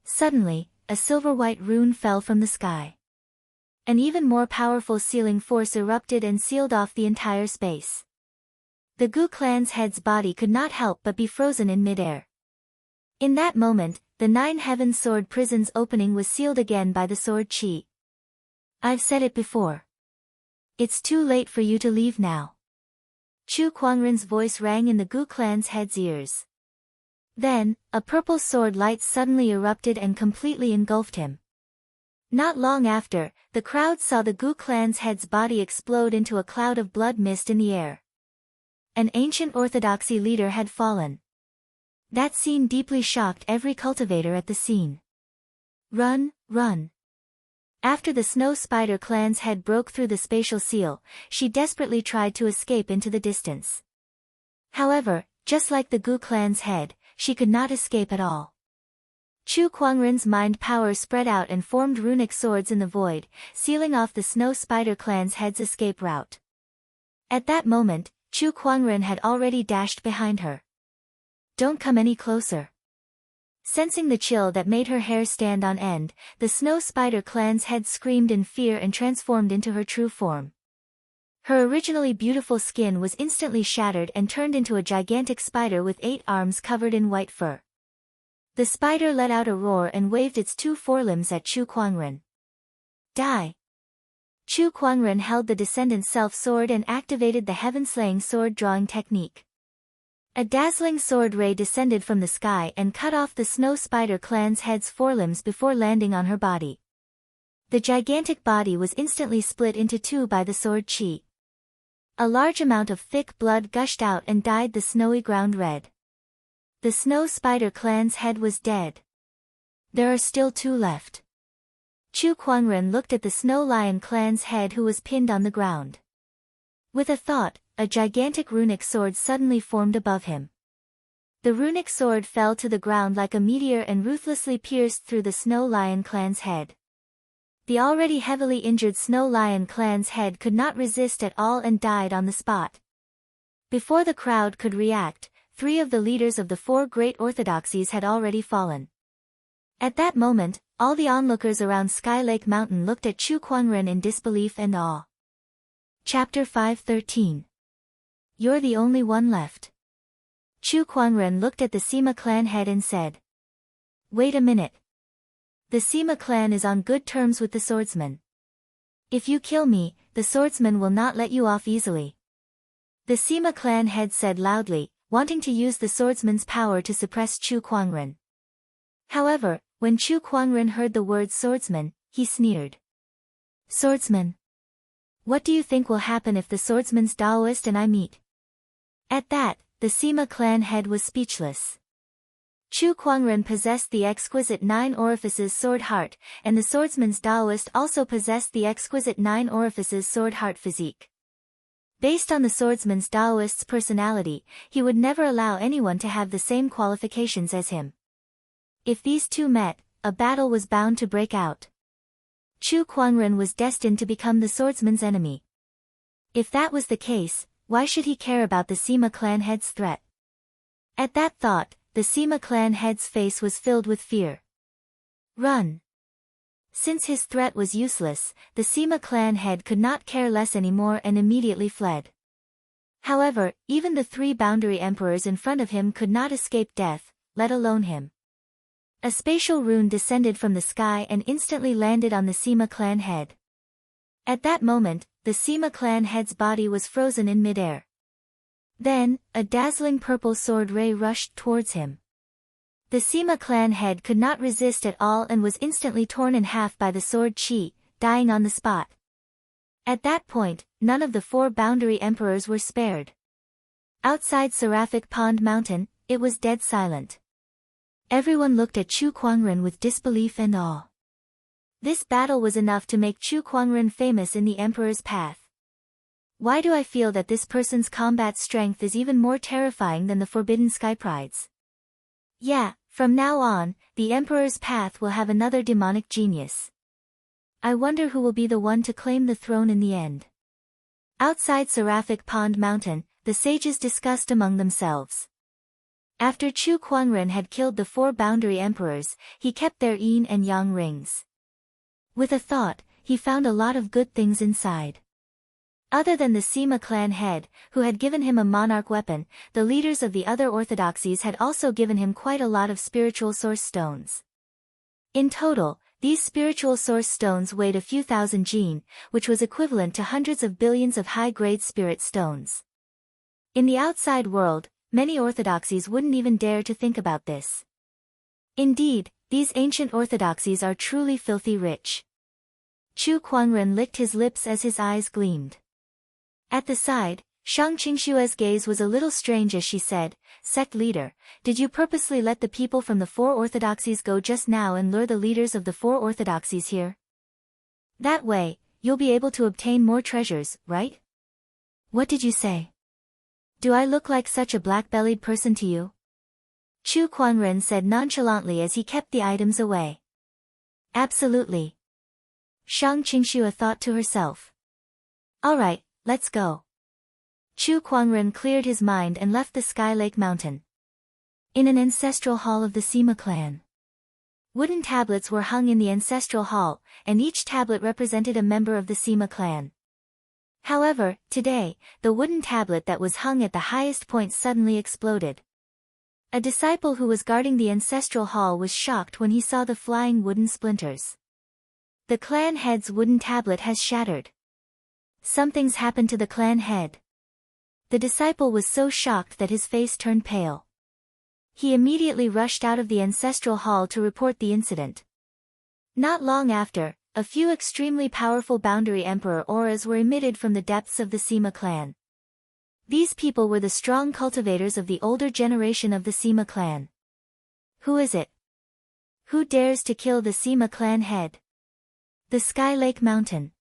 suddenly, a silver-white rune fell from the sky. An even more powerful sealing force erupted and sealed off the entire space. The Gu clan's head's body could not help but be frozen in midair. In that moment, the 9 heaven sword prison's opening was sealed again by the sword chi. I've said it before. It's too late for you to leave now. Chu Kuangren's voice rang in the Gu clan's head's ears. Then, a purple sword light suddenly erupted and completely engulfed him. Not long after, the crowd saw the Gu clan's head's body explode into a cloud of blood mist in the air. An ancient orthodoxy leader had fallen. That scene deeply shocked every cultivator at the scene. Run, run. After the Snow Spider clan's head broke through the spatial seal, she desperately tried to escape into the distance. However, just like the Gu clan's head, she could not escape at all. Chu Kuangren's mind power spread out and formed runic swords in the void, sealing off the Snow Spider clan's head's escape route. At that moment, Chu Kuangren had already dashed behind her. Don't come any closer. Sensing the chill that made her hair stand on end, the Snow Spider clan's head screamed in fear and transformed into her true form. Her originally beautiful skin was instantly shattered and turned into a gigantic spider with 8 arms covered in white fur. The spider let out a roar and waved its 2 forelimbs at Chu Kuangren. Die! Chu Kuangren held the Descendant Self sword and activated the heaven-slaying sword drawing technique. A dazzling sword ray descended from the sky and cut off the Snow Spider clan's head's forelimbs before landing on her body. The gigantic body was instantly split into 2 by the sword chi. A large amount of thick blood gushed out and dyed the snowy ground red. The Snow Spider clan's head was dead. There are still 2 left. Chu Kuangren looked at the Snow Lion clan's head who was pinned on the ground. With a thought, a gigantic runic sword suddenly formed above him. The runic sword fell to the ground like a meteor and ruthlessly pierced through the Snow Lion clan's head. The already heavily injured Snow Lion clan's head could not resist at all and died on the spot. Before the crowd could react, 3 of the leaders of the 4 great orthodoxies had already fallen. At that moment, all the onlookers around Sky Lake Mountain looked at Chu Kuangren in disbelief and awe. Chapter 5:13. You're the only one left. Chu Kuangren looked at the Sima clan head and said. Wait a minute. The Sima clan is on good terms with the swordsman. If you kill me, the swordsman will not let you off easily. The Sima clan head said loudly, wanting to use the swordsman's power to suppress Chu Kuangren. However, when Chu Kuangren heard the word swordsman, he sneered. Swordsman. What do you think will happen if the swordsman's Taoist and I meet? At that, the Sima clan head was speechless. Chu Kuangren possessed the exquisite 9 orifices sword heart, and the swordsman's Taoist also possessed the exquisite 9 orifices sword heart physique. Based on the swordsman's Taoist's personality, he would never allow anyone to have the same qualifications as him. If these 2 met, a battle was bound to break out. Chu Kuangren was destined to become the swordsman's enemy. If that was the case, why should he care about the Sima clan head's threat? At that thought, the Sima clan head's face was filled with fear. Run! Since his threat was useless, the Sima clan head could not care less anymore and immediately fled. However, even the 3 boundary emperors in front of him could not escape death, let alone him. A spatial rune descended from the sky and instantly landed on the Sima clan head. At that moment, the Sima clan head's body was frozen in midair. Then, a dazzling purple sword ray rushed towards him. The Sima clan head could not resist at all and was instantly torn in half by the sword chi, dying on the spot. At that point, none of the 4 boundary emperors were spared. Outside Seraphic Pond Mountain, it was dead silent. Everyone looked at Chu Kuangren with disbelief and awe. This battle was enough to make Chu Kuangren famous in the Emperor's path. Why do I feel that this person's combat strength is even more terrifying than the Forbidden Sky Pride's? Yeah, from now on, the Emperor's path will have another demonic genius. I wonder who will be the one to claim the throne in the end. Outside Seraphic Pond Mountain, the sages discussed among themselves. After Chu Kuangren had killed the 4 boundary emperors, he kept their yin and yang rings. With a thought, he found a lot of good things inside. Other than the Sima clan head, who had given him a monarch weapon, the leaders of the other orthodoxies had also given him quite a lot of spiritual source stones. In total, these spiritual source stones weighed a few thousand jin, which was equivalent to hundreds of billions of high-grade spirit stones. In the outside world, many orthodoxies wouldn't even dare to think about this. Indeed, these ancient orthodoxies are truly filthy rich. Chu Kuangren licked his lips as his eyes gleamed. At the side, Shang Qingshue's gaze was a little strange as she said, "Sect leader, did you purposely let the people from the 4 orthodoxies go just now and lure the leaders of the 4 orthodoxies here? That way, you'll be able to obtain more treasures, right?" "What did you say? Do I look like such a black-bellied person to you?" Chu Kuangren said nonchalantly as he kept the items away. "Absolutely." Shang Qingxue thought to herself. "Alright, let's go." Chu Kuangren cleared his mind and left the Sky Lake Mountain. In an ancestral hall of the Sima clan. Wooden tablets were hung in the ancestral hall, and each tablet represented a member of the Sima clan. However, today, the wooden tablet that was hung at the highest point suddenly exploded. A disciple who was guarding the ancestral hall was shocked when he saw the flying wooden splinters. The clan head's wooden tablet has shattered. Something's happened to the clan head. The disciple was so shocked that his face turned pale. He immediately rushed out of the ancestral hall to report the incident. Not long after, a few extremely powerful boundary emperor auras were emitted from the depths of the Sima clan. These people were the strong cultivators of the older generation of the Sima clan. Who is it? Who dares to kill the Sima clan head? The Sky Lake Mountain.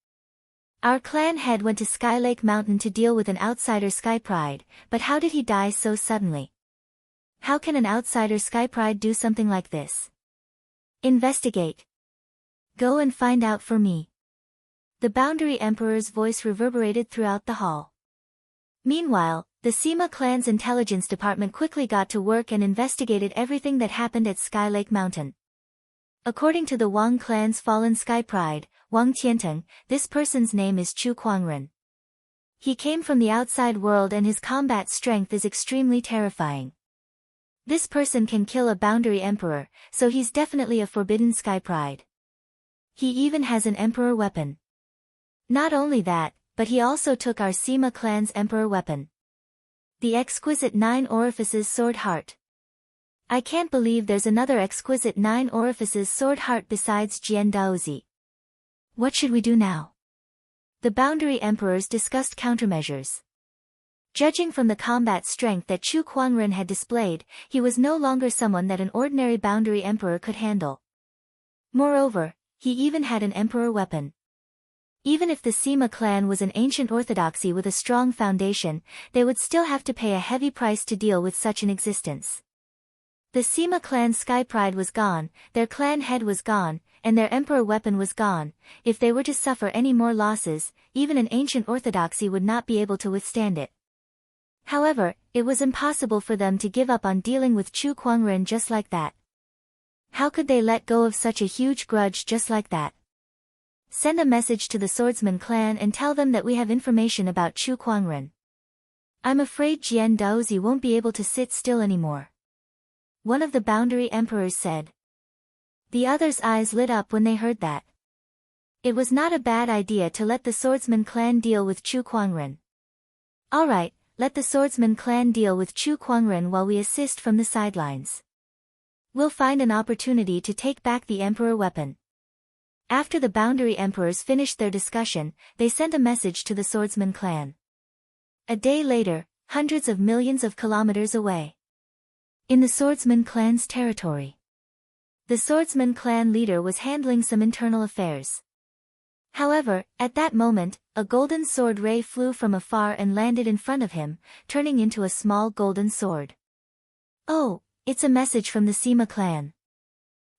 Our clan head went to Sky Lake Mountain to deal with an outsider Sky Pride, but how did he die so suddenly? How can an outsider Sky Pride do something like this? Investigate. Go and find out for me. The Boundary Emperor's voice reverberated throughout the hall. Meanwhile, the Sima clan's intelligence department quickly got to work and investigated everything that happened at Sky Lake Mountain. According to the Wang clan's fallen Sky Pride, Wang Tianteng, this person's name is Chu Kuangren. He came from the outside world and his combat strength is extremely terrifying. This person can kill a boundary emperor, so he's definitely a forbidden Sky Pride. He even has an emperor weapon. Not only that, but he also took our Sima clan's emperor weapon. The exquisite 9 orifices sword heart. I can't believe there's another exquisite 9 orifices sword heart besides Jian Daozi. What should we do now? The boundary emperors discussed countermeasures. Judging from the combat strength that Chu Kuangren had displayed, he was no longer someone that an ordinary boundary emperor could handle. Moreover, he even had an emperor weapon. Even if the Sima clan was an ancient orthodoxy with a strong foundation, they would still have to pay a heavy price to deal with such an existence. The Sima clan's Sky Pride was gone, their clan head was gone, and their emperor weapon was gone. If they were to suffer any more losses, even an ancient orthodoxy would not be able to withstand it. However, it was impossible for them to give up on dealing with Chu Kuangren just like that. How could they let go of such a huge grudge just like that? Send a message to the swordsman clan and tell them that we have information about Chu Kuangren. I'm afraid Jian Daozi won't be able to sit still anymore. One of the boundary emperors said. The others' eyes lit up when they heard that. It was not a bad idea to let the swordsman clan deal with Chu Kuangren. Alright, let the swordsman clan deal with Chu Kuangren while we assist from the sidelines. We'll find an opportunity to take back the emperor weapon. After the boundary emperors finished their discussion, they sent a message to the swordsman clan. A day later, hundreds of millions of kilometers away. In the swordsman clan's territory. The swordsman clan leader was handling some internal affairs. However, at that moment, a golden sword ray flew from afar and landed in front of him, turning into a small golden sword. Oh, it's a message from the Sima clan.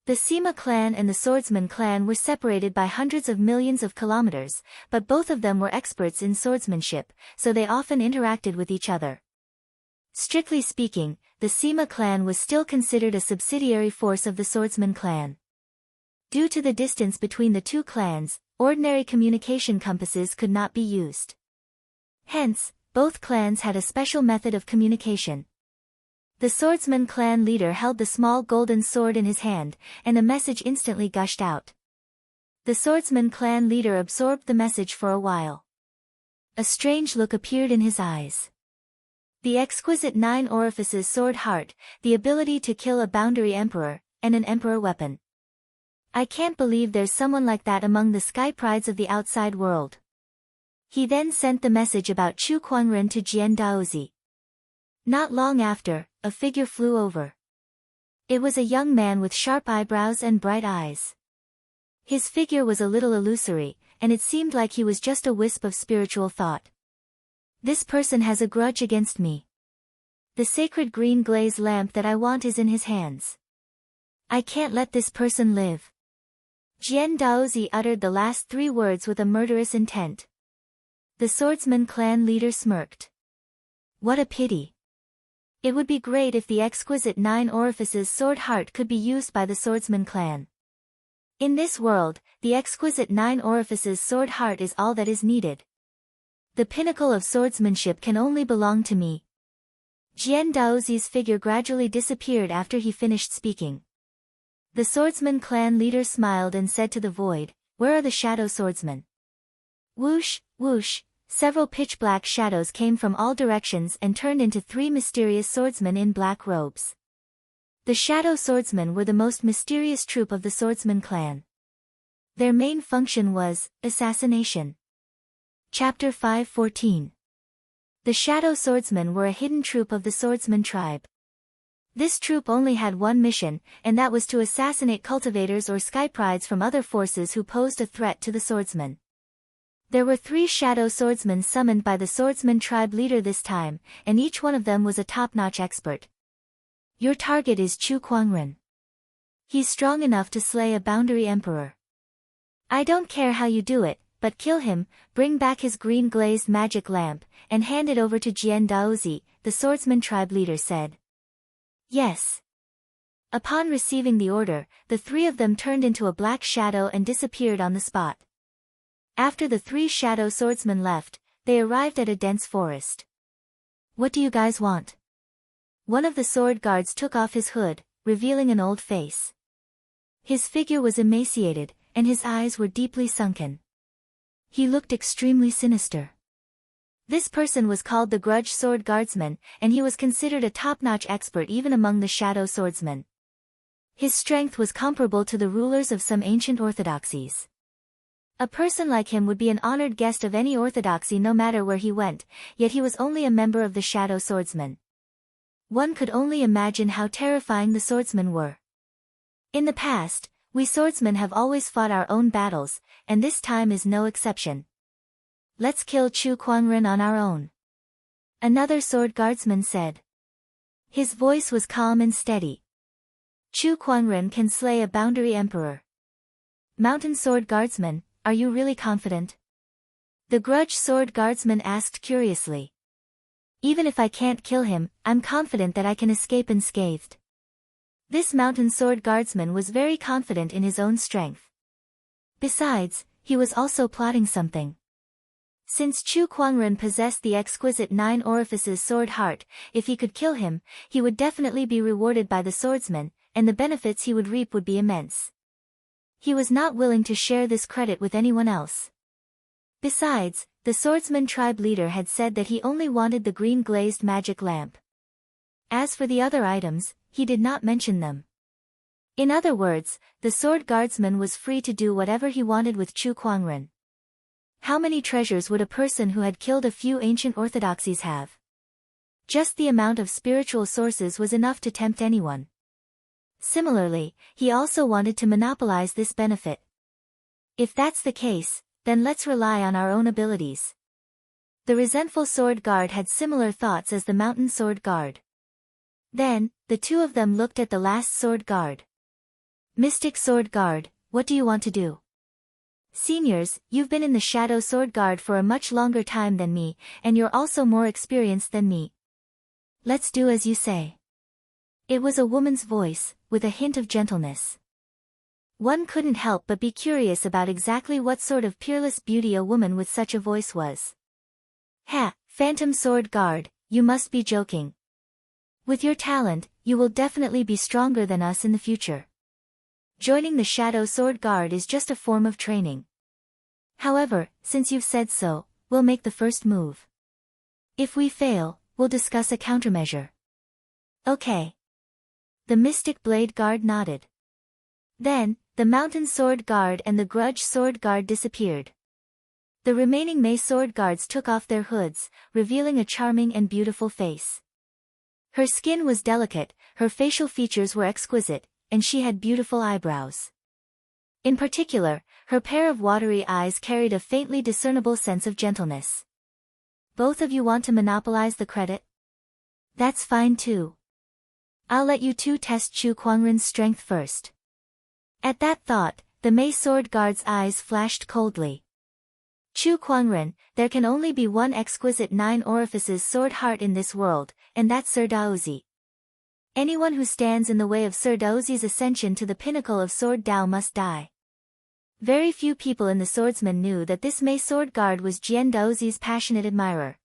The Sima clan and the swordsman clan were separated by hundreds of millions of kilometers, but both of them were experts in swordsmanship, so they often interacted with each other. Strictly speaking, the Sima clan was still considered a subsidiary force of the swordsman clan. Due to the distance between the two clans, ordinary communication compasses could not be used. Hence, both clans had a special method of communication. The swordsman clan leader held the small golden sword in his hand, and a message instantly gushed out. The swordsman clan leader absorbed the message for a while. A strange look appeared in his eyes. The exquisite 9 orifices sword heart, the ability to kill a boundary emperor, and an emperor weapon. I can't believe there's someone like that among the sky prides of the outside world. He then sent the message about Chu Kuangren to Jian Daozi. Not long after, a figure flew over. It was a young man with sharp eyebrows and bright eyes. His figure was a little illusory, and it seemed like he was just a wisp of spiritual thought. This person has a grudge against me. The sacred green glaze lamp that I want is in his hands. I can't let this person live. Jian Daozi uttered the last 3 words with a murderous intent. The swordsman clan leader smirked. What a pity. It would be great if the exquisite 9 orifices sword heart could be used by the swordsman clan. In this world, the exquisite 9 orifices sword heart is all that is needed. The pinnacle of swordsmanship can only belong to me. Jian Daozi's figure gradually disappeared after he finished speaking. The swordsman clan leader smiled and said to the void, "Where are the shadow swordsmen?" Whoosh, whoosh, several pitch-black shadows came from all directions and turned into 3 mysterious swordsmen in black robes. The shadow swordsmen were the most mysterious troop of the swordsman clan. Their main function was assassination. Chapter 5:14. The shadow swordsmen were a hidden troop of the swordsman tribe. This troop only had one mission, and that was to assassinate cultivators or sky prides from other forces who posed a threat to the swordsmen. There were 3 shadow swordsmen summoned by the swordsman tribe leader this time, and each one of them was a top-notch expert. Your target is Chu Kuangren. He's strong enough to slay a boundary emperor. I don't care how you do it, but kill him, bring back his green glazed magic lamp, and hand it over to Jian Daozi, the swordsman tribe leader said. Yes. Upon receiving the order, the 3 of them turned into a black shadow and disappeared on the spot. After the 3 shadow swordsmen left, they arrived at a dense forest. What do you guys want? One of the sword guards took off his hood, revealing an old face. His figure was emaciated, and his eyes were deeply sunken. He looked extremely sinister. This person was called the Grudge Sword Guardsman, and he was considered a top-notch expert even among the shadow swordsmen. His strength was comparable to the rulers of some ancient orthodoxies. A person like him would be an honored guest of any orthodoxy no matter where he went, yet he was only a member of the shadow swordsmen. One could only imagine how terrifying the swordsmen were. In the past, we swordsmen have always fought our own battles, and this time is no exception. Let's kill Chu Kuangren on our own. Another sword guardsman said. His voice was calm and steady. Chu Kuangren can slay a boundary emperor. Mountain sword guardsman, are you really confident? The Grudge Sword Guardsman asked curiously. Even if I can't kill him, I'm confident that I can escape unscathed. This Mountain Sword Guardsman was very confident in his own strength. Besides, he was also plotting something. Since Chu Kuangren possessed the exquisite 9 orifices sword heart, if he could kill him, he would definitely be rewarded by the swordsman, and the benefits he would reap would be immense. He was not willing to share this credit with anyone else. Besides, the swordsman tribe leader had said that he only wanted the green glazed magic lamp. As for the other items, he did not mention them. In other words, the sword guardsman was free to do whatever he wanted with Chu Kuangren. How many treasures would a person who had killed a few ancient orthodoxies have? Just the amount of spiritual sources was enough to tempt anyone. Similarly, he also wanted to monopolize this benefit. If that's the case, then let's rely on our own abilities. The resentful sword guard had similar thoughts as the mountain sword guard. Then, the two of them looked at the last sword guard. Mystic sword guard, what do you want to do? Seniors, you've been in the Shadow Sword Guard for a much longer time than me, and you're also more experienced than me. Let's do as you say. It was a woman's voice, with a hint of gentleness. One couldn't help but be curious about exactly what sort of peerless beauty a woman with such a voice was. Ha, Phantom Sword Guard, you must be joking. With your talent, you will definitely be stronger than us in the future. Joining the Shadow Sword Guard is just a form of training. However, since you've said so, we'll make the first move. If we fail, we'll discuss a countermeasure. Okay. The Mystic Blade Guard nodded. Then, the Mountain Sword Guard and the Grudge Sword Guard disappeared. The remaining Mei Sword Guards took off their hoods, revealing a charming and beautiful face. Her skin was delicate, her facial features were exquisite, and she had beautiful eyebrows. In particular, her pair of watery eyes carried a faintly discernible sense of gentleness. Both of you want to monopolize the credit? That's fine too. I'll let you two test Chu Kuangren's strength first. At that thought, the Mei Sword Guard's eyes flashed coldly. Chu Kuangren, there can only be one exquisite 9 orifices sword heart in this world, and that's Sir Daozi. Anyone who stands in the way of Sir Daozi's ascension to the pinnacle of Sword Dao must die. Very few people in the swordsman knew that this Mei Sword Guard was Jian Daozi's passionate admirer.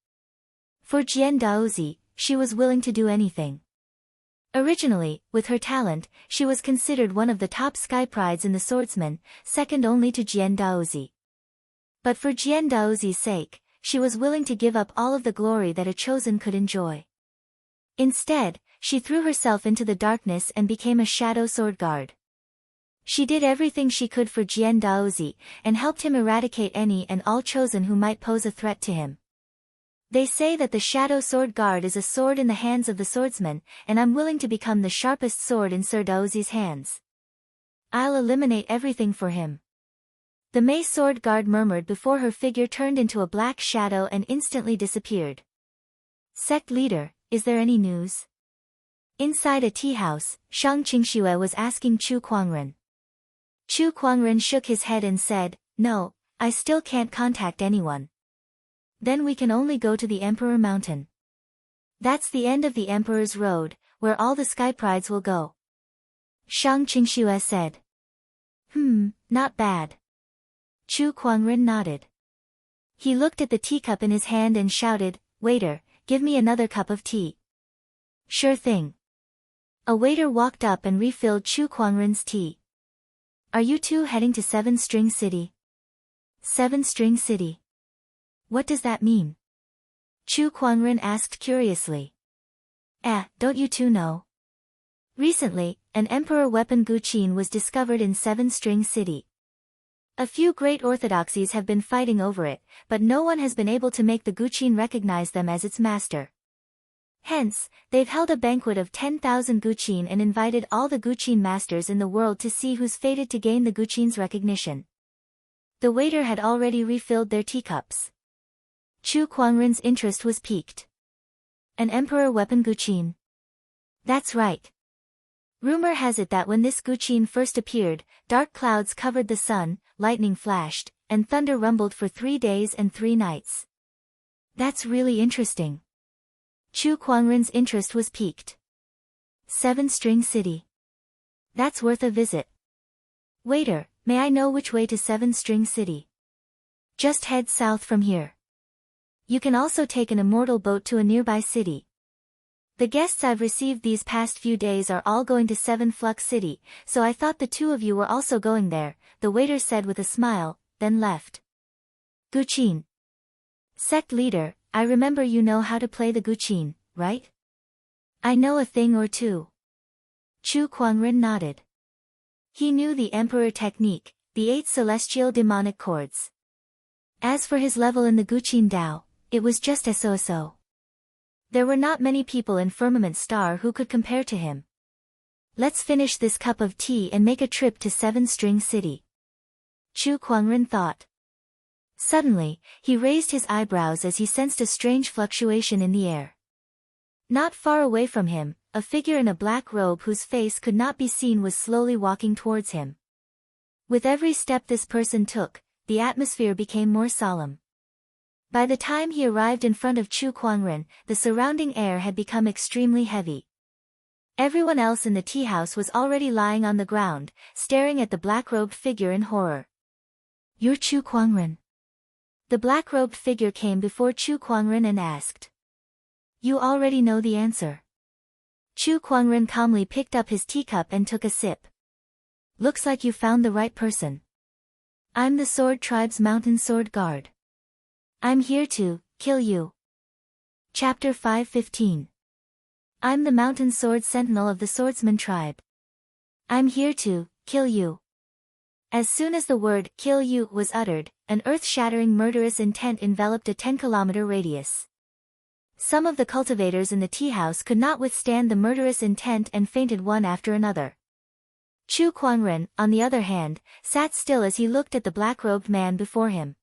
For Jian Daozi, she was willing to do anything. Originally, with her talent, she was considered one of the top sky prides in the swordsman, second only to Jian Daozi. But for Jian Daozi's sake, she was willing to give up all of the glory that a chosen could enjoy. Instead, she threw herself into the darkness and became a Shadow Sword Guard. She did everything she could for Jian Daozi, and helped him eradicate any and all chosen who might pose a threat to him. They say that the Shadow Sword Guard is a sword in the hands of the swordsman, and I'm willing to become the sharpest sword in Sir Daozi's hands. I'll eliminate everything for him. The Mei Sword Guard murmured before her figure turned into a black shadow and instantly disappeared. Sect leader, is there any news? Inside a tea house, Shang Qingxue was asking Chu Kuangren. Chu Kuangren shook his head and said, "No, I still can't contact anyone." "Then we can only go to the Emperor Mountain. That's the end of the Emperor's Road, where all the sky prides will go." Shang Qingxue said. Not bad. Chu Kuangren nodded. He looked at the teacup in his hand and shouted, "Waiter, give me another cup of tea." "Sure thing." A waiter walked up and refilled Chu Kuangren's tea. "Are you two heading to 7-String City?" 7-String City. What does that mean? Chu Kuangren asked curiously. Don't you two know? Recently, an Emperor weapon Guqin was discovered in 7-String City. A few great orthodoxies have been fighting over it, but no one has been able to make the Guqin recognize them as its master. Hence, they've held a banquet of 10,000 Guqin and invited all the Guqin masters in the world to see who's fated to gain the Guqin's recognition. The waiter had already refilled their teacups. Chu Kuangren's interest was piqued. An Emperor weapon Guqin? That's right. Rumor has it that when this Guqin first appeared, dark clouds covered the sun, lightning flashed, and thunder rumbled for 3 days and 3 nights. That's really interesting. Chu Kuangren's interest was piqued. 7-String City. That's worth a visit. Waiter, May I know which way to Seven-String City? Just head south from here. You can also take an immortal boat to a nearby city. The guests I've received these past few days are all going to Seven Flux City, so I thought the two of you were also going there, the waiter said with a smile, then left. Guqin. Sect leader, I remember you know how to play the Guqin, right? I know a thing or two. Chu Kuangren nodded. He knew the Emperor technique, the 8 celestial demonic chords. As for his level in the Guqin Dao, it was just so. There were not many people in Firmament Star who could compare to him. Let's finish this cup of tea and make a trip to Seven-String City. Chu Kuangren thought. Suddenly, he raised his eyebrows as he sensed a strange fluctuation in the air. Not far away from him, a figure in a black robe whose face could not be seen was slowly walking towards him. With every step this person took, the atmosphere became more solemn. By the time he arrived in front of Chu Kuangren, the surrounding air had become extremely heavy. Everyone else in the tea house was already lying on the ground, staring at the black-robed figure in horror. You're Chu Kuangren. The black-robed figure came before Chu Kuangren and asked. You already know the answer. Chu Kuangren calmly picked up his teacup and took a sip. Looks like you found the right person. I'm the Sword Tribe's Mountain Sword Guard. I'm here to kill you. Chapter 5:15. I'm the Mountain Sword Sentinel of the Swordsman Tribe. I'm here to kill you. As soon as the word kill you was uttered, an earth-shattering murderous intent enveloped a 10-kilometer radius. Some of the cultivators in the tea house could not withstand the murderous intent and fainted one after another. Chu Kuangren, on the other hand, sat still as he looked at the black-robed man before him.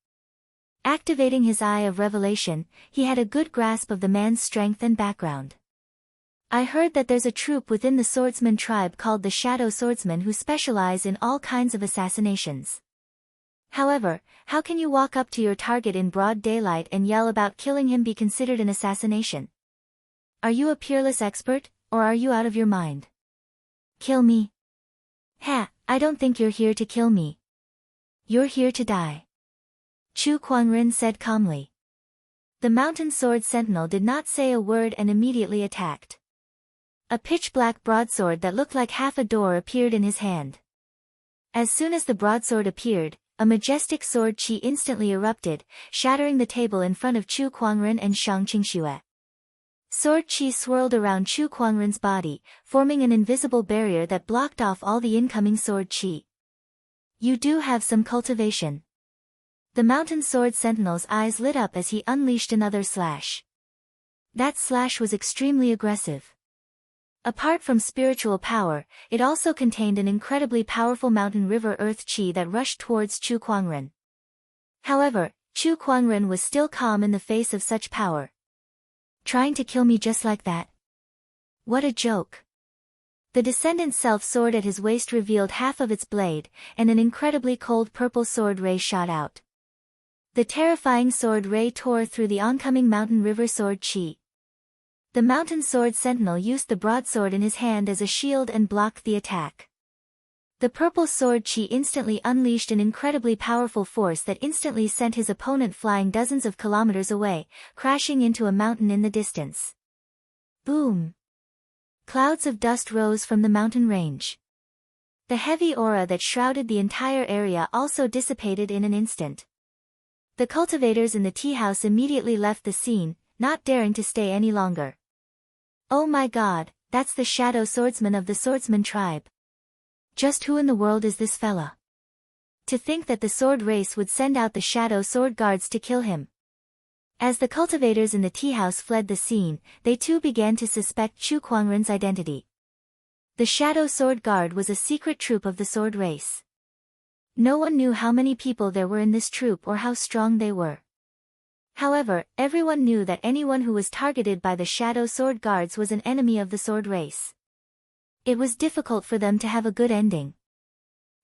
Activating his eye of revelation, he had a good grasp of the man's strength and background. I heard that there's a troop within the swordsman tribe called the Shadow Swordsmen who specialize in all kinds of assassinations. However, how can you walk up to your target in broad daylight and yell about killing him be considered an assassination? Are you a peerless expert, or are you out of your mind? Kill me? Ha, I don't think you're here to kill me. You're here to die. Chu Kuangren said calmly. The Mountain Sword Sentinel did not say a word and immediately attacked. A pitch-black broadsword that looked like half a door appeared in his hand. As soon as the broadsword appeared, a majestic sword qi instantly erupted, shattering the table in front of Chu Kuangren and Shang Qingxue. Sword qi swirled around Chu Kuangren's body, forming an invisible barrier that blocked off all the incoming sword qi. You do have some cultivation. The Mountain Sword Sentinel's eyes lit up as he unleashed another slash. That slash was extremely aggressive. Apart from spiritual power, it also contained an incredibly powerful mountain river earth qi that rushed towards Chu Kuangren. However, Chu Kuangren was still calm in the face of such power. Trying to kill me just like that? What a joke. The Descendant self-sword at his waist revealed half of its blade, and an incredibly cold purple sword ray shot out. The terrifying sword ray tore through the oncoming mountain river sword qi. The Mountain Sword Sentinel used the broadsword in his hand as a shield and blocked the attack. The purple sword qi instantly unleashed an incredibly powerful force that instantly sent his opponent flying dozens of kilometers away, crashing into a mountain in the distance. Boom! Clouds of dust rose from the mountain range. The heavy aura that shrouded the entire area also dissipated in an instant. The cultivators in the tea house immediately left the scene, not daring to stay any longer. Oh my god, that's the Shadow Swordsman of the Swordsman tribe. Just who in the world is this fella? To think that the sword race would send out the Shadow Sword Guards to kill him. As the cultivators in the tea house fled the scene, they too began to suspect Chu Kuangren's identity. The Shadow Sword Guard was a secret troop of the sword race. No one knew how many people there were in this troop or how strong they were. However, everyone knew that anyone who was targeted by the Shadow Sword Guards was an enemy of the sword race. It was difficult for them to have a good ending.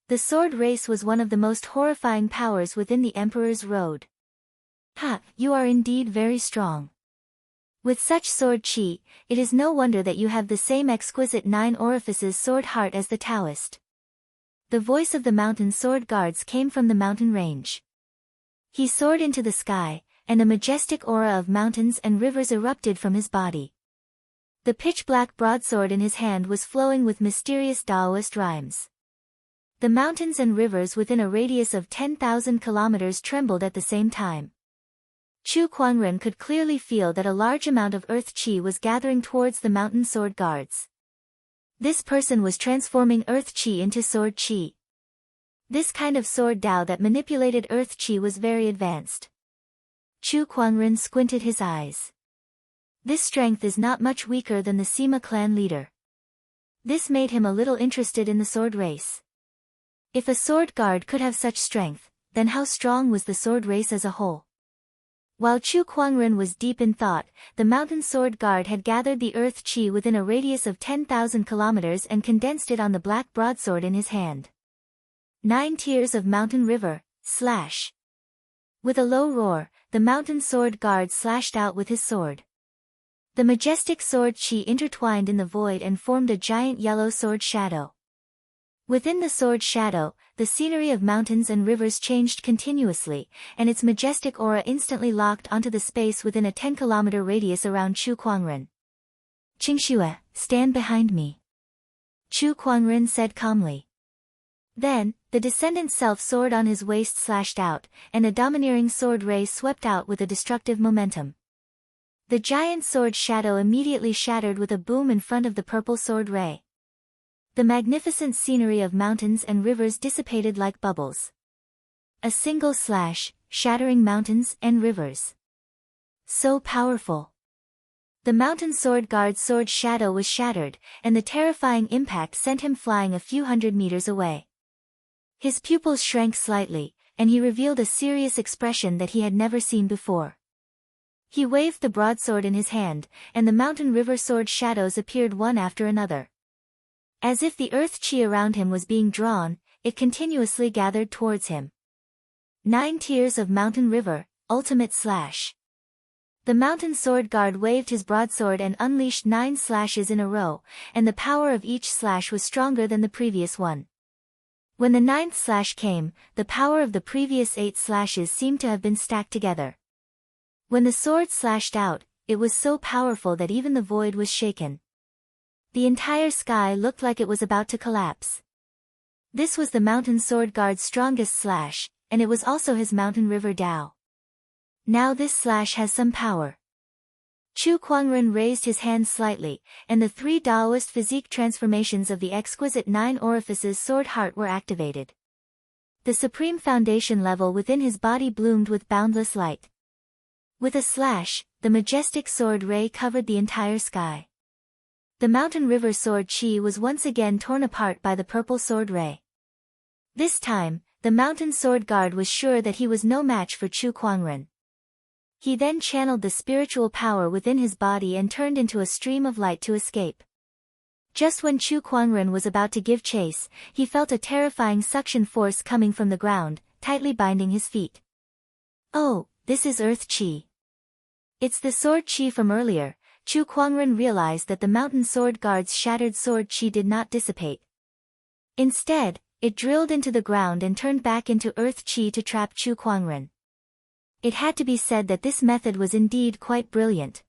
The sword race was one of the most horrifying powers within the Emperor's road. Ha, you are indeed very strong. With such sword qi, it is no wonder that you have the same exquisite 9 orifices sword heart as the Taoist. The voice of the mountain sword guards came from the mountain range. He soared into the sky, and a majestic aura of mountains and rivers erupted from his body. The pitch-black broadsword in his hand was flowing with mysterious Taoist rhymes. The mountains and rivers within a radius of 10,000 kilometers trembled at the same time. Chu Kuangren could clearly feel that a large amount of earth qi was gathering towards the mountain sword guards. This person was transforming earth qi into sword qi. This kind of sword Dao that manipulated earth qi was very advanced. Chu Kuangren squinted his eyes. This strength is not much weaker than the Sima clan leader. This made him a little interested in the sword race. If a sword guard could have such strength, then how strong was the sword race as a whole? While Chu Kuangren was deep in thought, the mountain sword guard had gathered the earth qi within a radius of 10,000 kilometers and condensed it on the black broadsword in his hand. 9 tiers of mountain river, slash. With a low roar, the mountain sword guard slashed out with his sword. The majestic sword qi intertwined in the void and formed a giant yellow sword shadow. Within the sword shadow, the scenery of mountains and rivers changed continuously, and its majestic aura instantly locked onto the space within a 10-kilometer radius around Chu Kuangren. "Qingxue, stand behind me," Chu Kuangren said calmly. Then, the descendant self-sword on his waist slashed out, and a domineering sword ray swept out with a destructive momentum. The giant sword shadow immediately shattered with a boom in front of the purple sword ray. The magnificent scenery of mountains and rivers dissipated like bubbles. A single slash, shattering mountains and rivers. So powerful. The mountain sword guard's sword shadow was shattered, and the terrifying impact sent him flying a few hundred meters away. His pupils shrank slightly, and he revealed a serious expression that he had never seen before. He waved the broadsword in his hand, and the mountain river sword shadows appeared one after another. As if the earth qi around him was being drawn, it continuously gathered towards him. 9 tiers of mountain river, ultimate slash. The mountain sword guard waved his broadsword and unleashed 9 slashes in a row, and the power of each slash was stronger than the previous one. When the 9th slash came, the power of the previous 8 slashes seemed to have been stacked together. When the sword slashed out, it was so powerful that even the void was shaken. The entire sky looked like it was about to collapse. This was the mountain sword guard's strongest slash, and it was also his mountain river Dao. Now this slash has some power. Chu Kuangren raised his hand slightly, and the 3 Daoist physique transformations of the exquisite 9 orifices sword heart were activated. The supreme foundation level within his body bloomed with boundless light. With a slash, the majestic sword ray covered the entire sky. The mountain river sword qi was once again torn apart by the purple sword ray. This time, the mountain sword guard was sure that he was no match for Chu Kuangren. He then channeled the spiritual power within his body and turned into a stream of light to escape. Just when Chu Kuangren was about to give chase, he felt a terrifying suction force coming from the ground, tightly binding his feet. Oh, this is earth qi. It's the sword qi from earlier. Chu Kuangren realized that the mountain sword guard's shattered sword qi did not dissipate. Instead, it drilled into the ground and turned back into earth qi to trap Chu Kuangren. It had to be said that this method was indeed quite brilliant.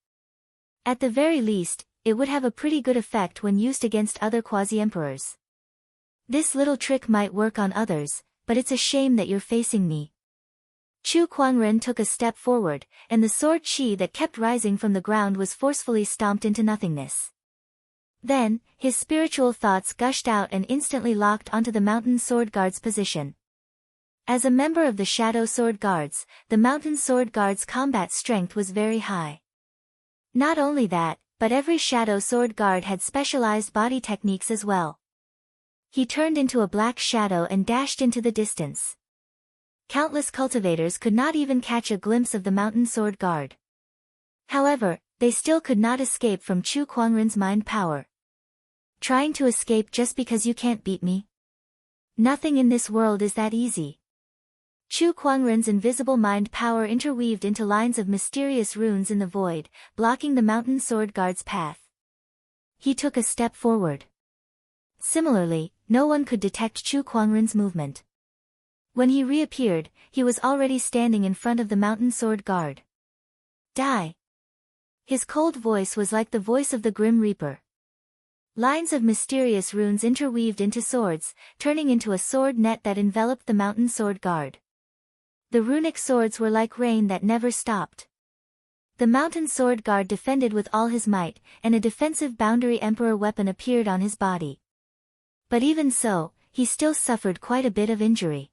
At the very least, it would have a pretty good effect when used against other quasi-emperors. This little trick might work on others, but it's a shame that you're facing me. Chu Kuangren took a step forward, and the sword qi that kept rising from the ground was forcefully stomped into nothingness. Then, his spiritual thoughts gushed out and instantly locked onto the mountain sword guard's position. As a member of the Shadow Sword Guards, the mountain sword guard's combat strength was very high. Not only that, but every Shadow Sword Guard had specialized body techniques as well. He turned into a black shadow and dashed into the distance. Countless cultivators could not even catch a glimpse of the mountain sword guard. However, they still could not escape from Chu Kuangren's mind power. Trying to escape just because you can't beat me? Nothing in this world is that easy. Chu Kuangren's invisible mind power interweaved into lines of mysterious runes in the void, blocking the mountain sword guard's path. He took a step forward. Similarly, no one could detect Chu Kuangren's movement. When he reappeared, he was already standing in front of the mountain sword guard. Die! His cold voice was like the voice of the Grim Reaper. Lines of mysterious runes interweaved into swords, turning into a sword net that enveloped the mountain sword guard. The runic swords were like rain that never stopped. The mountain sword guard defended with all his might, and a defensive boundary emperor weapon appeared on his body. But even so, he still suffered quite a bit of injury.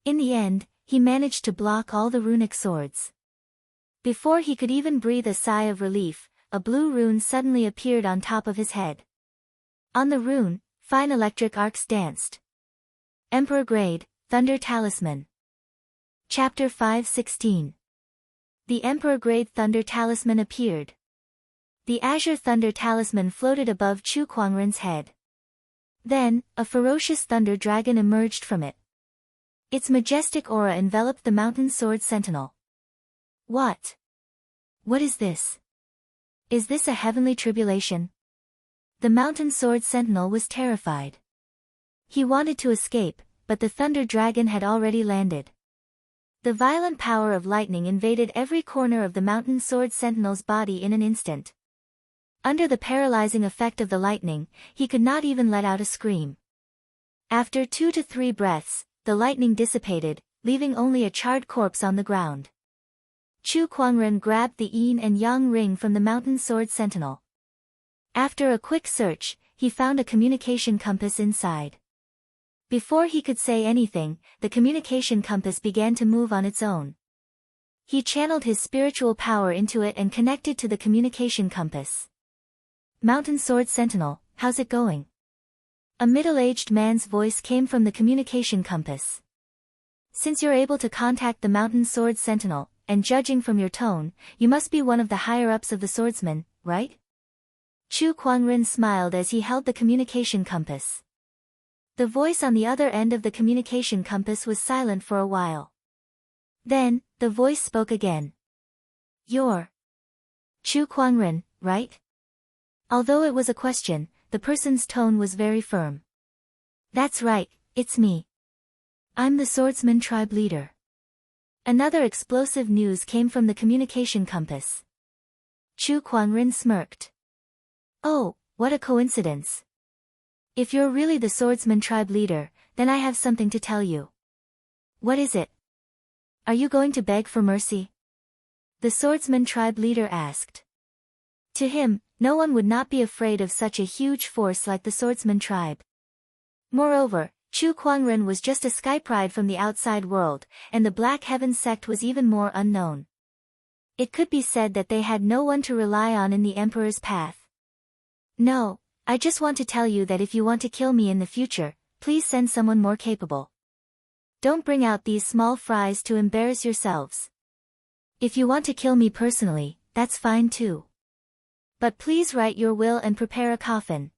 In the end, he managed to block all the runic swords. Before he could even breathe a sigh of relief, a blue rune suddenly appeared on top of his head. On the rune, fine electric arcs danced. Emperor Grade, Thunder Talisman. Chapter 5:16. The Emperor Grade Thunder Talisman appeared. The Azure Thunder Talisman floated above Chu Kuangren's head. Then, a ferocious thunder dragon emerged from it. Its majestic aura enveloped the mountain sword sentinel. What? What is this? Is this a heavenly tribulation? The mountain sword sentinel was terrified. He wanted to escape, but the thunder dragon had already landed. The violent power of lightning invaded every corner of the mountain sword sentinel's body in an instant. Under the paralyzing effect of the lightning, he could not even let out a scream. After 2 to 3 breaths, the lightning dissipated, leaving only a charred corpse on the ground. Chu Kuangren grabbed the yin and yang ring from the mountain sword sentinel. After a quick search, he found a communication compass inside. Before he could say anything, the communication compass began to move on its own. He channeled his spiritual power into it and connected to the communication compass. Mountain Sword Sentinel, how's it going? A middle-aged man's voice came from the communication compass. Since you're able to contact the Mountain Sword Sentinel, and judging from your tone, you must be one of the higher-ups of the swordsmen, right? Chu Kuangren smiled as he held the communication compass. The voice on the other end of the communication compass was silent for a while. Then, the voice spoke again. You're Chu Kuangren, right? Although it was a question, the person's tone was very firm. That's right, it's me. I'm the swordsman tribe leader. Another explosive news came from the communication compass. Chu Kuangren smirked. Oh, what a coincidence. If you're really the swordsman tribe leader, then I have something to tell you. What is it? Are you going to beg for mercy? The swordsman tribe leader asked. To him, no one would not be afraid of such a huge force like the swordsman tribe. Moreover, Chu Kuangren was just a skypride from the outside world, and the Black Heaven sect was even more unknown. It could be said that they had no one to rely on in the Emperor's path. No, I just want to tell you that if you want to kill me in the future, please send someone more capable. Don't bring out these small fries to embarrass yourselves. If you want to kill me personally, that's fine too. But please write your will and prepare a coffin.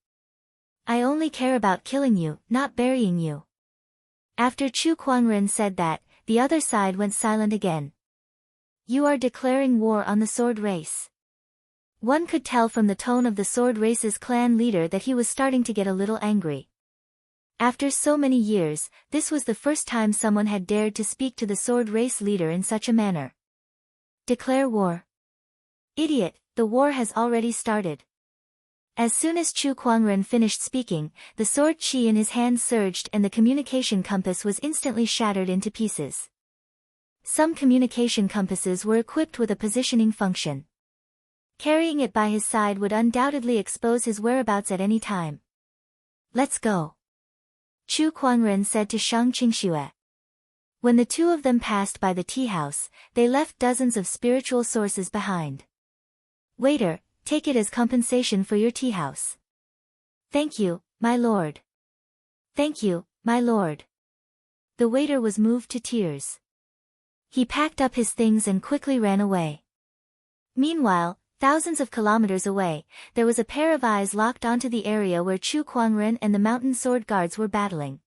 I only care about killing you, not burying you. After Chu Kuangren said that, the other side went silent again. You are declaring war on the sword race. One could tell from the tone of the sword race's clan leader that he was starting to get a little angry. After so many years, this was the first time someone had dared to speak to the sword race leader in such a manner. Declare war. Idiot, the war has already started. As soon as Chu Kuangren finished speaking, the sword chi in his hand surged and the communication compass was instantly shattered into pieces. Some communication compasses were equipped with a positioning function. Carrying it by his side would undoubtedly expose his whereabouts at any time. Let's go. Chu Kuangren said to Shang Qingxue. When the two of them passed by the tea house, they left dozens of spiritual sources behind. Waiter, take it as compensation for your tea house. Thank you, my lord. Thank you, my lord. The waiter was moved to tears. He packed up his things and quickly ran away. Meanwhile, thousands of kilometers away, there was a pair of eyes locked onto the area where Chu Kuangren and the mountain sword guards were battling.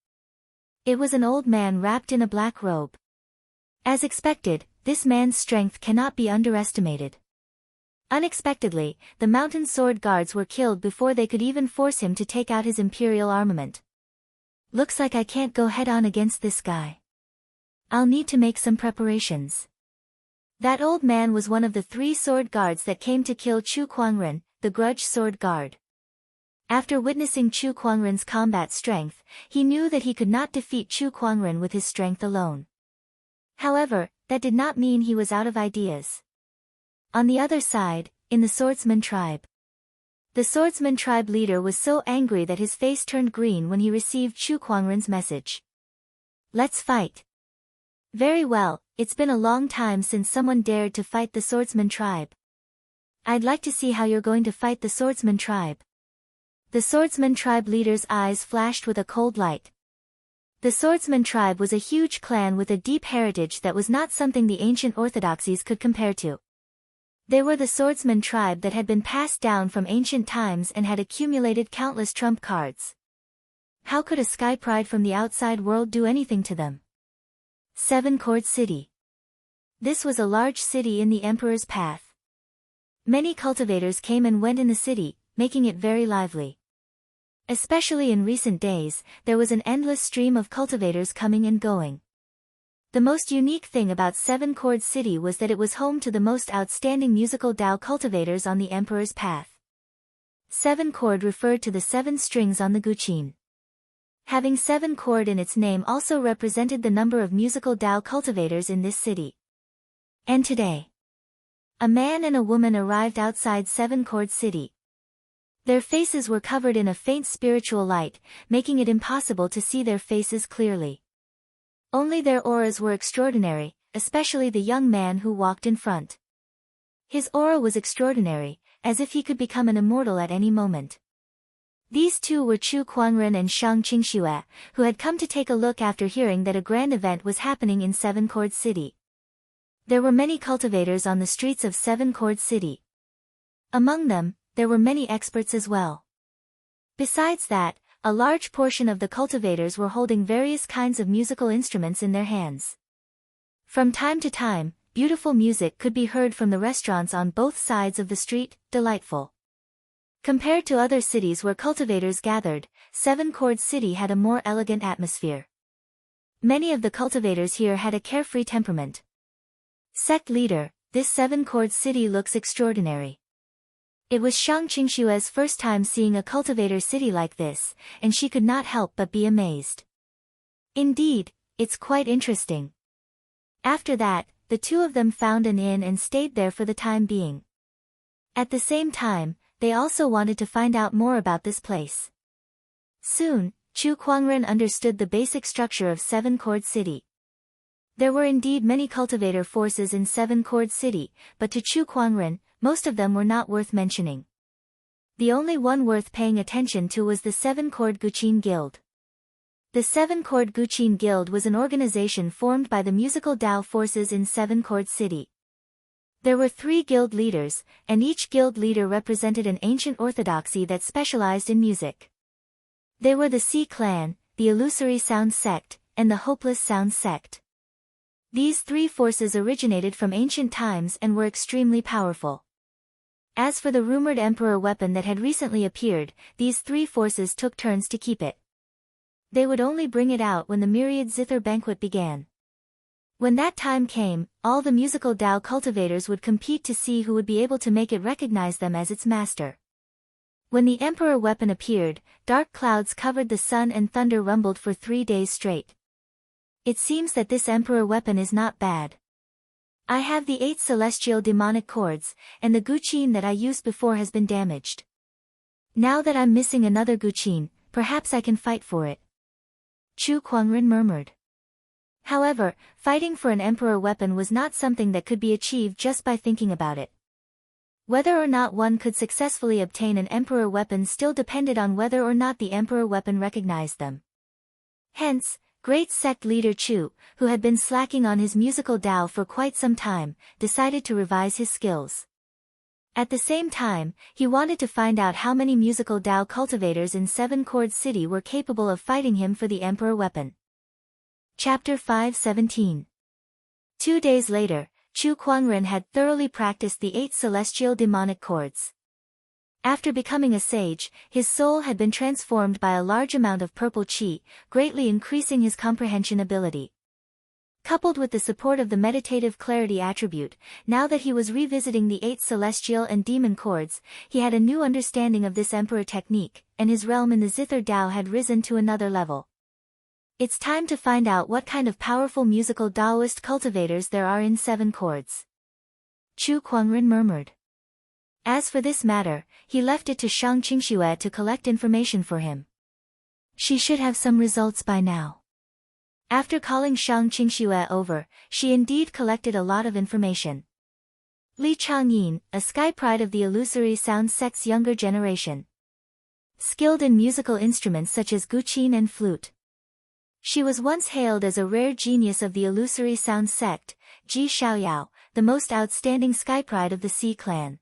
It was an old man wrapped in a black robe. As expected, this man's strength cannot be underestimated. Unexpectedly, the mountain sword guards were killed before they could even force him to take out his imperial armament. Looks like I can't go head-on against this guy. I'll need to make some preparations. That old man was one of the 3 sword guards that came to kill Chu Kuangren, the grudge sword guard. After witnessing Chu Kuangren's combat strength, he knew that he could not defeat Chu Kuangren with his strength alone. However, that did not mean he was out of ideas. On the other side, in the swordsman tribe. The swordsman tribe leader was so angry that his face turned green when he received Chu Kuangren's message. Let's fight. Very well, it's been a long time since someone dared to fight the swordsman tribe. I'd like to see how you're going to fight the swordsman tribe. The swordsman tribe leader's eyes flashed with a cold light. The swordsman tribe was a huge clan with a deep heritage that was not something the ancient orthodoxies could compare to. They were the swordsman tribe that had been passed down from ancient times and had accumulated countless trump cards. How could a sky pride from the outside world do anything to them? 7 Cord City. This was a large city in the Emperor's path. Many cultivators came and went in the city, making it very lively. Especially in recent days, there was an endless stream of cultivators coming and going. The most unique thing about 7 Cord City was that it was home to the most outstanding musical Dao cultivators on the Emperor's path. 7 Cord referred to the 7 strings on the guqin. Having 7 Cord in its name also represented the number of musical Dao cultivators in this city. And today, a man and a woman arrived outside 7 Cord City. Their faces were covered in a faint spiritual light, making it impossible to see their faces clearly. Only their auras were extraordinary, especially the young man who walked in front. His aura was extraordinary, as if he could become an immortal at any moment. These two were Chu Kuangren and Shang Qingxue, who had come to take a look after hearing that a grand event was happening in 7 Cord City. There were many cultivators on the streets of 7 Cord City. Among them, there were many experts as well. Besides that, a large portion of the cultivators were holding various kinds of musical instruments in their hands. From time to time, beautiful music could be heard from the restaurants on both sides of the street, delightful. Compared to other cities where cultivators gathered, 7 Cord City had a more elegant atmosphere. Many of the cultivators here had a carefree temperament. Sect leader, this 7 Cord City looks extraordinary. It was Shang Qingxue's first time seeing a cultivator city like this, and she could not help but be amazed. Indeed, it's quite interesting. After that, the two of them found an inn and stayed there for the time being. At the same time, they also wanted to find out more about this place. Soon, Chu Kuangren understood the basic structure of 7 Cord City. There were indeed many cultivator forces in 7 Cord City, but to Chu Kuangren, most of them were not worth mentioning. The only one worth paying attention to was the 7 Cord Guqin Guild. The 7 Cord Guqin Guild was an organization formed by the musical Dao forces in 7 Cord City. There were 3 guild leaders, and each guild leader represented an ancient orthodoxy that specialized in music. They were the Sea Clan, the Illusory Sound Sect, and the Hopeless Sound Sect. These 3 forces originated from ancient times and were extremely powerful. As for the rumored emperor weapon that had recently appeared, these 3 forces took turns to keep it. They would only bring it out when the myriad zither banquet began. When that time came, all the musical Dao cultivators would compete to see who would be able to make it recognize them as its master. When the emperor weapon appeared, dark clouds covered the sun and thunder rumbled for 3 days straight. It seems that this emperor weapon is not bad. I have the 8 celestial demonic cords, and the guqin that I used before has been damaged. Now that I'm missing another guqin, perhaps I can fight for it. Chu Kuangren murmured. However, fighting for an emperor weapon was not something that could be achieved just by thinking about it. Whether or not one could successfully obtain an emperor weapon still depended on whether or not the emperor weapon recognized them. Hence, great sect leader Chu, who had been slacking on his musical Dao for quite some time, decided to revise his skills. At the same time, he wanted to find out how many musical Dao cultivators in 7 Cord City were capable of fighting him for the emperor weapon. Chapter 5:17. 2 days later, Chu Kuangren had thoroughly practiced the 8 celestial demonic chords. After becoming a sage, his soul had been transformed by a large amount of purple qi, greatly increasing his comprehension ability. Coupled with the support of the meditative clarity attribute, now that he was revisiting the 8 celestial and demon chords, he had a new understanding of this emperor technique, and his realm in the Zither Dao had risen to another level. It's time to find out what kind of powerful musical Daoist cultivators there are in 7 chords. Chu Kuangren murmured. As for this matter, he left it to Shang Qingxue to collect information for him. She should have some results by now. After calling Shang Qingxue over, she indeed collected a lot of information. Li Changyin, a sky pride of the illusory sound sect's younger generation. Skilled in musical instruments such as guqin and flute. She was once hailed as a rare genius of the illusory sound sect, Ji Xiaoyao, the most outstanding sky pride of the Sea clan.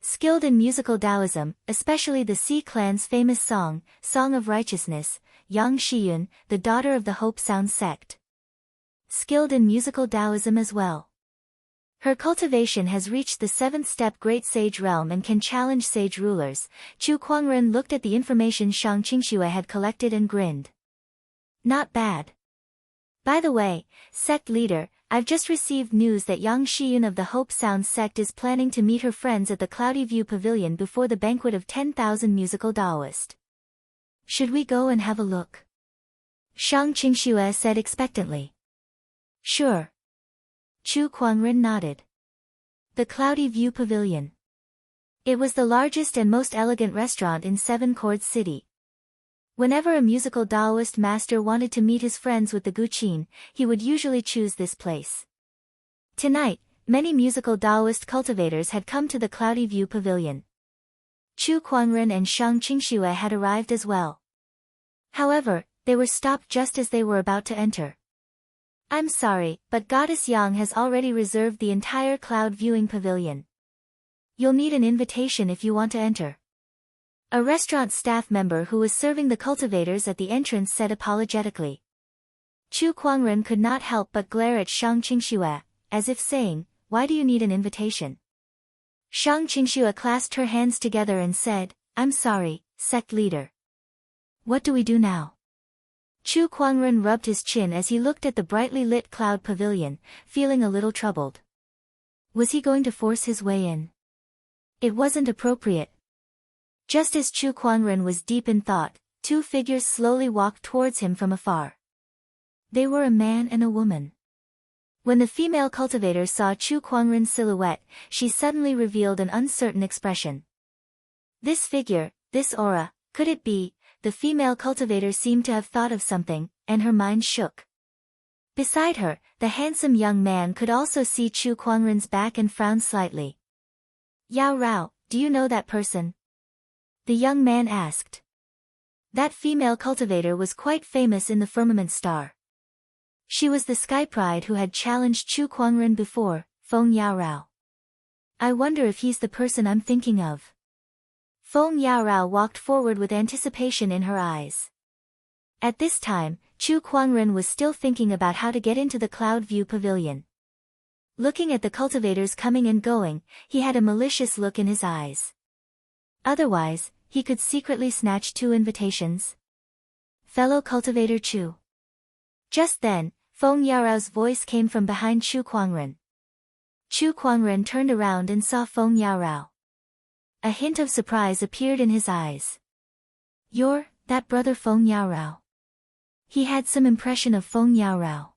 Skilled in musical Taoism, especially the Sea clan's famous song, Song of Righteousness, Yang Shiyun, the daughter of the Hope Sound sect. Skilled in musical Taoism as well. Her cultivation has reached the 7th step Great Sage realm and can challenge sage rulers. Chu Kuangren looked at the information Shang Qingxue had collected and grinned. Not bad. By the way, sect leader, I've just received news that Yang Shiyun of the Hope Sound sect is planning to meet her friends at the Cloudy View Pavilion before the banquet of 10,000 musical Daoist. Should we go and have a look? Shang Qingxue said expectantly. Sure. Chu Kuangren nodded. The Cloudy View Pavilion. It was the largest and most elegant restaurant in Seven Chords City. Whenever a musical Daoist master wanted to meet his friends with the guqin, he would usually choose this place. Tonight, many musical Daoist cultivators had come to the Cloudy View Pavilion. Chu Kuangren and Shang Qingxue had arrived as well. However, they were stopped just as they were about to enter. I'm sorry, but Goddess Yang has already reserved the entire Cloud Viewing Pavilion. You'll need an invitation if you want to enter. A restaurant staff member who was serving the cultivators at the entrance said apologetically. Chu Kuangren could not help but glare at Shang Qingxue, as if saying, why do you need an invitation? Shang Qingxue clasped her hands together and said, I'm sorry, sect leader. What do we do now? Chu Kuangren rubbed his chin as he looked at the brightly lit cloud pavilion, feeling a little troubled. Was he going to force his way in? It wasn't appropriate. Just as Chu Kuangren was deep in thought, 2 figures slowly walked towards him from afar. They were a man and a woman. When the female cultivator saw Chu Kuangren's silhouette, she suddenly revealed an uncertain expression. This figure, this aura, could it be? The female cultivator seemed to have thought of something, and her mind shook. Beside her, the handsome young man could also see Chu Kuangren's back and frowned slightly. Yao Rao, do you know that person? The young man asked. That female cultivator was quite famous in the Firmament Star. She was the Sky Pride who had challenged Chu Kuangren before, Feng Yao Rao. I wonder if he's the person I'm thinking of. Feng Yao Rao walked forward with anticipation in her eyes. At this time, Chu Kuangren was still thinking about how to get into the Cloud View Pavilion. Looking at the cultivators coming and going, he had a malicious look in his eyes. Otherwise, he could secretly snatch 2 invitations. Fellow cultivator Chu. Just then, Feng Yaorao's voice came from behind Chu Kuangren. Chu Kuangren turned around and saw Feng Yaorao. A hint of surprise appeared in his eyes. You're that brother Feng Yaorao. He had some impression of Feng Yaorao.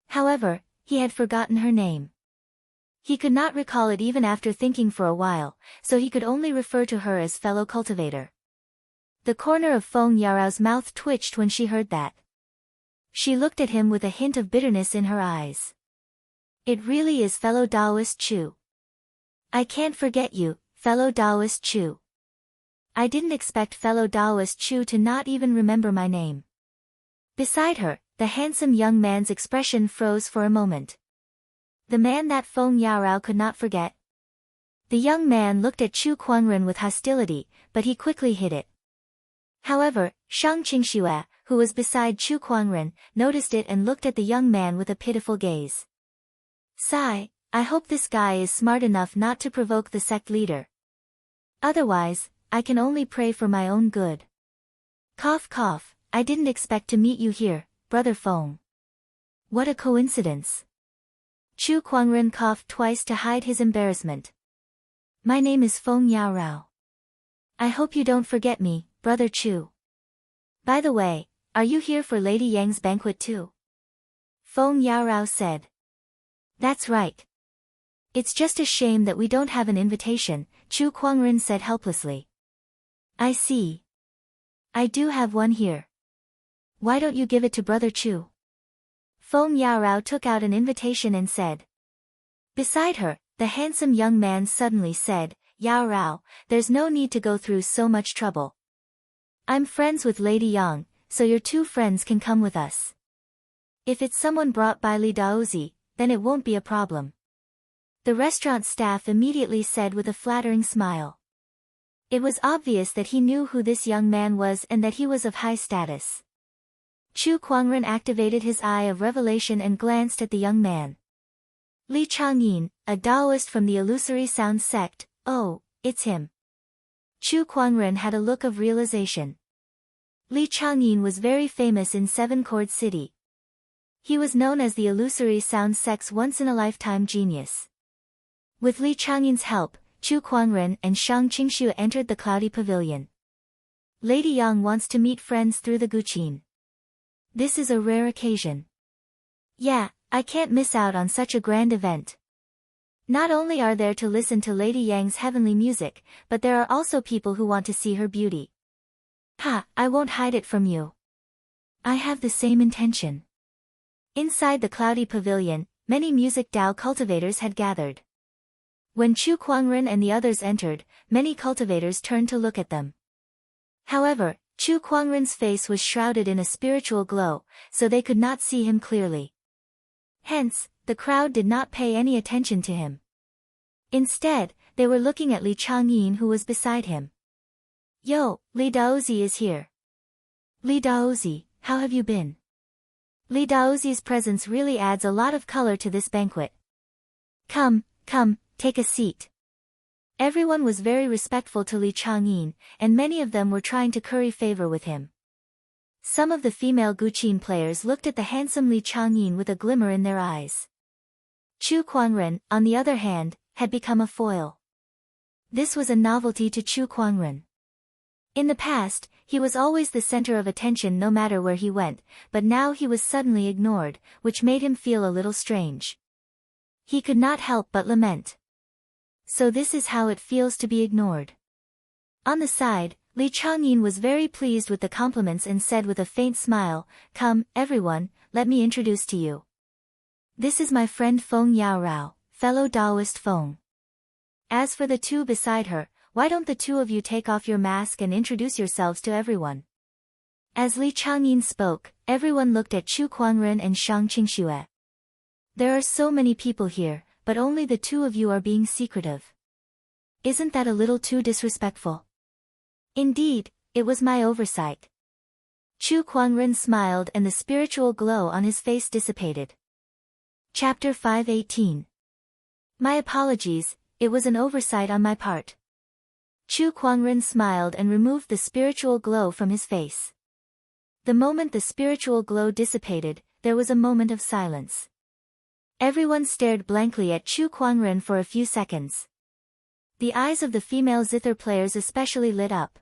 However, he had forgotten her name. He could not recall it even after thinking for a while, so he could only refer to her as fellow cultivator. The corner of Feng Yaorao's mouth twitched when she heard that. She looked at him with a hint of bitterness in her eyes. It really is fellow Daoist Chu. I can't forget you, fellow Daoist Chu. I didn't expect fellow Daoist Chu to not even remember my name. Beside her, the handsome young man's expression froze for a moment. The man that Feng Yaorao could not forget. The young man looked at Chu Kuangren with hostility, but he quickly hid it. However, Shang Qingxue, who was beside Chu Kuangren, noticed it and looked at the young man with a pitiful gaze. Sigh, I hope this guy is smart enough not to provoke the sect leader. Otherwise, I can only pray for my own good. Cough cough, I didn't expect to meet you here, Brother Feng. What a coincidence. Chu Kuangren coughed twice to hide his embarrassment. My name is Feng Yaorao. I hope you don't forget me, Brother Chu. By the way, are you here for Lady Yang's banquet too? Feng Yaorao said. That's right. It's just a shame that we don't have an invitation, Chu Kuangren said helplessly. I see. I do have one here. Why don't you give it to Brother Chu? Feng Yaorao took out an invitation and said. Beside her, the handsome young man suddenly said, Yaorao, there's no need to go through so much trouble. I'm friends with Lady Yang, so your two friends can come with us. If it's someone brought by Li Daozi, then it won't be a problem. The restaurant staff immediately said with a flattering smile. It was obvious that he knew who this young man was and that he was of high status. Chu Kuangren activated his eye of revelation and glanced at the young man. Li Changyin, a Taoist from the illusory sound sect, oh, it's him. Chu Kuangren had a look of realization. Li Changyin was very famous in Seven Chord City. He was known as the illusory sound sect's once-in-a-lifetime genius. With Li Changyin's help, Chu Kuangren and Shang Qingshu entered the cloudy pavilion. Lady Yang wants to meet friends through the Guqin. This is a rare occasion. Yeah, I can't miss out on such a grand event. Not only are there to listen to Lady Yang's heavenly music, but there are also people who want to see her beauty. Ha, I won't hide it from you. I have the same intention. Inside the cloudy pavilion, many music Dao cultivators had gathered. When Chu Kuangren and the others entered, many cultivators turned to look at them. However, Chu Kuangren's face was shrouded in a spiritual glow, so they could not see him clearly. Hence, the crowd did not pay any attention to him. Instead, they were looking at Li Changyin who was beside him. Yo, Li Daozi is here. Li Daozi, how have you been? Li Daozi's presence really adds a lot of color to this banquet. Come, take a seat. Everyone was very respectful to Li Changyin, and many of them were trying to curry favor with him. Some of the female Guqin players looked at the handsome Li Changyin with a glimmer in their eyes. Chu Kuangren, on the other hand, had become a foil. This was a novelty to Chu Kuangren. In the past, he was always the center of attention no matter where he went, but now he was suddenly ignored, which made him feel a little strange. He could not help but lament. So this is how it feels to be ignored. On the side, Li Changyin was very pleased with the compliments and said with a faint smile, Come, everyone, let me introduce to you. This is my friend Feng Yaorao, fellow Taoist Feng. As for the two beside her, why don't the two of you take off your mask and introduce yourselves to everyone? As Li Changyin spoke, everyone looked at Chu Kuangren and Shang Qingshu. There are so many people here, but only the two of you are being secretive. Isn't that a little too disrespectful? Indeed, it was my oversight. Chu Kuangren smiled and the spiritual glow on his face dissipated. Chapter 518. My apologies, it was an oversight on my part. Chu Kuangren smiled and removed the spiritual glow from his face. The moment the spiritual glow dissipated, there was a moment of silence. Everyone stared blankly at Chu Kuangren for a few seconds. The eyes of the female zither players especially lit up.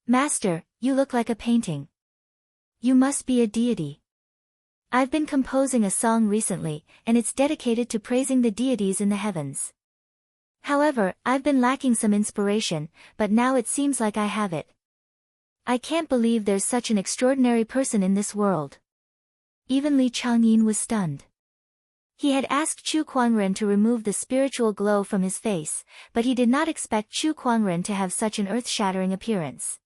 Master, you look like a painting. You must be a deity. I've been composing a song recently, and it's dedicated to praising the deities in the heavens. However, I've been lacking some inspiration, but now it seems like I have it. I can't believe there's such an extraordinary person in this world. Even Li Changyin was stunned. He had asked Chu Kuangren to remove the spiritual glow from his face, but he did not expect Chu Kuangren to have such an earth-shattering appearance.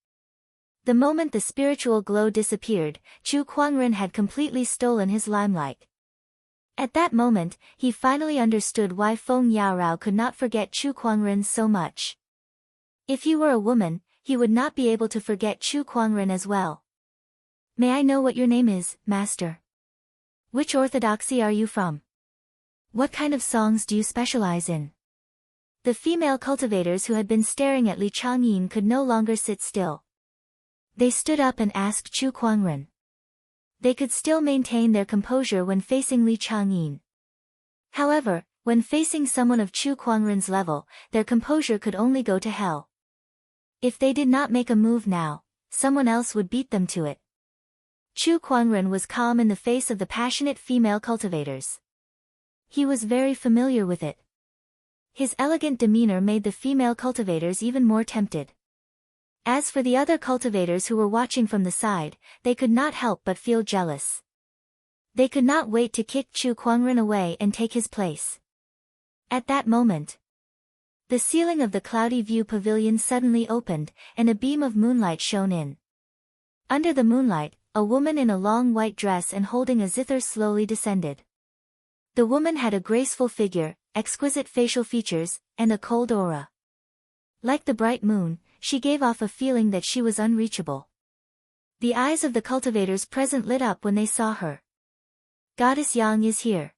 The moment the spiritual glow disappeared, Chu Kuangren had completely stolen his limelight. At that moment, he finally understood why Feng Yaorao could not forget Chu Kuangren so much. If he were a woman, he would not be able to forget Chu Kuangren as well. May I know what your name is, Master? Which orthodoxy are you from? What kind of songs do you specialize in? The female cultivators who had been staring at Li Changyin could no longer sit still. They stood up and asked Chu Kuangren. They could still maintain their composure when facing Li Changyin. However, when facing someone of Chu Kuangren's level, their composure could only go to hell. If they did not make a move now, someone else would beat them to it. Chu Kuangren was calm in the face of the passionate female cultivators. He was very familiar with it. His elegant demeanor made the female cultivators even more tempted. As for the other cultivators who were watching from the side, they could not help but feel jealous. They could not wait to kick Chu Kuangren away and take his place. At that moment, the ceiling of the cloudy view pavilion suddenly opened, and a beam of moonlight shone in. Under the moonlight, a woman in a long white dress and holding a zither slowly descended. The woman had a graceful figure, exquisite facial features, and a cold aura. Like the bright moon, she gave off a feeling that she was unreachable. The eyes of the cultivators present lit up when they saw her. Goddess Yang is here.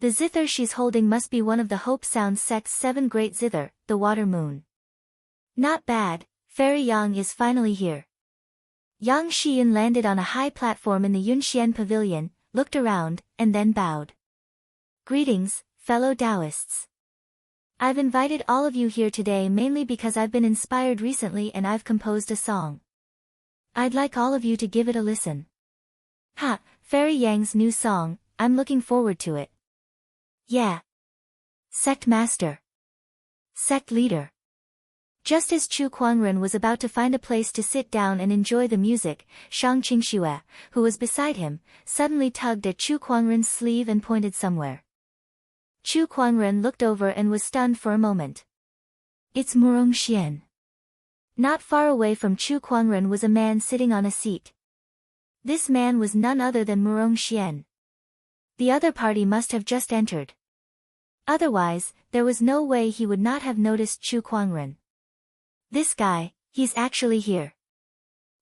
The zither she's holding must be one of the Hope Sound sect's 7 great zither, the water moon. Not bad, Fairy Yang is finally here. Yang Xiyan landed on a high platform in the Yunxian pavilion, looked around, and then bowed. Greetings, fellow Taoists. I've invited all of you here today mainly because I've been inspired recently and I've composed a song. I'd like all of you to give it a listen. Ha, Fairy Yang's new song, I'm looking forward to it. Yeah. Sect Master. Sect Leader. Just as Chu Kuangren was about to find a place to sit down and enjoy the music, Shang Qingxue, who was beside him, suddenly tugged at Chu Kuangren's sleeve and pointed somewhere. Chu Kuangren looked over and was stunned for a moment. It's Murong Xian. Not far away from Chu Kuangren was a man sitting on a seat. This man was none other than Murong Xian. The other party must have just entered. Otherwise, there was no way he would not have noticed Chu Kuangren. This guy, he's actually here.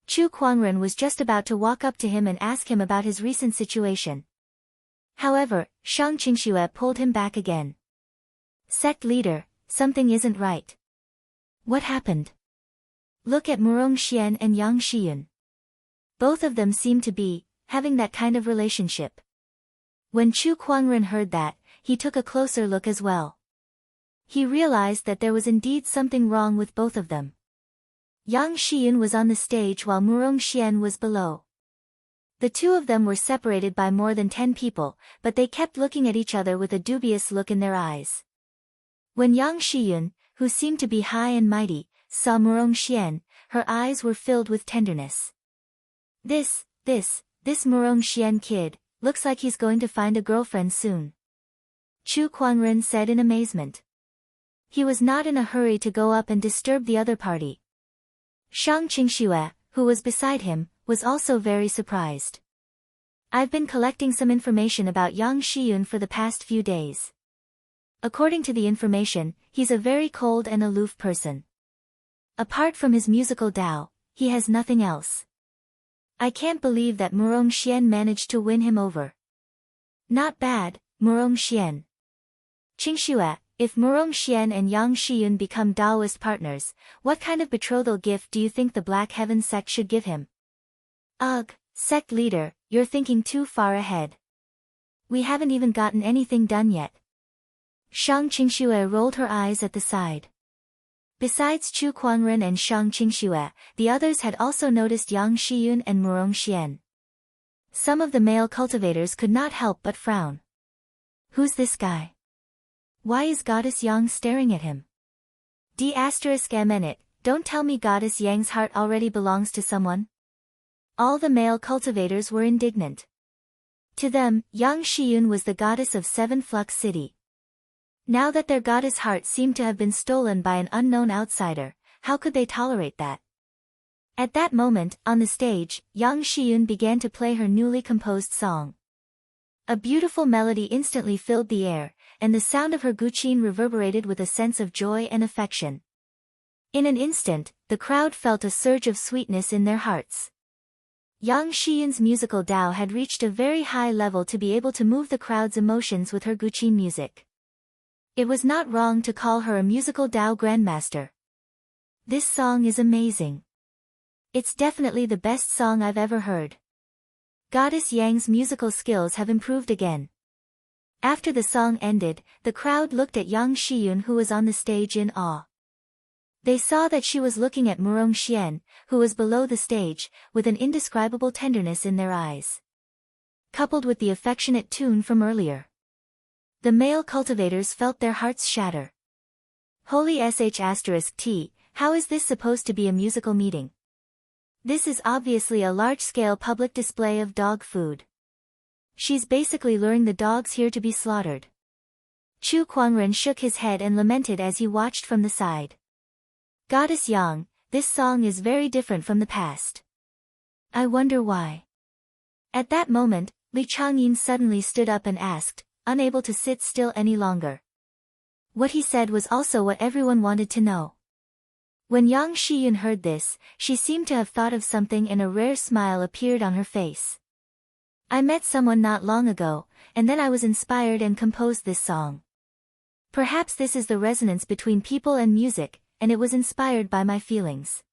Chu Kuangren was just about to walk up to him and ask him about his recent situation. However, Shang Qingxue pulled him back again. Sect leader, something isn't right. What happened? Look at Murong Xian and Yang Xiyan. Both of them seem to be having that kind of relationship. When Chu Kuangren heard that, he took a closer look as well. He realized that there was indeed something wrong with both of them. Yang Xiyan was on the stage while Murong Xian was below. The two of them were separated by more than 10 people, but they kept looking at each other with a dubious look in their eyes. When Yang Xiyan, who seemed to be high and mighty, saw Murong Xian, her eyes were filled with tenderness. This Murong Xian kid, looks like he's going to find a girlfriend soon. Chu Kuangren said in amazement. He was not in a hurry to go up and disturb the other party. Shang Qingxue, who was beside him, was also very surprised. I've been collecting some information about Yang Xiyan for the past few days. According to the information, he's a very cold and aloof person. Apart from his musical Dao, he has nothing else. I can't believe that Murong Xian managed to win him over. Not bad, Murong Xian. Qingxue, if Murong Xian and Yang Xiyan become Taoist partners, what kind of betrothal gift do you think the Black Heaven sect should give him? Ugh, sect leader, you're thinking too far ahead. We haven't even gotten anything done yet. Shang Qingxue rolled her eyes at the side. Besides Chu Kuangren and Shang Qingxue, the others had also noticed Yang Xiyan and Murong Xian. Some of the male cultivators could not help but frown. Who's this guy? Why is Goddess Yang staring at him? Don't tell me Goddess Yang's heart already belongs to someone. All the male cultivators were indignant. To them, Yang Xiyan was the goddess of 7 Flux City. Now that their goddess heart seemed to have been stolen by an unknown outsider, how could they tolerate that? At that moment, on the stage, Yang Xiyan began to play her newly composed song. A beautiful melody instantly filled the air, and the sound of her guqin reverberated with a sense of joy and affection. In an instant, the crowd felt a surge of sweetness in their hearts. Yang Xiyun's musical Dao had reached a very high level to be able to move the crowd's emotions with her Guqin music. It was not wrong to call her a musical Dao grandmaster. This song is amazing. It's definitely the best song I've ever heard. Goddess Yang's musical skills have improved again. After the song ended, the crowd looked at Yang Xiyun, who was on the stage, in awe. They saw that she was looking at Murong Xian, who was below the stage, with an indescribable tenderness in their eyes, coupled with the affectionate tune from earlier. The male cultivators felt their hearts shatter. Holy sh*t, how is this supposed to be a musical meeting? This is obviously a large-scale public display of dog food. She's basically luring the dogs here to be slaughtered. Chu Kuangren shook his head and lamented as he watched from the side. Goddess Yang, this song is very different from the past. I wonder why. At that moment, Li Changyin suddenly stood up and asked, unable to sit still any longer. What he said was also what everyone wanted to know. When Yang Xiyun heard this, she seemed to have thought of something and a rare smile appeared on her face. I met someone not long ago, and then I was inspired and composed this song. Perhaps this is the resonance between people and music, and it was inspired by my feelings.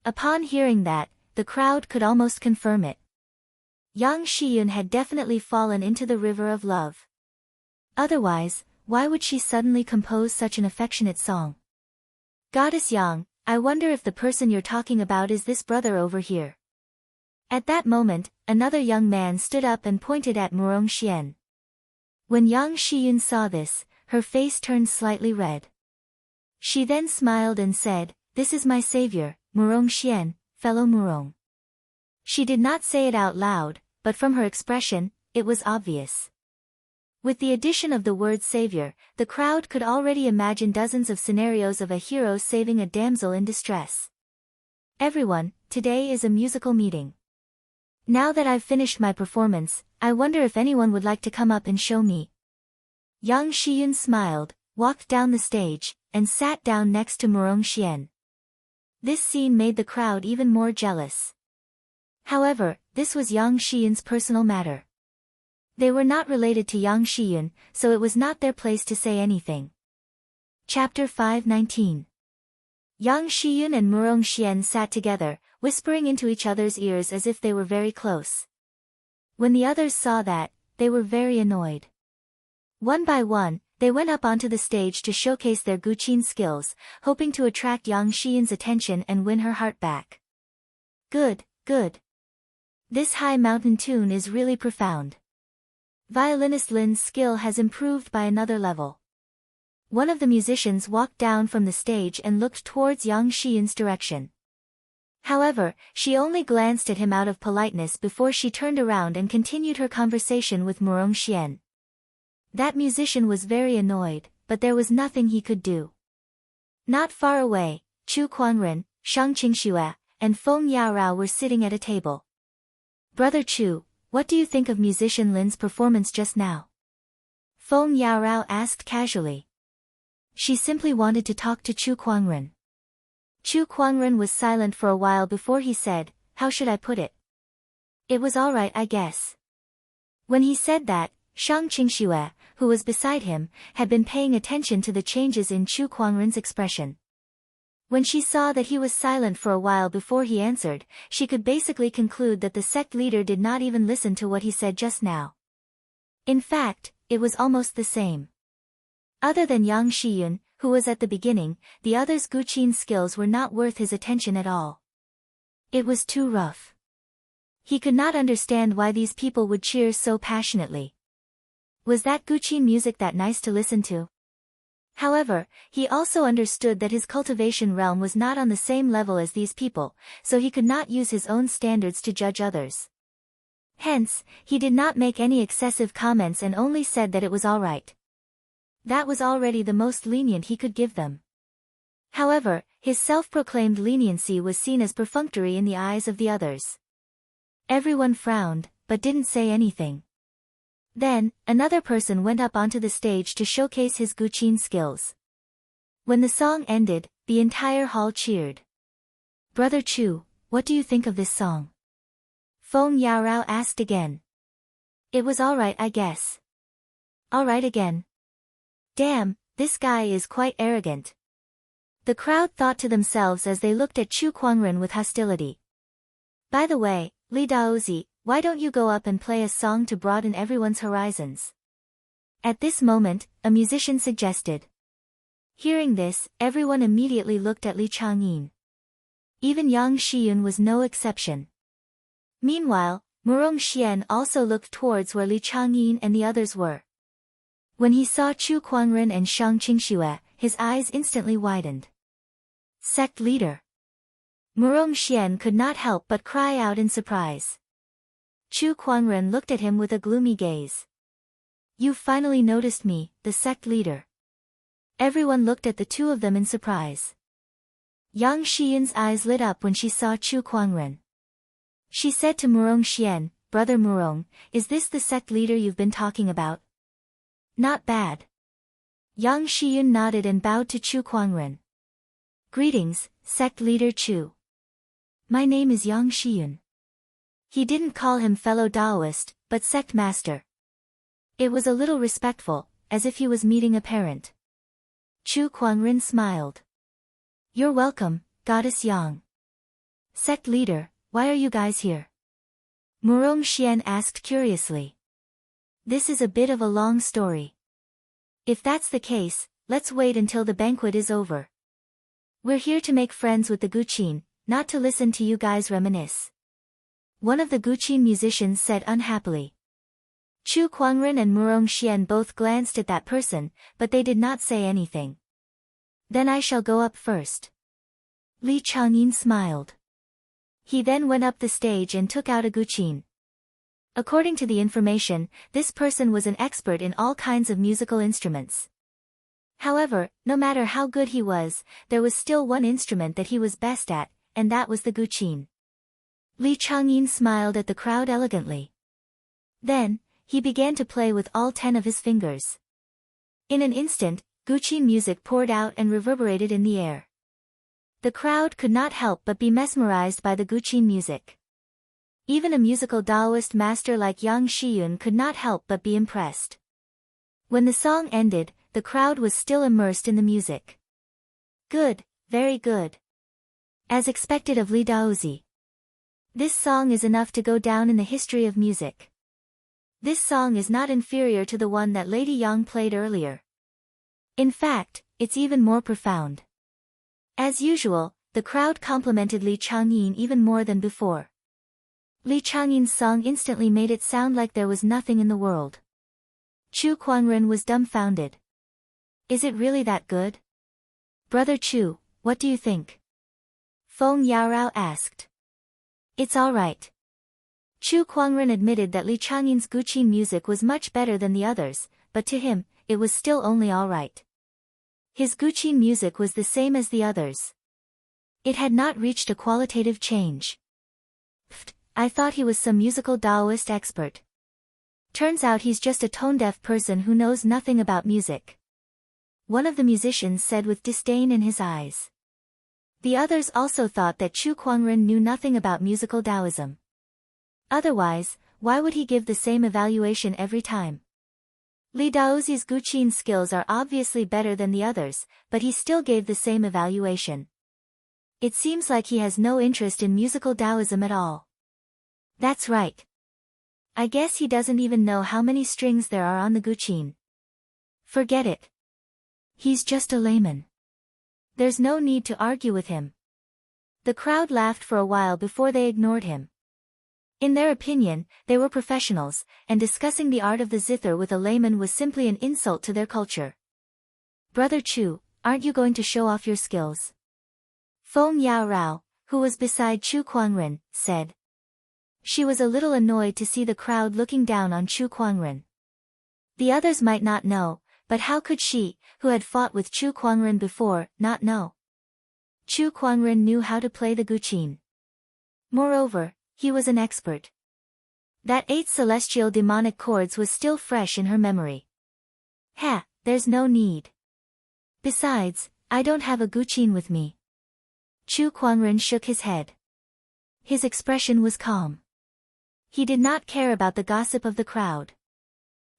Upon hearing that, the crowd could almost confirm it. Yang Xiyun had definitely fallen into the river of love. Otherwise, why would she suddenly compose such an affectionate song? Goddess Yang, I wonder if the person you're talking about is this brother over here. At that moment, another young man stood up and pointed at Murong Xian. When Yang Xiyun saw this, her face turned slightly red. She then smiled and said, this is my savior, Murong Xian, fellow Murong. She did not say it out loud, but from her expression, it was obvious. With the addition of the word savior, the crowd could already imagine dozens of scenarios of a hero saving a damsel in distress. Everyone, today is a musical meeting. Now that I've finished my performance, I wonder if anyone would like to come up and show me. Yang Xiyun smiled, walked down the stage, and sat down next to Murong Xian. This scene made the crowd even more jealous. However, this was Yang Xiyun's personal matter. They were not related to Yang Xiyun, so it was not their place to say anything. Chapter 519. Yang Xiyun and Murong Xian sat together, whispering into each other's ears as if they were very close. When the others saw that, they were very annoyed. One by one, they went up onto the stage to showcase their Guqin skills, hoping to attract Yang Xiyun's attention and win her heart back. Good, good. This high mountain tune is really profound. Violinist Lin's skill has improved by another level. One of the musicians walked down from the stage and looked towards Yang Xiyun's direction. However, she only glanced at him out of politeness before she turned around and continued her conversation with Murong Xian. That musician was very annoyed, but there was nothing he could do. Not far away, Chu Kuangren, Shang Qingxue, and Feng Yaorao were sitting at a table. Brother Chu, what do you think of musician Lin's performance just now? Feng Yaorao asked casually. She simply wanted to talk to Chu Kuangren. Chu Kuangren was silent for a while before he said, how should I put it? It was alright, I guess. When he said that, Shang Qingxue, who was beside him, had been paying attention to the changes in Chu Kuangren's expression. When she saw that he was silent for a while before he answered, she could basically conclude that the sect leader did not even listen to what he said just now. In fact, it was almost the same. Other than Yang Xiyun, who was at the beginning, the others' Guqin skills were not worth his attention at all. It was too rough. He could not understand why these people would cheer so passionately. Was that Guqin music that nice to listen to? However, he also understood that his cultivation realm was not on the same level as these people, so he could not use his own standards to judge others. Hence, he did not make any excessive comments and only said that it was alright. That was already the most lenient he could give them. However, his self-proclaimed leniency was seen as perfunctory in the eyes of the others. Everyone frowned, but didn't say anything. Then, another person went up onto the stage to showcase his Guqin skills. When the song ended, the entire hall cheered. Brother Chu, what do you think of this song? Feng Yaorao asked again. It was alright, I guess. Alright again. Damn, this guy is quite arrogant. The crowd thought to themselves as they looked at Chu Kuangren with hostility. By the way, Li Daozi, why don't you go up and play a song to broaden everyone's horizons? At this moment, a musician suggested. Hearing this, everyone immediately looked at Li Changyin. Even Yang Shiyun was no exception. Meanwhile, Murong Xian also looked towards where Li Changyin and the others were. When he saw Chu Kuangren and Shang Qingxue, his eyes instantly widened. Sect leader. Murong Xian could not help but cry out in surprise. Chu Kuangren looked at him with a gloomy gaze. You finally noticed me, the sect leader. Everyone looked at the two of them in surprise. Yang Shiyun's eyes lit up when she saw Chu Kuangren. She said to Murong Xian, Brother Murong, is this the sect leader you've been talking about? Not bad. Yang Shiyun nodded and bowed to Chu Kuangren. Greetings, sect leader Chu. My name is Yang Shiyun. He didn't call him fellow Taoist, but sect master. It was a little respectful, as if he was meeting a parent. Chu Kuangren smiled. You're welcome, Goddess Yang. Sect leader, why are you guys here? Murong Xian asked curiously. This is a bit of a long story. If that's the case, let's wait until the banquet is over. We're here to make friends with the Guqin, not to listen to you guys reminisce. One of the Guqin musicians said unhappily. Chu Kuangren and Murong Xian both glanced at that person, but they did not say anything. Then I shall go up first. Li Changyin smiled. He then went up the stage and took out a Guqin. According to the information, this person was an expert in all kinds of musical instruments. However, no matter how good he was, there was still one instrument that he was best at, and that was the Guqin. Li Changyin smiled at the crowd elegantly. Then, he began to play with all 10 of his fingers. In an instant, Guqin music poured out and reverberated in the air. The crowd could not help but be mesmerized by the Guqin music. Even a musical Taoist master like Yang Shiyun could not help but be impressed. When the song ended, the crowd was still immersed in the music. Good, very good. As expected of Li Daozi. This song is enough to go down in the history of music. This song is not inferior to the one that Lady Yang played earlier. In fact, it's even more profound. As usual, the crowd complimented Li Changyin even more than before. Li Changyin's song instantly made it sound like there was nothing in the world. Chu Kuangren was dumbfounded. Is it really that good? Brother Chu, what do you think? Feng Yaorao asked. It's alright. Chu Kuangren admitted that Li Changyin's Guqin music was much better than the others, but to him, it was still only alright. His Guqin music was the same as the others. It had not reached a qualitative change. Pfft, I thought he was some musical Taoist expert. Turns out he's just a tone-deaf person who knows nothing about music. One of the musicians said with disdain in his eyes. The others also thought that Chu Kuangren knew nothing about musical Taoism. Otherwise, why would he give the same evaluation every time? Li Daozi's Guqin skills are obviously better than the others, but he still gave the same evaluation. It seems like he has no interest in musical Taoism at all. That's right. I guess he doesn't even know how many strings there are on the Guqin. Forget it. He's just a layman. There's no need to argue with him. The crowd laughed for a while before they ignored him. In their opinion, they were professionals, and discussing the art of the zither with a layman was simply an insult to their culture. Brother Chu, aren't you going to show off your skills? Feng Yaorao, who was beside Chu Kuangren, said. She was a little annoyed to see the crowd looking down on Chu Kuangren. The others might not know, but how could she, who had fought with Chu Kuangren before, not know? Chu Kuangren knew how to play the Guqin. Moreover, he was an expert. That 8 celestial demonic chords was still fresh in her memory. Ha, there's no need. Besides, I don't have a Guqin with me. Chu Kuangren shook his head. His expression was calm. He did not care about the gossip of the crowd.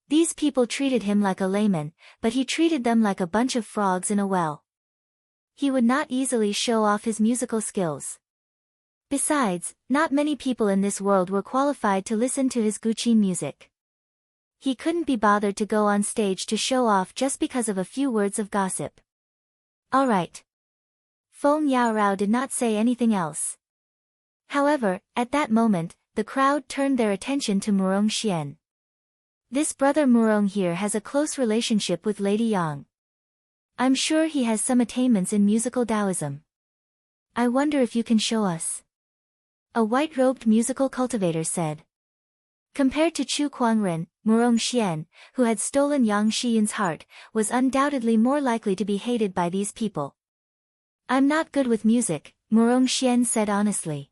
These people treated him like a layman, but he treated them like a bunch of frogs in a well. He would not easily show off his musical skills. Besides, not many people in this world were qualified to listen to his guqin music. He couldn't be bothered to go on stage to show off just because of a few words of gossip. All right. Feng Yaorao did not say anything else. However, at that moment, the crowd turned their attention to Murong Xian. This brother Murong here has a close relationship with Lady Yang. I'm sure he has some attainments in musical Taoism. I wonder if you can show us. A white-robed musical cultivator said. Compared to Chu Kuangren, Murong Xian, who had stolen Yang Shiyun's heart, was undoubtedly more likely to be hated by these people. I'm not good with music, Murong Xian said honestly.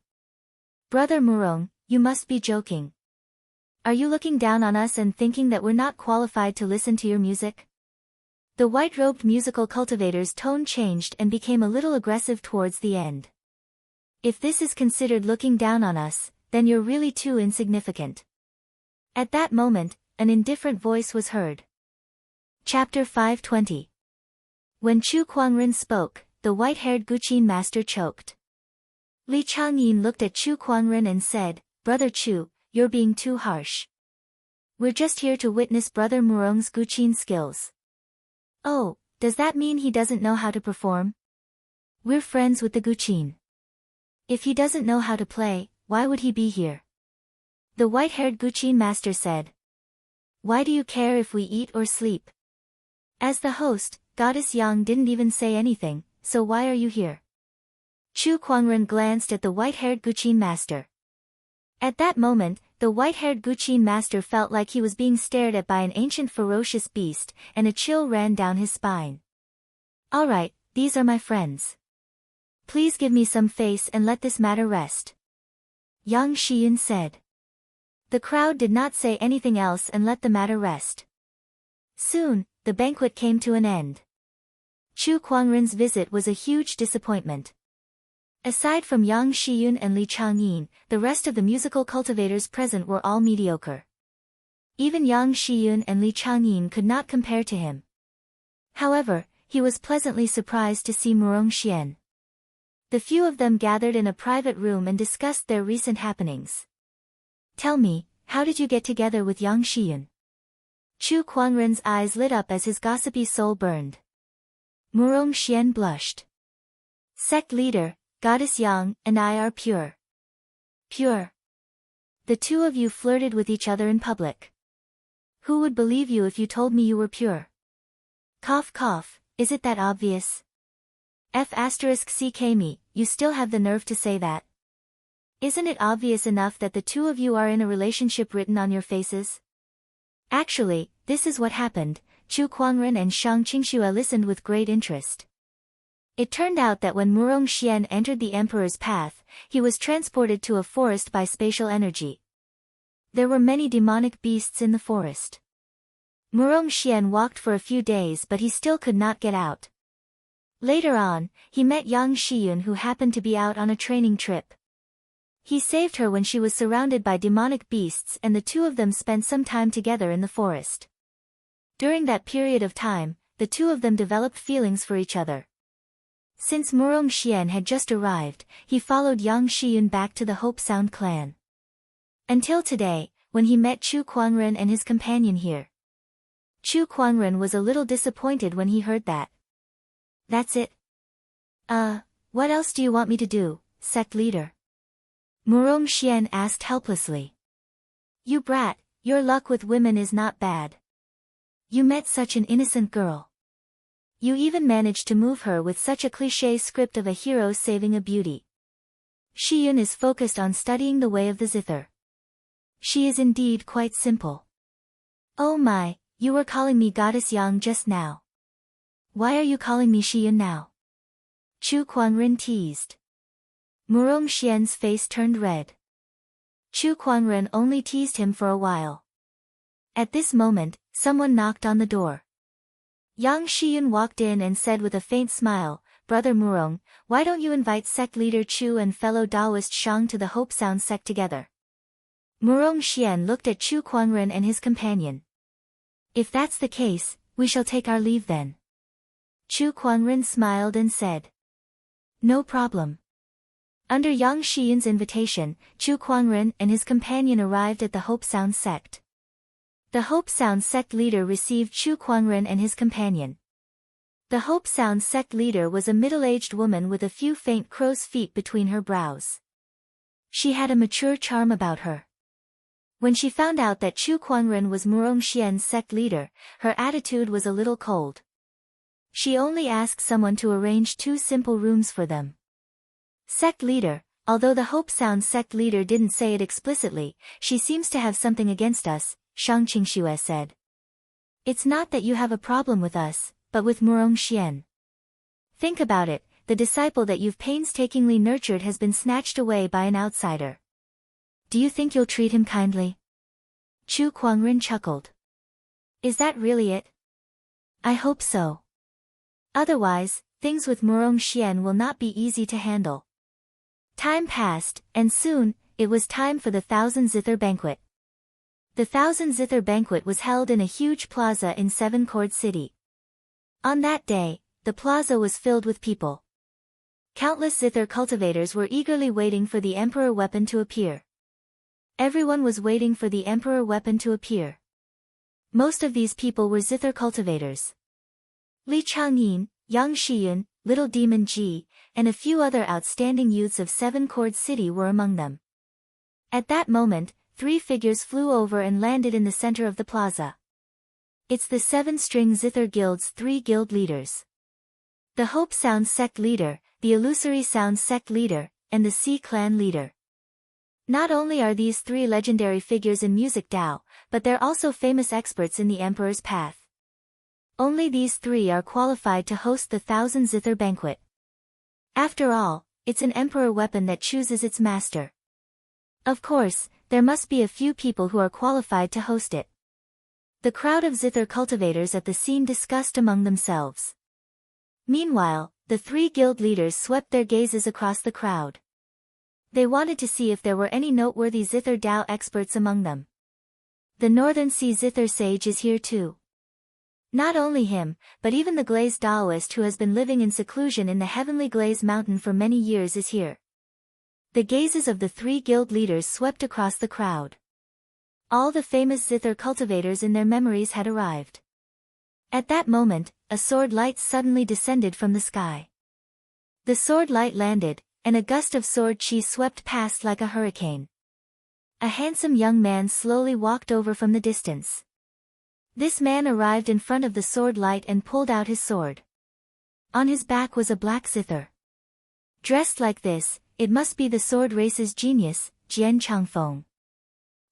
Brother Murong, you must be joking. Are you looking down on us and thinking that we're not qualified to listen to your music? The white-robed musical cultivator's tone changed and became a little aggressive towards the end. If this is considered looking down on us, then you're really too insignificant. At that moment, an indifferent voice was heard. Chapter 520. When Chu Kuangren spoke, the white-haired guqin master choked. Li Changyin looked at Chu Kuangren and said, Brother Chu, you're being too harsh. We're just here to witness Brother Murong's guqin skills. Oh, does that mean he doesn't know how to perform? We're friends with the guqin. If he doesn't know how to play, why would he be here? The white-haired guqin master said. Why do you care if we eat or sleep? As the host, Goddess Yang didn't even say anything, so why are you here? Chu Kuangren glanced at the white-haired guqin master. At that moment, the white-haired guqin master felt like he was being stared at by an ancient ferocious beast, and a chill ran down his spine. All right, these are my friends. Please give me some face and let this matter rest. Yang Shiyun said. The crowd did not say anything else and let the matter rest. Soon, the banquet came to an end. Chu Kuangren's visit was a huge disappointment. Aside from Yang Shiyun and Li Changyin, the rest of the musical cultivators present were all mediocre. Even Yang Shiyun and Li Changyin could not compare to him. However, he was pleasantly surprised to see Murong Xian. The few of them gathered in a private room and discussed their recent happenings. Tell me, how did you get together with Yang Shiyun? Chu Kuangren's eyes lit up as his gossipy soul burned. Murong Xian blushed. Sect leader, Goddess Yang, and I are pure. Pure. The two of you flirted with each other in public. Who would believe you if you told me you were pure? Cough cough, is it that obvious? F*ck me, you still have the nerve to say that? Isn't it obvious enough that the two of you are in a relationship written on your faces? Actually, this is what happened. Chu Kuangren and Shang Qingxue listened with great interest. It turned out that when Murong Xian entered the emperor's path, he was transported to a forest by spatial energy. There were many demonic beasts in the forest. Murong Xian walked for a few days but he still could not get out. Later on, he met Yang Shiyun who happened to be out on a training trip. He saved her when she was surrounded by demonic beasts and the two of them spent some time together in the forest. During that period of time, the two of them developed feelings for each other. Since Murong Xian had just arrived, he followed Yang Shiyun back to the Hope Sound clan. Until today, when he met Chu Kuangren and his companion here. Chu Kuangren was a little disappointed when he heard that. That's it? What else do you want me to do, sect leader? Murong Xian asked helplessly. You brat, your luck with women is not bad. You met such an innocent girl. You even managed to move her with such a cliché script of a hero saving a beauty. Shiyun is focused on studying the way of the zither. She is indeed quite simple. Oh my, you were calling me Goddess Yang just now. Why are you calling me Shiyun now? Chu Kuangren teased. Murong Xian's face turned red. Chu Kuangren only teased him for a while. At this moment, someone knocked on the door. Yang Shiyun walked in and said with a faint smile, Brother Murong, why don't you invite sect leader Chu and fellow Taoist Shang to the Hope Sound sect together? Murong Xian looked at Chu Kuangren and his companion. If that's the case, we shall take our leave then. Chu Kuangren smiled and said. No problem. Under Yang Xian's invitation, Chu Kuangren and his companion arrived at the Hope Sound sect. The Hope Sound sect leader received Chu Kuangren and his companion. The Hope Sound sect leader was a middle-aged woman with a few faint crow's feet between her brows. She had a mature charm about her. When she found out that Chu Kuangren was Murong Xian's sect leader, her attitude was a little cold. She only asked someone to arrange 2 simple rooms for them. Sect leader, although the Hope Sound sect leader didn't say it explicitly, she seems to have something against us, Shang Qingxue said. It's not that you have a problem with us, but with Murong Xian. Think about it, the disciple that you've painstakingly nurtured has been snatched away by an outsider. Do you think you'll treat him kindly? Chu Kuangren chuckled. Is that really it? I hope so. Otherwise, things with Murong Xian will not be easy to handle. Time passed, and soon, it was time for the 1,000 Zither banquet. The 1,000 Zither banquet was held in a huge plaza in Seven Cord City. On that day, the plaza was filled with people. Countless Zither cultivators were eagerly waiting for the Emperor weapon to appear. Everyone was waiting for the Emperor weapon to appear. Most of these people were Zither cultivators. Li Changyin, Yang Shiyun, Little Demon Ji, and a few other outstanding youths of Seven Cord City were among them. At that moment, 3 figures flew over and landed in the center of the plaza. It's the 7-string Zither Guild's 3 guild leaders. The Hope Sound sect leader, the Illusory Sound sect leader, and the Sea clan leader. Not only are these 3 legendary figures in music Dao, but they're also famous experts in the Emperor's path. Only these 3 are qualified to host the 1,000 Zither banquet. After all, it's an Emperor weapon that chooses its master. Of course, there must be a few people who are qualified to host it. The crowd of Zither cultivators at the scene discussed among themselves. Meanwhile, the 3 guild leaders swept their gazes across the crowd. They wanted to see if there were any noteworthy Zither Dao experts among them. The Northern Sea Zither sage is here too. Not only him, but even the Glaze Daoist who has been living in seclusion in the heavenly Glaze Mountain for many years is here. The gazes of the 3 guild leaders swept across the crowd. All the famous Zither cultivators in their memories had arrived. At that moment, a sword light suddenly descended from the sky. The sword light landed, and a gust of sword chi swept past like a hurricane. A handsome young man slowly walked over from the distance. This man arrived in front of the sword light and pulled out his sword. On his back was a black zither. Dressed like this, it must be the sword race's genius, Jian Changfeng.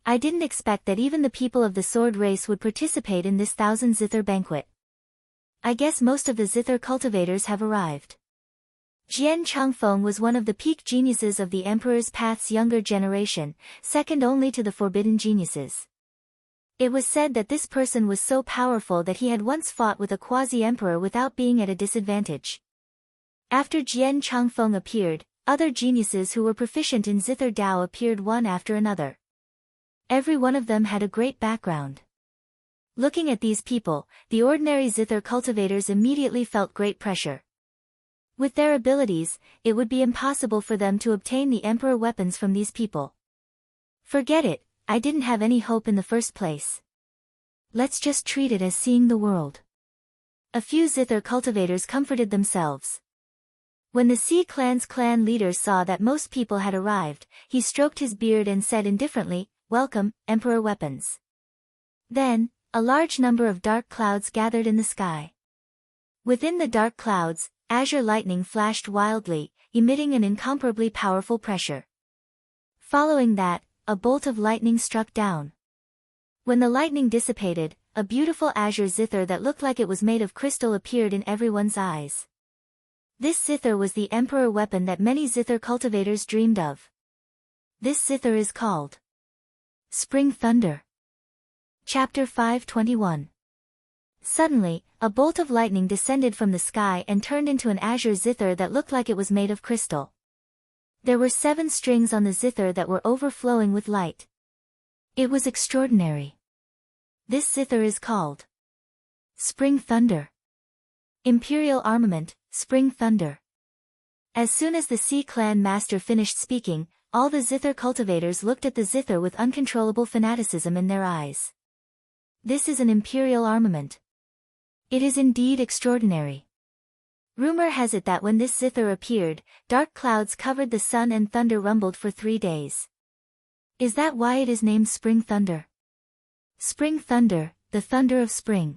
I didn't expect that even the people of the sword race would participate in this 1,000 Zither banquet. I guess most of the Zither cultivators have arrived. Jian Changfeng was one of the peak geniuses of the Emperor's Path's younger generation, second only to the Forbidden Geniuses. It was said that this person was so powerful that he had once fought with a quasi-emperor without being at a disadvantage. After Jian Changfeng appeared, other geniuses who were proficient in Zither Dao appeared one after another. Every one of them had a great background. Looking at these people, the ordinary Zither cultivators immediately felt great pressure. With their abilities, it would be impossible for them to obtain the Emperor weapons from these people. Forget it, I didn't have any hope in the first place. Let's just treat it as seeing the world. A few Zither cultivators comforted themselves. When the Sea Clan's clan leader saw that most people had arrived, he stroked his beard and said indifferently, "Welcome, Emperor weapons." Then, a large number of dark clouds gathered in the sky. Within the dark clouds, azure lightning flashed wildly, emitting an incomparably powerful pressure. Following that, a bolt of lightning struck down. When the lightning dissipated, a beautiful azure zither that looked like it was made of crystal appeared in everyone's eyes. This zither was the Emperor weapon that many Zither cultivators dreamed of. This zither is called Spring Thunder. Chapter 521. Suddenly, a bolt of lightning descended from the sky and turned into an azure zither that looked like it was made of crystal. There were 7 strings on the zither that were overflowing with light. It was extraordinary. This zither is called Spring Thunder. Imperial Armament, Spring Thunder. As soon as the Sea Clan master finished speaking, all the zither cultivators looked at the zither with uncontrollable fanaticism in their eyes. This is an imperial armament. It is indeed extraordinary. Rumor has it that when this zither appeared, dark clouds covered the sun and thunder rumbled for 3 days. Is that why it is named Spring Thunder? Spring Thunder, the thunder of spring.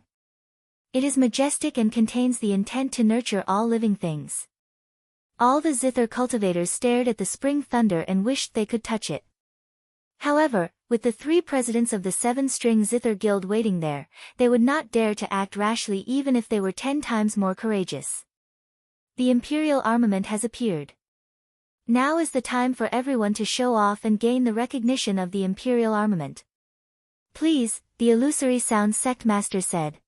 It is majestic and contains the intent to nurture all living things. All the zither cultivators stared at the spring thunder and wished they could touch it. However, with the 3 presidents of the 7-string zither guild waiting there, they would not dare to act rashly even if they were 10 times more courageous. The imperial armament has appeared. Now is the time for everyone to show off and gain the recognition of the imperial armament. Please, the illusory sound sect master said.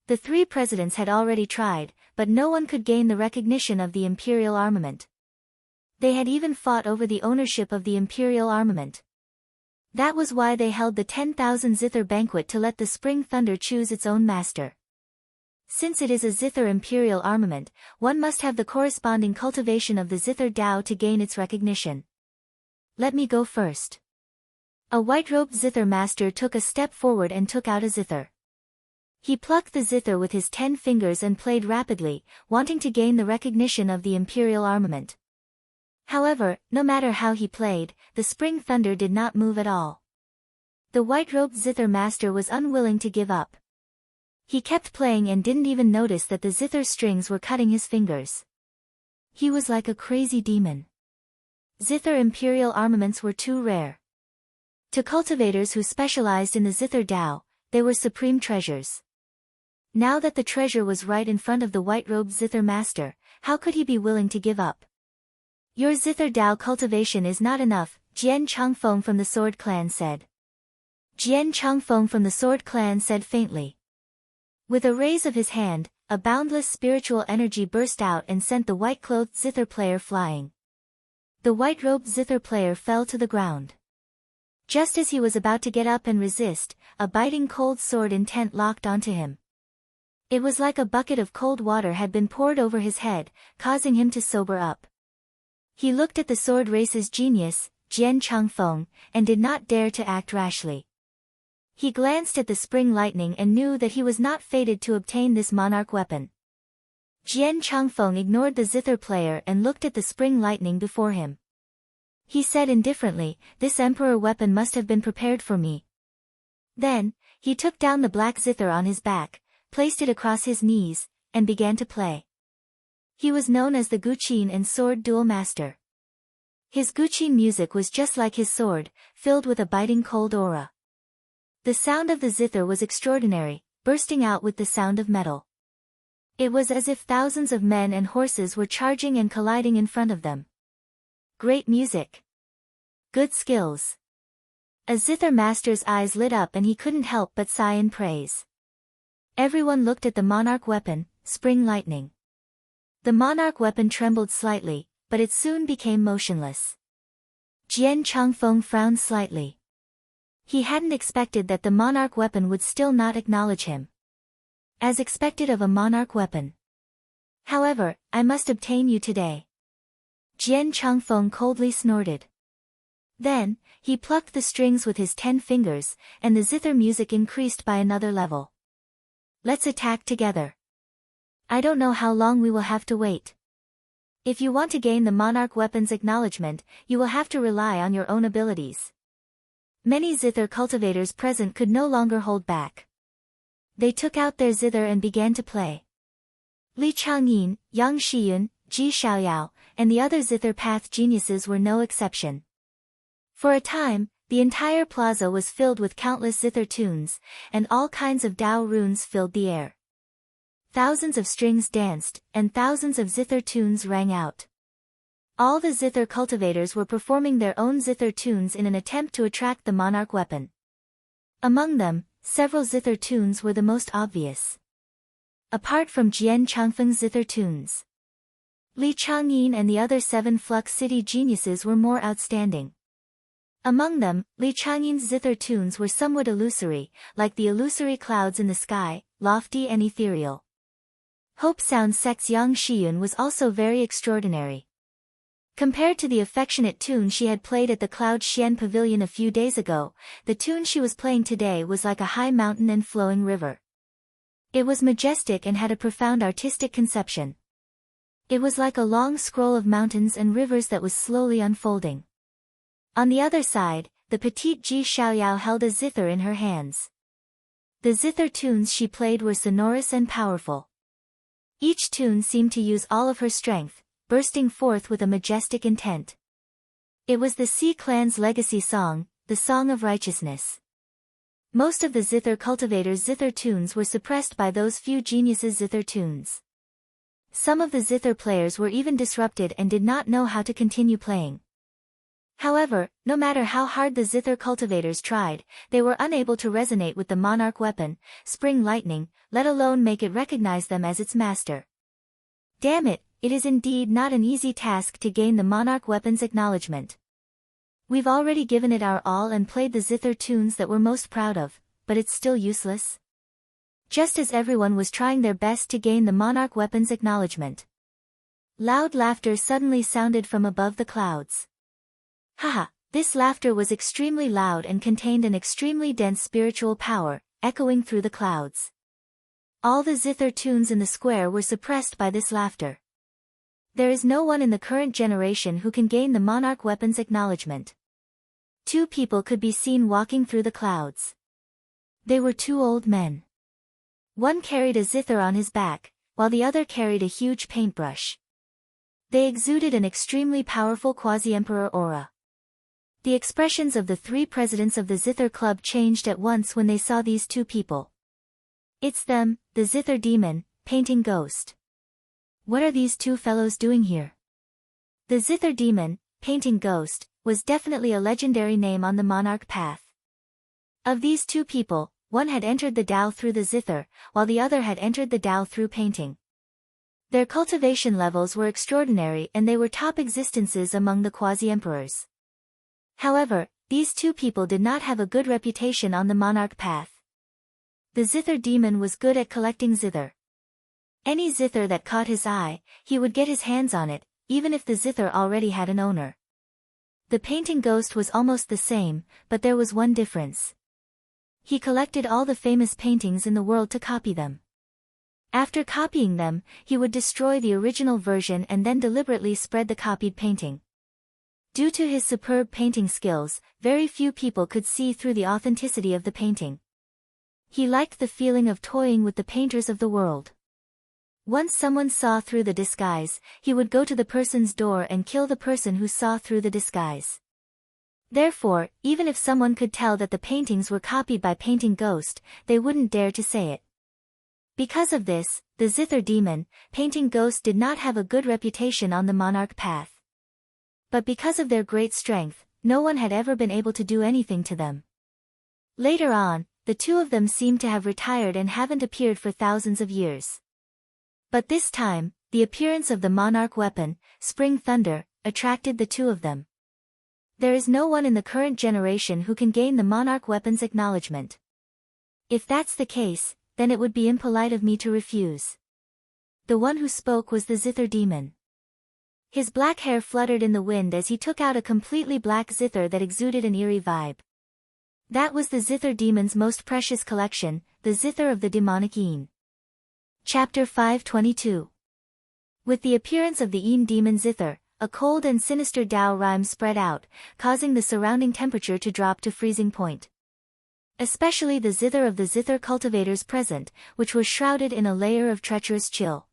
The 3 presidents had already tried, but no one could gain the recognition of the imperial armament. They had even fought over the ownership of the imperial armament. That was why they held the 10,000 zither banquet to let the Spring Thunder choose its own master. Since it is a zither imperial armament, one must have the corresponding cultivation of the zither Tao to gain its recognition. Let me go first. A white-robed zither master took a step forward and took out a zither. He plucked the zither with his 10 fingers and played rapidly, wanting to gain the recognition of the imperial armament. However, no matter how he played, the Spring Thunder did not move at all. The white-robed zither master was unwilling to give up. He kept playing and didn't even notice that the zither strings were cutting his fingers. He was like a crazy demon. Zither imperial armaments were too rare. To cultivators who specialized in the zither Tao, they were supreme treasures. Now that the treasure was right in front of the white-robed zither master, how could he be willing to give up? Your zither Tao cultivation is not enough, Jian Changfeng from the Sword Clan said. Jian Changfeng from the Sword Clan said faintly. With a raise of his hand, a boundless spiritual energy burst out and sent the white-clothed zither player flying. The white-robed zither player fell to the ground. Just as he was about to get up and resist, a biting cold sword intent locked onto him. It was like a bucket of cold water had been poured over his head, causing him to sober up. He looked at the sword race's genius, Jian Changfeng, and did not dare to act rashly. He glanced at the spring lightning and knew that he was not fated to obtain this monarch weapon. Jian Changfeng ignored the zither player and looked at the spring lightning before him. He said indifferently, "This emperor weapon must have been prepared for me." Then, he took down the black zither on his back, placed it across his knees, and began to play. He was known as the Guqin and Sword Duel Master. His Guqin music was just like his sword, filled with a biting cold aura. The sound of the zither was extraordinary, bursting out with the sound of metal. It was as if thousands of men and horses were charging and colliding in front of them. Great music. Good skills. A zither master's eyes lit up and he couldn't help but sigh in praise. Everyone looked at the monarch weapon, Spring Lightning. The monarch weapon trembled slightly, but it soon became motionless. Jian Changfeng frowned slightly. He hadn't expected that the monarch weapon would still not acknowledge him. As expected of a monarch weapon. However, I must obtain you today. Jian Changfeng coldly snorted. Then, he plucked the strings with his 10 fingers, and the zither music increased by another level. Let's attack together. I don't know how long we will have to wait. If you want to gain the monarch weapon's acknowledgement, you will have to rely on your own abilities. Many zither cultivators present could no longer hold back. They took out their zither and began to play. Li Changyin, Yang Shiyun, Ji Xiaoyao, and the other zither path geniuses were no exception. For a time, the entire plaza was filled with countless zither tunes, and all kinds of Tao runes filled the air. Thousands of strings danced, and thousands of zither tunes rang out. All the zither cultivators were performing their own zither tunes in an attempt to attract the monarch weapon. Among them, several zither tunes were the most obvious. Apart from Jian Changfeng's zither tunes, Li Changyin and the other 7 Flux City geniuses were more outstanding. Among them, Li Changyin's zither tunes were somewhat illusory, like the illusory clouds in the sky, lofty and ethereal. Hope Sound Sec's Yang Shiyun was also very extraordinary. Compared to the affectionate tune she had played at the Cloud Xian Pavilion a few days ago, the tune she was playing today was like a high mountain and flowing river. It was majestic and had a profound artistic conception. It was like a long scroll of mountains and rivers that was slowly unfolding. On the other side, the petite Ji Xiaoyao held a zither in her hands. The zither tunes she played were sonorous and powerful. Each tune seemed to use all of her strength, bursting forth with a majestic intent. It was the Xi clan's legacy song, the Song of Righteousness. Most of the zither cultivators' zither tunes were suppressed by those few geniuses' zither tunes. Some of the zither players were even disrupted and did not know how to continue playing. However, no matter how hard the zither cultivators tried, they were unable to resonate with the monarch weapon, Spring Lightning, let alone make it recognize them as its master. Damn it, it is indeed not an easy task to gain the monarch weapon's acknowledgement. We've already given it our all and played the zither tunes that we're most proud of, but it's still useless? Just as everyone was trying their best to gain the monarch weapon's acknowledgement. Loud laughter suddenly sounded from above the clouds. Haha, this laughter was extremely loud and contained an extremely dense spiritual power, echoing through the clouds. All the zither tunes in the square were suppressed by this laughter. There is no one in the current generation who can gain the monarch weapon's acknowledgement. Two people could be seen walking through the clouds. They were two old men. One carried a zither on his back, while the other carried a huge paintbrush. They exuded an extremely powerful quasi-emperor aura. The expressions of the three presidents of the Zither Club changed at once when they saw these two people. It's them, the Zither Demon, Painting Ghost. What are these two fellows doing here? The Zither Demon, Painting Ghost, was definitely a legendary name on the monarch path. Of these two people, one had entered the Tao through the zither, while the other had entered the Tao through painting. Their cultivation levels were extraordinary and they were top existences among the quasi-emperors. However, these two people did not have a good reputation on the monarch path. The zither demon was good at collecting zither. Any zither that caught his eye, he would get his hands on it, even if the zither already had an owner. The painting ghost was almost the same, but there was one difference. He collected all the famous paintings in the world to copy them. After copying them, he would destroy the original version and then deliberately spread the copied painting. Due to his superb painting skills, very few people could see through the authenticity of the painting. He liked the feeling of toying with the painters of the world. Once someone saw through the disguise, he would go to the person's door and kill the person who saw through the disguise. Therefore, even if someone could tell that the paintings were copied by Painting Ghost, they wouldn't dare to say it. Because of this, the Zither Demon, Painting Ghost did not have a good reputation on the monarch path. But because of their great strength, no one had ever been able to do anything to them. Later on, the two of them seemed to have retired and haven't appeared for thousands of years. But this time, the appearance of the monarch weapon, Spring Thunder, attracted the two of them. There is no one in the current generation who can gain the monarch weapon's acknowledgement. If that's the case, then it would be impolite of me to refuse. The one who spoke was the Zither Demon. His black hair fluttered in the wind as he took out a completely black zither that exuded an eerie vibe. That was the Zither Demon's most precious collection, the Zither of the Demonic Yin. Chapter 522. With the appearance of the Yin Demon Zither, a cold and sinister Tao rime spread out, causing the surrounding temperature to drop to freezing point. Especially the zither of the zither cultivators present, which was shrouded in a layer of treacherous chill.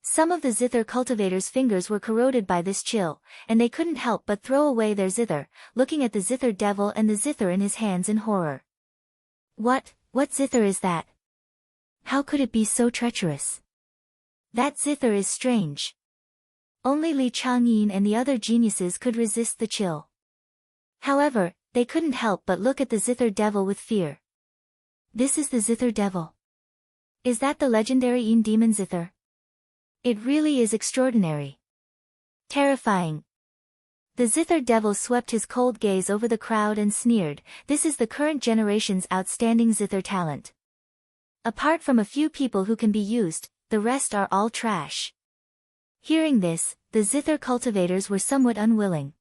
Some of the zither cultivators' fingers were corroded by this chill, and they couldn't help but throw away their zither, looking at the zither devil and the zither in his hands in horror. What zither is that? How could it be so treacherous? That zither is strange. Only Li Changyin and the other geniuses could resist the chill. However, they couldn't help but look at the zither devil with fear. This is the zither devil. Is that the legendary Yin Demon Zither? It really is extraordinary. Terrifying. The zither devil swept his cold gaze over the crowd and sneered, "This is the current generation's outstanding zither talent. Apart from a few people who can be used, the rest are all trash." Hearing this, the zither cultivators were somewhat unwilling.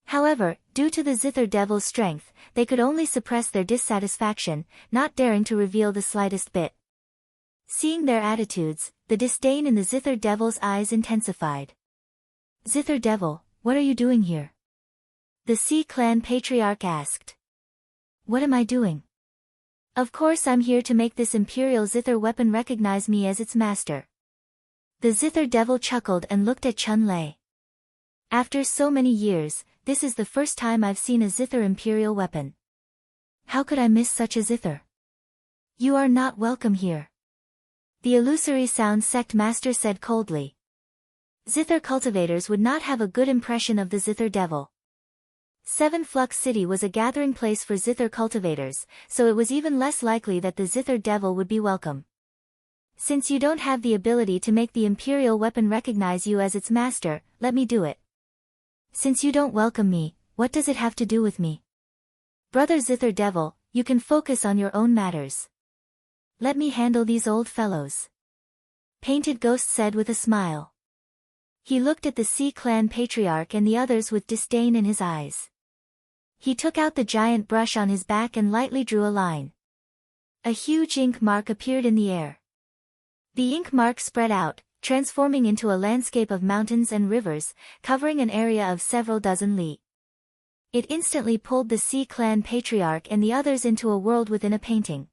However, due to the zither devil's strength, they could only suppress their dissatisfaction, not daring to reveal the slightest bit. Seeing their attitudes, the disdain in the zither devil's eyes intensified. "Zither devil, what are you doing here?" the Sea Clan patriarch asked. "What am I doing? Of course I'm here to make this imperial zither weapon recognize me as its master." The zither devil chuckled and looked at Chun Lei. "After so many years, this is the first time I've seen a zither imperial weapon. How could I miss such a zither? You are not welcome here," the illusory sound sect master said coldly. Zither cultivators would not have a good impression of the zither devil. Seven Flux City was a gathering place for zither cultivators, so it was even less likely that the zither devil would be welcome. "Since you don't have the ability to make the imperial weapon recognize you as its master, let me do it." "Since you don't welcome me, what does it have to do with me?" "Brother zither devil, you can focus on your own matters. Let me handle these old fellows," Painted Ghost said with a smile. He looked at the Sea Clan patriarch and the others with disdain in his eyes. He took out the giant brush on his back and lightly drew a line. A huge ink mark appeared in the air. The ink mark spread out, transforming into a landscape of mountains and rivers, covering an area of several dozen li. It instantly pulled the Sea Clan patriarch and the others into a world within a painting.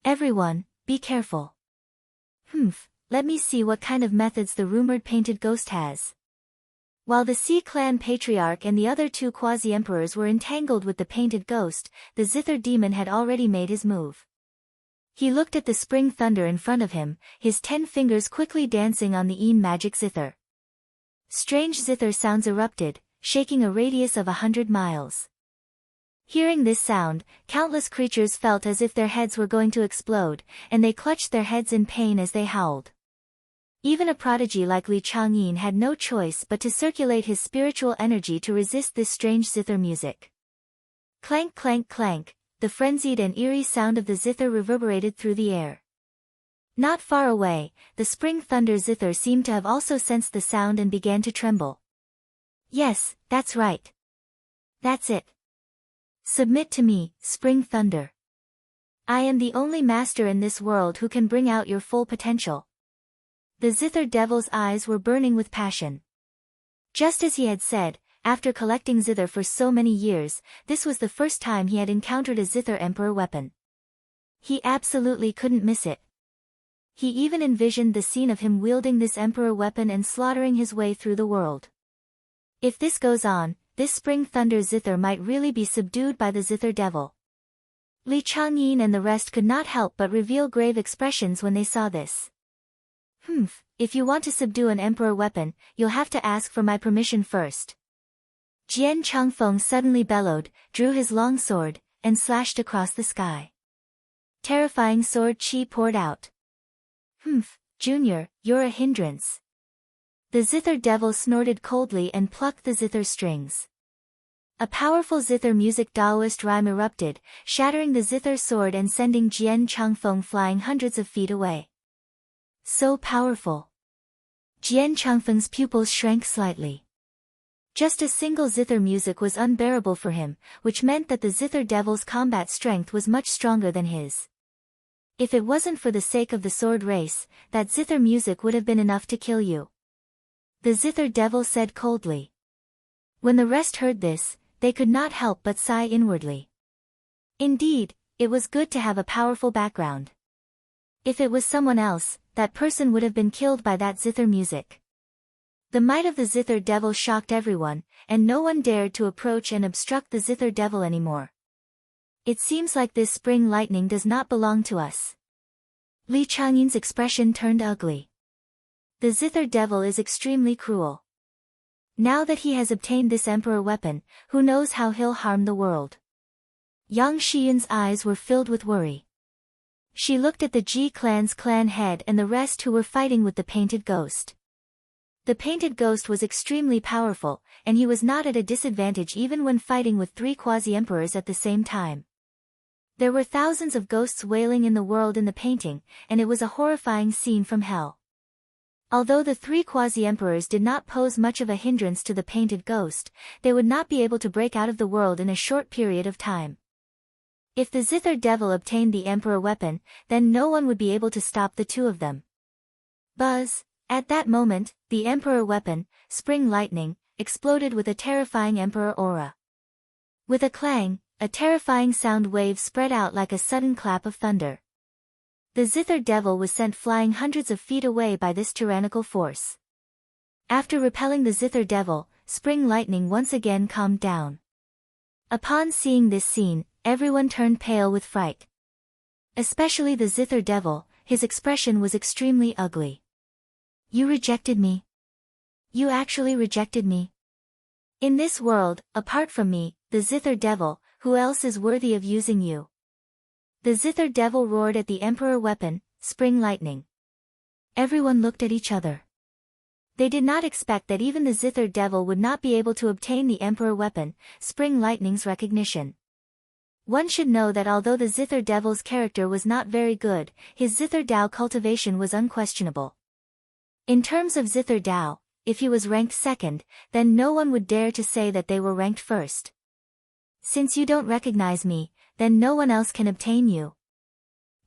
"Everyone, be careful. Let me see what kind of methods the rumored Painted Ghost has." While the Sea Clan patriarch and the other two quasi-emperors were entangled with the Painted Ghost, the zither demon had already made his move. He looked at the spring thunder in front of him, his 10 fingers quickly dancing on the magic zither. Strange zither sounds erupted, shaking a radius of 100 miles. Hearing this sound, countless creatures felt as if their heads were going to explode, and they clutched their heads in pain as they howled. Even a prodigy like Li Changyin had no choice but to circulate his spiritual energy to resist this strange zither music. Clank clank clank, the frenzied and eerie sound of the zither reverberated through the air. Not far away, the spring thunder zither seemed to have also sensed the sound and began to tremble. "Yes, that's right. That's it. Submit to me, spring thunder. I am the only master in this world who can bring out your full potential." The zither devil's eyes were burning with passion. Just as he had said, after collecting zither for so many years, this was the first time he had encountered a zither emperor weapon. He absolutely couldn't miss it. He even envisioned the scene of him wielding this emperor weapon and slaughtering his way through the world. If this goes on, this spring thunder zither might really be subdued by the zither devil. Li Changyin and the rest could not help but reveal grave expressions when they saw this. If you want to subdue an emperor weapon, you'll have to ask for my permission first." Jian Changfeng suddenly bellowed, drew his long sword, and slashed across the sky. Terrifying sword chi poured out. Junior, you're a hindrance." The zither devil snorted coldly and plucked the zither strings. A powerful zither music Taoist rhyme erupted, shattering the zither sword and sending Jian Changfeng flying hundreds of feet away. So powerful. Jian Changfeng's pupils shrank slightly. Just a single zither music was unbearable for him, which meant that the zither devil's combat strength was much stronger than his. If it wasn't for the sake of the sword race, that zither music would have been enough to kill you," the zither devil said coldly. When the rest heard this, they could not help but sigh inwardly. Indeed, it was good to have a powerful background. If it was someone else, that person would have been killed by that zither music. The might of the zither devil shocked everyone, and no one dared to approach and obstruct the zither devil anymore. "It seems like this spring lightning does not belong to us." Li Changyin's expression turned ugly. The zither devil is extremely cruel. Now that he has obtained this emperor weapon, who knows how he'll harm the world. Yang Xiyun's eyes were filled with worry. She looked at the Ji clan's clan head and the rest who were fighting with the Painted Ghost. The painted ghost was extremely powerful, and he was not at a disadvantage even when fighting with 3 quasi-emperors at the same time. There were thousands of ghosts wailing in the world in the painting, and it was a horrifying scene from hell. Although the 3 quasi-emperors did not pose much of a hindrance to the painted ghost, they would not be able to break out of the world in a short period of time. If the Zither devil obtained the emperor weapon, then no one would be able to stop the 2 of them. Buzz! At that moment, the emperor weapon, spring lightning, exploded with a terrifying emperor aura. With a clang, a terrifying sound wave spread out like a sudden clap of thunder. The Zither devil was sent flying hundreds of feet away by this tyrannical force. After repelling the Zither devil, spring lightning once again calmed down. Upon seeing this scene, everyone turned pale with fright. Especially the Zither devil, his expression was extremely ugly. You rejected me. You actually rejected me. In this world, apart from me, the Zither devil, who else is worthy of using you? The Zither devil roared at the emperor weapon, spring lightning. Everyone looked at each other. They did not expect that even the Zither devil would not be able to obtain the emperor weapon, spring lightning's recognition. One should know that although the Zither devil's character was not very good, his Zither Dao cultivation was unquestionable. In terms of Zither Dao, if he was ranked second, then no one would dare to say that they were ranked first. Since you don't recognize me, then no one else can obtain you.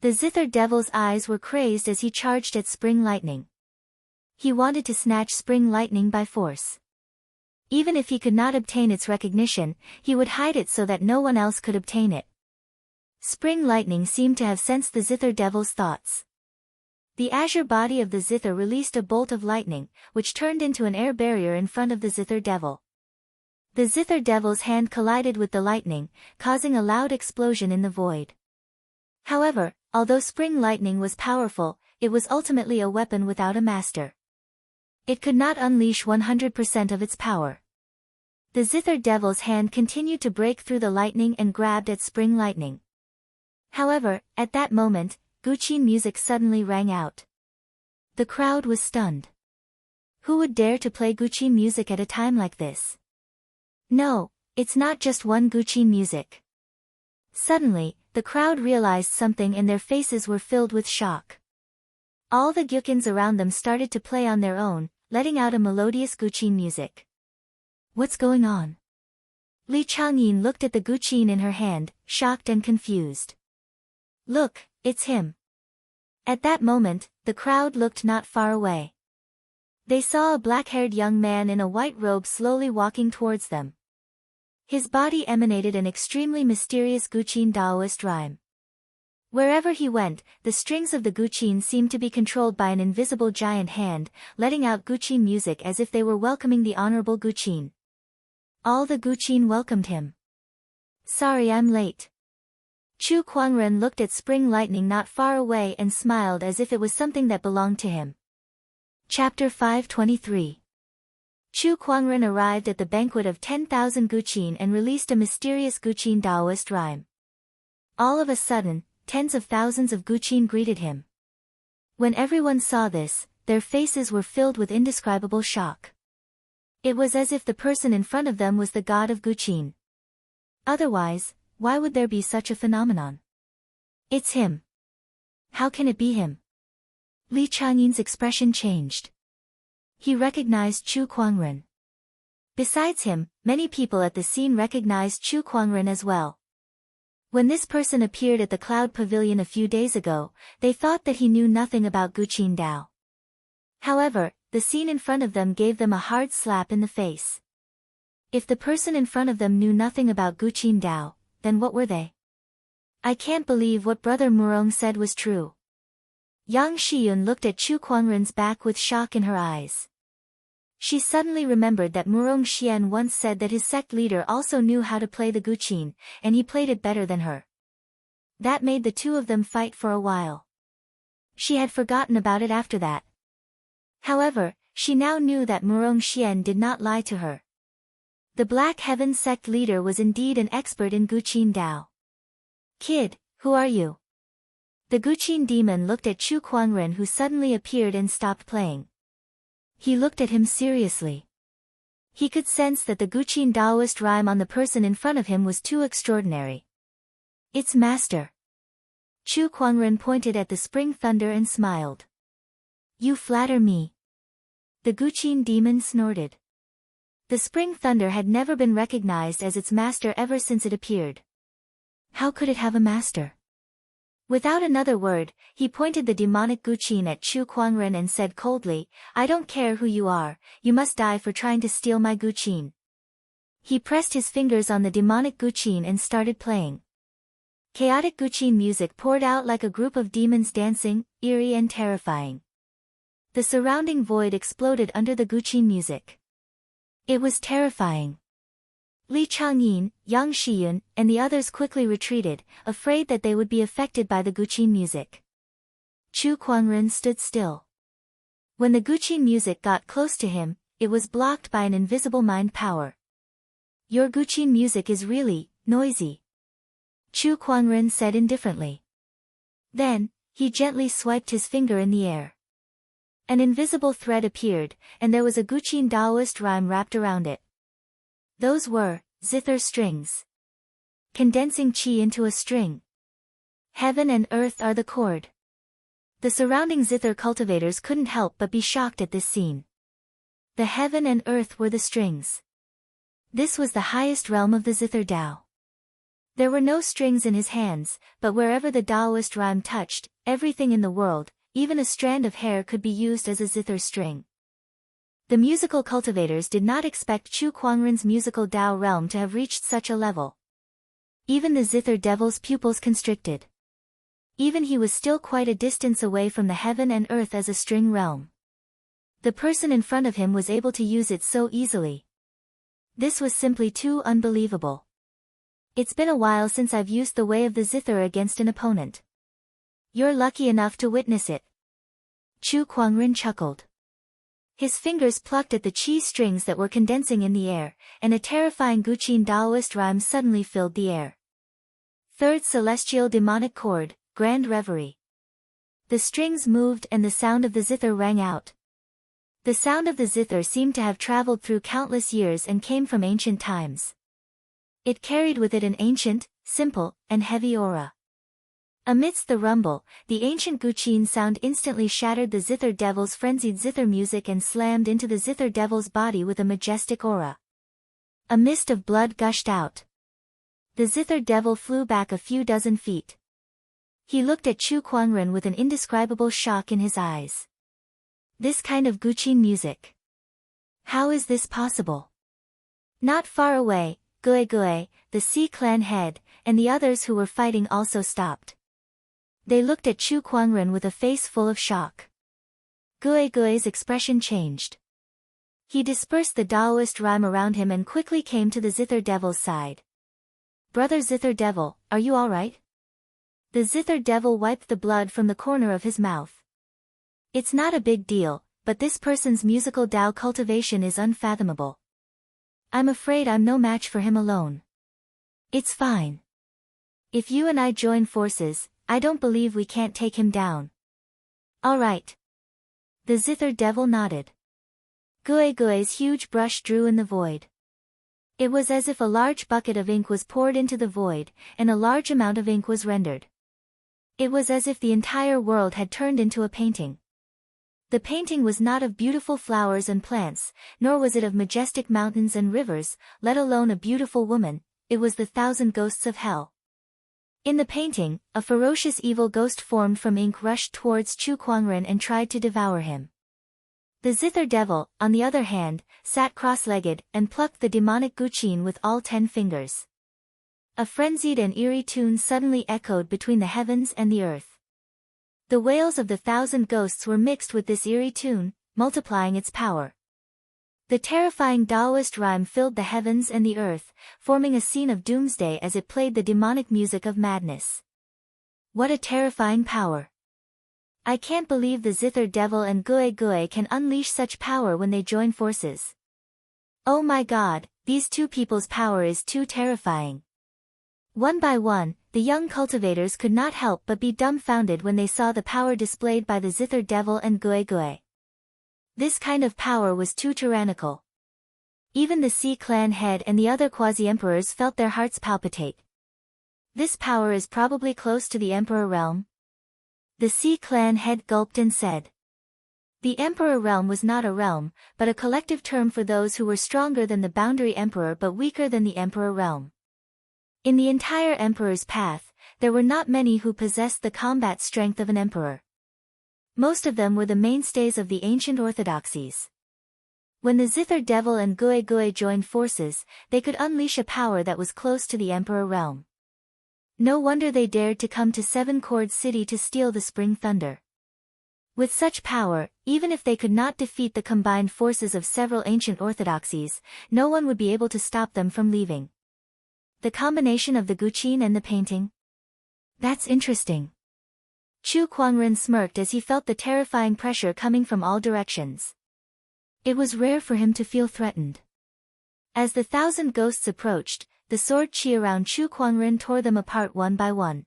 The Zither devil's eyes were crazed as he charged at spring lightning. He wanted to snatch spring lightning by force. Even if he could not obtain its recognition, he would hide it so that no one else could obtain it. Spring lightning seemed to have sensed the Zither devil's thoughts. The azure body of the Zither released a bolt of lightning, which turned into an air barrier in front of the Zither devil. The Zither devil's hand collided with the lightning, causing a loud explosion in the void. However, although spring lightning was powerful, it was ultimately a weapon without a master. It could not unleash 100% of its power. The Zither devil's hand continued to break through the lightning and grabbed at spring lightning. However, at that moment, Guqin music suddenly rang out. The crowd was stunned. Who would dare to play Guqin music at a time like this? No, it's not just one Guqin music. Suddenly, the crowd realized something and their faces were filled with shock. All the Gyukins around them started to play on their own, letting out a melodious Guqin music. What's going on? Li Changyin looked at the Guqin in her hand, shocked and confused. Look, it's him. At that moment, the crowd looked not far away. They saw a black-haired young man in a white robe slowly walking towards them. His body emanated an extremely mysterious Guqin Daoist rhyme. Wherever he went, the strings of the Guqin seemed to be controlled by an invisible giant hand, letting out Guqin music as if they were welcoming the honorable Guqin. All the Guqin welcomed him. Sorry I'm late. Chu Kuangren looked at spring lightning not far away and smiled as if it was something that belonged to him. Chapter 523. Chu Kuangren arrived at the banquet of 10,000 Guqin and released a mysterious Guqin Daoist rhyme. All of a sudden, tens of thousands of Guqin greeted him. When everyone saw this, their faces were filled with indescribable shock. It was as if the person in front of them was the god of Guqin. Otherwise, why would there be such a phenomenon? It's him. How can it be him? Li Changyin's expression changed. He recognized Chu Kuangren. Besides him, many people at the scene recognized Chu Kuangren as well. When this person appeared at the Cloud Pavilion a few days ago, they thought that he knew nothing about Guqin Dao. However, the scene in front of them gave them a hard slap in the face. If the person in front of them knew nothing about Guqin Dao, then what were they? I can't believe what Brother Murong said was true. Yang Shiyun looked at Chu Kuangren's back with shock in her eyes. She suddenly remembered that Murong Xian once said that his sect leader also knew how to play the Guqin, and he played it better than her. That made the two of them fight for a while. She had forgotten about it after that. However, she now knew that Murong Xian did not lie to her. The Black Heaven sect leader was indeed an expert in Guqin Dao. Kid, who are you? The Guqin demon looked at Chu Kuangren, who suddenly appeared and stopped playing. He looked at him seriously. He could sense that the Guqin Taoist rhyme on the person in front of him was too extraordinary. It's master. Chu Kuangren pointed at the spring thunder and smiled. You flatter me. The Guqin demon snorted. The spring thunder had never been recognized as its master ever since it appeared. How could it have a master? Without another word, he pointed the demonic Guqin at Chu Kuangren and said coldly, I don't care who you are, you must die for trying to steal my Guqin. He pressed his fingers on the demonic Guqin and started playing. Chaotic Guqin music poured out like a group of demons dancing, eerie and terrifying. The surrounding void exploded under the Guqin music. It was terrifying. Li Changyin, Yang Shiyun, and the others quickly retreated, afraid that they would be affected by the Guqin music. Chu Kuangren stood still. When the Guqin music got close to him, it was blocked by an invisible mind power. Your Guqin music is really noisy. Chu Kuangren said indifferently. Then, he gently swiped his finger in the air. An invisible thread appeared, and there was a Guqin Taoist rhyme wrapped around it. Those were zither strings. Condensing qi into a string. Heaven and earth are the cord. The surrounding zither cultivators couldn't help but be shocked at this scene. The heaven and earth were the strings. This was the highest realm of the zither Tao. There were no strings in his hands, but wherever the Taoist rhyme touched, everything in the world, even a strand of hair, could be used as a zither string. The musical cultivators did not expect Chu Kuangren's musical Tao realm to have reached such a level. Even the zither devil's pupils constricted. Even he was still quite a distance away from the heaven and earth as a string realm. The person in front of him was able to use it so easily. This was simply too unbelievable. It's been a while since I've used the way of the zither against an opponent. You're lucky enough to witness it. Chu Kuangren chuckled. His fingers plucked at the qi strings that were condensing in the air, and a terrifying Guqin Taoist rhyme suddenly filled the air. Third Celestial Demonic Chord, Grand Reverie. The strings moved and the sound of the zither rang out. The sound of the zither seemed to have traveled through countless years and came from ancient times. It carried with it an ancient, simple, and heavy aura. Amidst the rumble, the ancient Guqin sound instantly shattered the zither devil's frenzied zither music and slammed into the zither devil's body with a majestic aura. A mist of blood gushed out. The zither devil flew back a few dozen feet. He looked at Chu Kuangren with an indescribable shock in his eyes. This kind of Guqin music. How is this possible? Not far away, Gui Gui, the Sea clan head, and the others who were fighting also stopped. They looked at Chu Kuangren with a face full of shock. Gui Gui's expression changed. He dispersed the Taoist rhyme around him and quickly came to the zither devil's side. Brother zither devil, are you alright? The zither devil wiped the blood from the corner of his mouth. It's not a big deal, but this person's musical Tao cultivation is unfathomable. I'm afraid I'm no match for him alone. It's fine. If you and I join forces, I don't believe we can't take him down. All right. The zither devil nodded. Gui Gui's huge brush drew in the void. It was as if a large bucket of ink was poured into the void, and a large amount of ink was rendered. It was as if the entire world had turned into a painting. The painting was not of beautiful flowers and plants, nor was it of majestic mountains and rivers, let alone a beautiful woman. It was the thousand ghosts of hell. In the painting, a ferocious evil ghost formed from ink rushed towards Chu Kuangren and tried to devour him. The zither devil, on the other hand, sat cross-legged and plucked the demonic Guqin with all 10 fingers. A frenzied and eerie tune suddenly echoed between the heavens and the earth. The wails of the thousand ghosts were mixed with this eerie tune, multiplying its power. The terrifying Taoist rhyme filled the heavens and the earth, forming a scene of doomsday as it played the demonic music of madness. What a terrifying power! I can't believe the zither devil and Gui Gui can unleash such power when they join forces. Oh my god, these two people's power is too terrifying. One by one, the young cultivators could not help but be dumbfounded when they saw the power displayed by the zither devil and Gui Gui. This kind of power was too tyrannical. Even the Sea clan head and the other quasi-emperors felt their hearts palpitate. This power is probably close to the Emperor realm. The Sea clan head gulped and said. The Emperor realm was not a realm, but a collective term for those who were stronger than the boundary emperor but weaker than the Emperor realm. In the entire Emperor's path, there were not many who possessed the combat strength of an emperor. Most of them were the mainstays of the ancient orthodoxies. When the Zither devil and Gui Gui joined forces, they could unleash a power that was close to the Emperor realm. No wonder they dared to come to Seven Chord City to steal the Spring Thunder. With such power, even if they could not defeat the combined forces of several ancient orthodoxies, no one would be able to stop them from leaving. The combination of the guqin and the painting? That's interesting. Chu Kuangren smirked as he felt the terrifying pressure coming from all directions. It was rare for him to feel threatened. As the 1,000 ghosts approached, the sword chi around Chu Kuangren tore them apart one by one.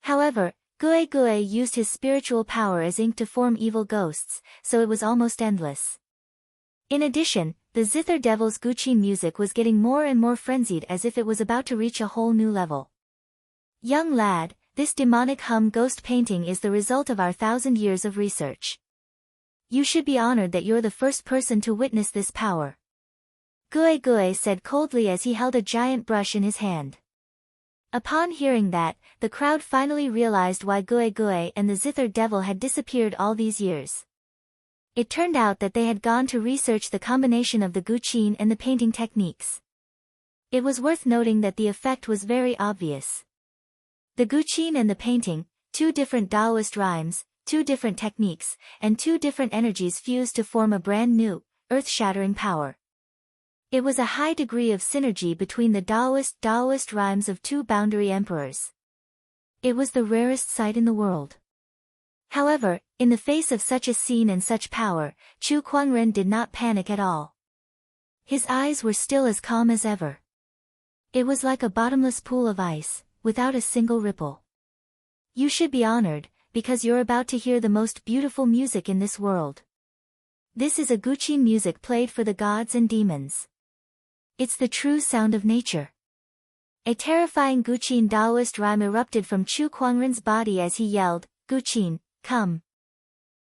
However, Gui Gui used his spiritual power as ink to form evil ghosts, so it was almost endless. In addition, the Zither devil's guqin music was getting more and more frenzied as if it was about to reach a whole new level. Young lad, this demonic hum ghost painting is the result of our 1,000 years of research. You should be honored that you're the first person to witness this power. Gui Gui said coldly as he held a giant brush in his hand. Upon hearing that, the crowd finally realized why Gui Gui and the Zither devil had disappeared all these years. It turned out that they had gone to research the combination of the guqin and the painting techniques. It was worth noting that the effect was very obvious. The guqin and the painting, two different Taoist rhymes, two different techniques, and two different energies fused to form a brand new, earth-shattering power. It was a high degree of synergy between the Taoist rhymes of two boundary emperors. It was the rarest sight in the world. However, in the face of such a scene and such power, Chu Kuangren did not panic at all. His eyes were still as calm as ever. It was like a bottomless pool of ice, without a single ripple. You should be honored, because you're about to hear the most beautiful music in this world. This is a guqin music played for the gods and demons. It's the true sound of nature. A terrifying guqin Taoist rhyme erupted from Chu Kuangren's body as he yelled, Guqin, come.